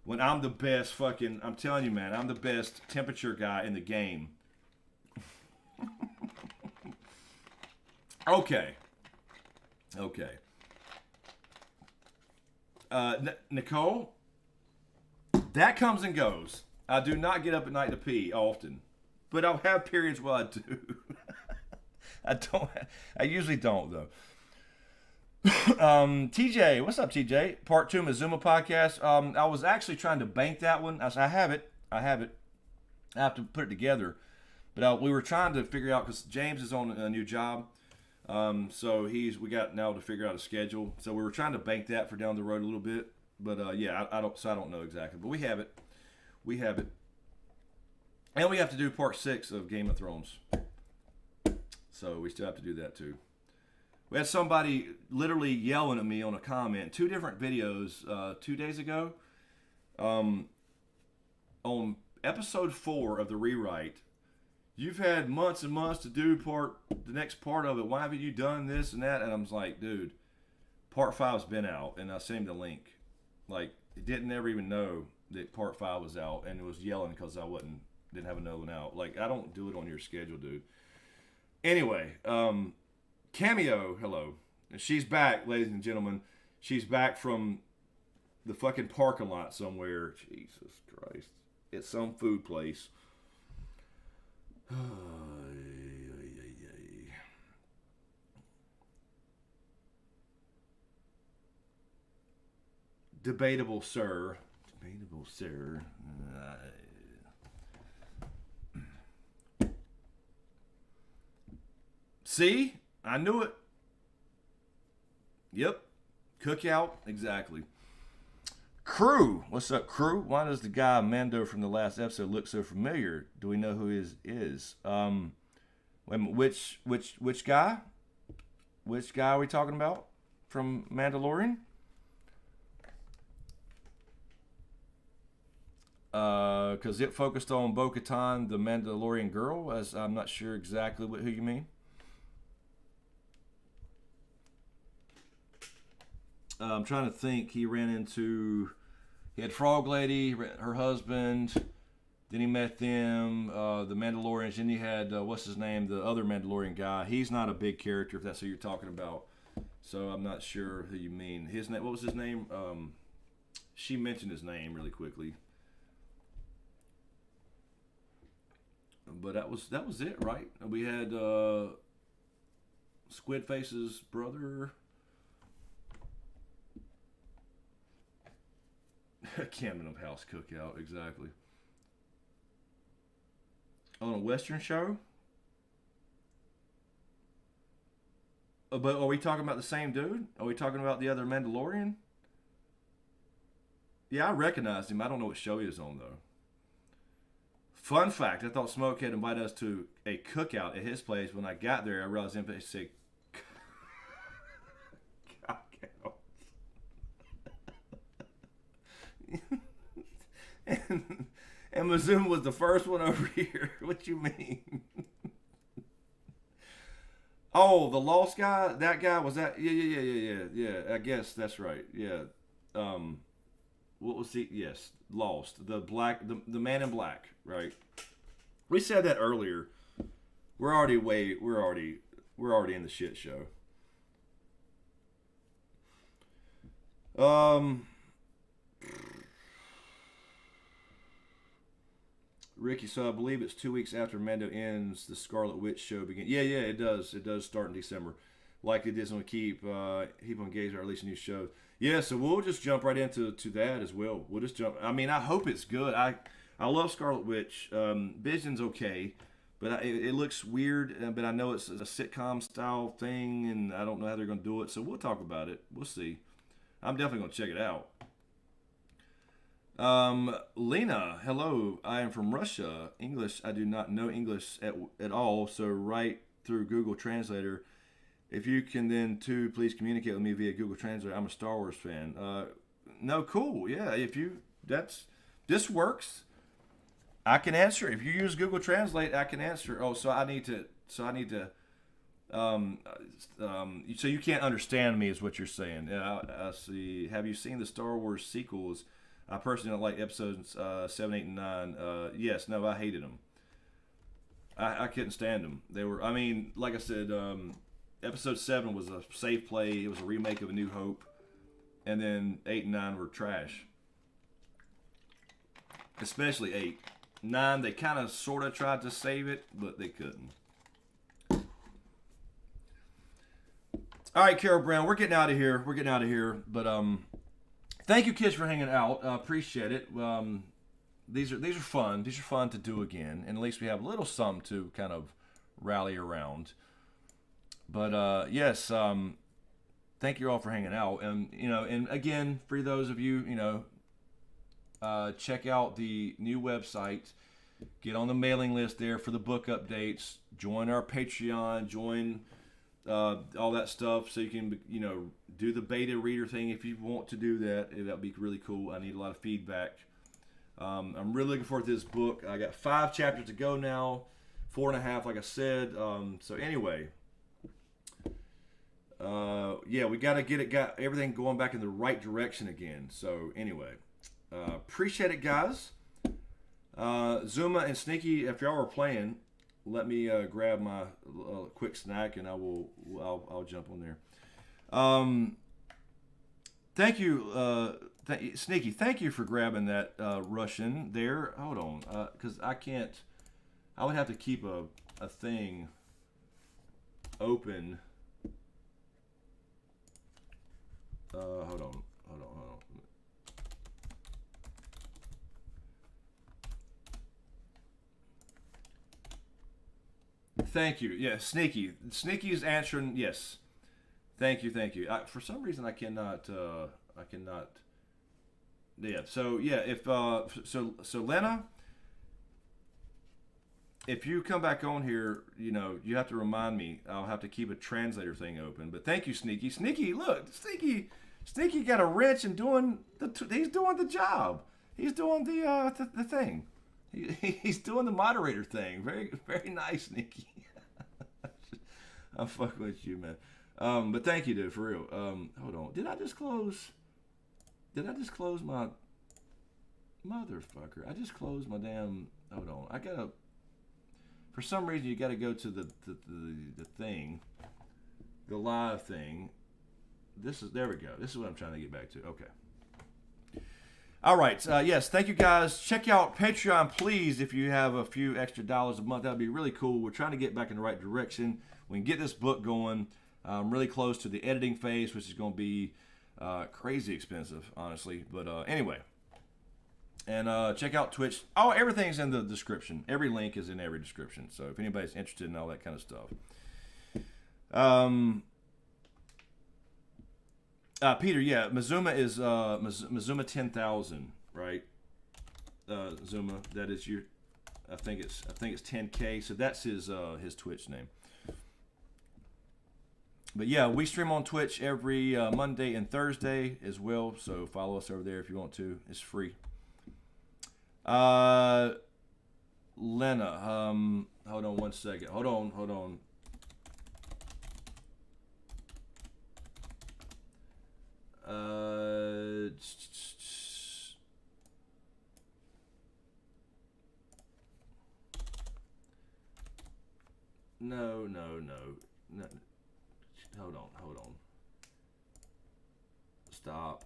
When I'm the best fucking, I'm telling you, man, I'm the best temperature guy in the game. Okay. Nicole, that comes and goes. I do not get up at night to pee often, but I'll have periods where I do. I don't. I usually don't though. TJ, what's up, TJ? Part 2 Mizuma podcast. I was actually trying to bank that one. I have it. I have to put it together. But we were trying to figure out, because James is on a new job. So we got now to figure out a schedule. So we were trying to bank that for down the road a little bit. But yeah, I don't know exactly. But we have it. We have it. And we have to do part 6 of Game of Thrones. So we still have to do that too. We had somebody literally yelling at me on a comment, 2 different videos 2 days ago. On episode 4 of the rewrite, you've had months and months to do the next part of it. Why haven't you done this and that? And I was like, dude, part 5's been out, and I sent him the link. Like, it didn't ever even know that part 5 was out, and it was yelling because I didn't have another one out. Like, I don't do it on your schedule, dude. Anyway, Cameo, hello. She's back, ladies and gentlemen. She's back from the fucking parking lot somewhere. Jesus Christ. It's some food place. Debatable, sir. Debatable, sir. See? I knew it. Yep. Cookout. Exactly. Crew. What's up, Crew? Why does the guy Mando from the last episode look so familiar? Do we know who he is? Which guy? Which guy are we talking about from Mandalorian? Because it focused on Bo-Katan, the Mandalorian girl, as I'm not sure exactly who you mean. I'm trying to think. He had Frog Lady, her husband. Then he met them, the Mandalorians. Then he had, what's his name, the other Mandalorian guy. He's not a big character, if that's who you're talking about. So I'm not sure who you mean. His name, what was his name? She mentioned his name really quickly. But that was it, right? We had Squid Face's brother. Cameron of House Cookout, exactly. On a Western show? But are we talking about the same dude? Are we talking about the other Mandalorian? Yeah, I recognized him. I don't know what show he was on, though. Fun fact, I thought Smoke had invited us to a cookout at his place. When I got there, I realized him said cookout. and Mizuma was the first one over here. What you mean? Oh, the lost guy? That guy? Was that? Yeah. I guess that's right. Yeah. What was he? Yes, lost. The man in black, right? We said that earlier. We're already in the shit show. Ricky, so I believe it's 2 weeks after Mando ends, the Scarlet Witch show begins. Yeah, it does. It does start in December. Like it is on keep engaged or release a new show. Yeah, so we'll just jump right into that as well. We'll just jump. I mean, I hope it's good. I love Scarlet Witch. Vision's okay, but it looks weird. But I know it's a sitcom style thing, and I don't know how they're going to do it. So we'll talk about it. We'll see. I'm definitely going to check it out. Lena, hello. I am from Russia. English, I do not know English at all. So right through Google Translator. If you can then too, please communicate with me via Google Translator. I'm a Star Wars fan. No, cool. Yeah, this works. I can answer. If you use Google Translate, I can answer. Oh, so I need to. So you can't understand me, is what you're saying. Yeah, I see. Have you seen the Star Wars sequels? I personally don't like episodes 7, 8, and 9. Yes, no, I hated them. I couldn't stand them. They were. I mean, like I said. Episode 7 was a safe play. It was a remake of A New Hope. and then 8 and 9 were trash. Especially 8. 9, they kind of sort of tried to save it, but they couldn't. All right, Carol Brown, we're getting out of here. But thank you, kids, for hanging out. Appreciate it. These are fun. These are fun to do again, and at least we have a little something to kind of rally around. But yes, thank you all for hanging out, and and again, for those of you, check out the new website. Get on the mailing list there for the book updates. Join our Patreon. Join all that stuff so you can do the beta reader thing if you want to do that. That'd be really cool. I need a lot of feedback. I'm really looking forward to this book. I got 5 chapters to go now, 4.5 like I said. So anyway, yeah, we got everything going back in the right direction again. So anyway, appreciate it, guys. Zuma and Sneaky, if y'all were playing, let me grab my quick snack and I'll jump on there. Thank you, Sneaky. Thank you for grabbing that Russian there. Hold on, because I would have to keep a thing open. Hold on. Thank you. Yeah, Sneaky. Sneaky is answering. Yes. Thank you. For some reason, I cannot. Yeah. So yeah. If so Lena, if you come back on here, you have to remind me. I'll have to keep a translator thing open. But thank you, Sneaky. Sneaky, look, Sneaky got a wrench and he's doing the job. He's doing the thing. He's doing the moderator thing. Very, very nice, Nikki. I'm fucking with you, man. But thank you, dude, for real. Hold on. Did I just close my motherfucker? I just closed my damn. Hold on. I gotta. For some reason, you gotta go to the thing, the live thing. There we go. This is what I'm trying to get back to. Okay. All right. Yes, thank you, guys. Check out Patreon, please, if you have a few extra dollars a month. That would be really cool. We're trying to get back in the right direction. We can get this book going. I'm really close to the editing phase, which is going to be crazy expensive, honestly. But anyway. And check out Twitch. Oh, everything's in the description. Every link is in every description. So if anybody's interested in all that kind of stuff. Peter, yeah, Mazuma is Mazuma 10,000, right? Zuma, that is your. I think it's 10K. So that's his Twitch name. But yeah, we stream on Twitch every Monday and Thursday as well. So follow us over there if you want to. It's free. Lena, hold on one second. Hold on. No. Hold on. Stop.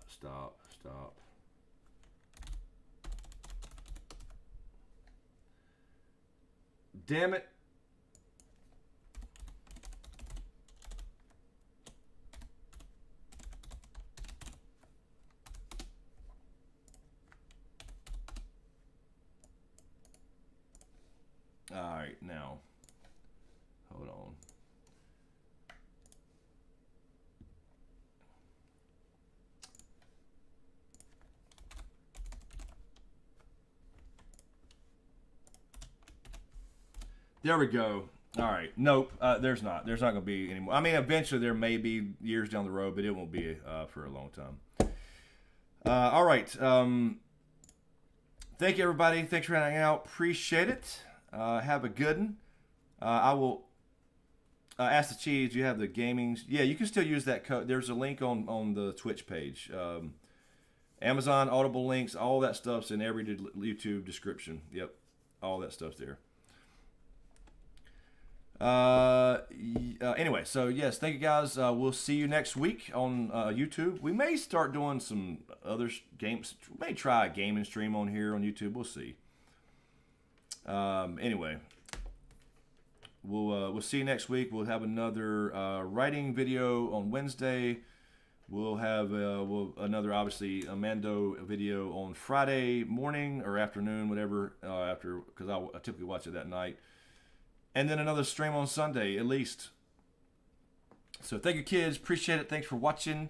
Damn it. All right, now. Hold on. There we go. All right. Nope. There's not. There's not going to be any more. I mean, eventually there may be years down the road, but it won't be for a long time. All right. Thank you, everybody. Thanks for hanging out. Appreciate it. Have a good one. I will ask the cheese. Do you have the gamings? Yeah, you can still use that code. There's a link on the Twitch page. Amazon, Audible links, all that stuff's in every YouTube description. Yep. All that stuff's there. Anyway, so yes, thank you guys. We'll see you next week on YouTube. We may start doing some other games. We may try a gaming stream on here on YouTube. We'll see. Anyway, we'll see you next week. We'll have another writing video on Wednesday. We'll have another, obviously, a Mando video on Friday morning or afternoon, whatever, because I typically watch it that night. And then another stream on Sunday, at least. So thank you, kids. Appreciate it. Thanks for watching.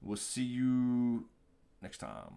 We'll see you next time.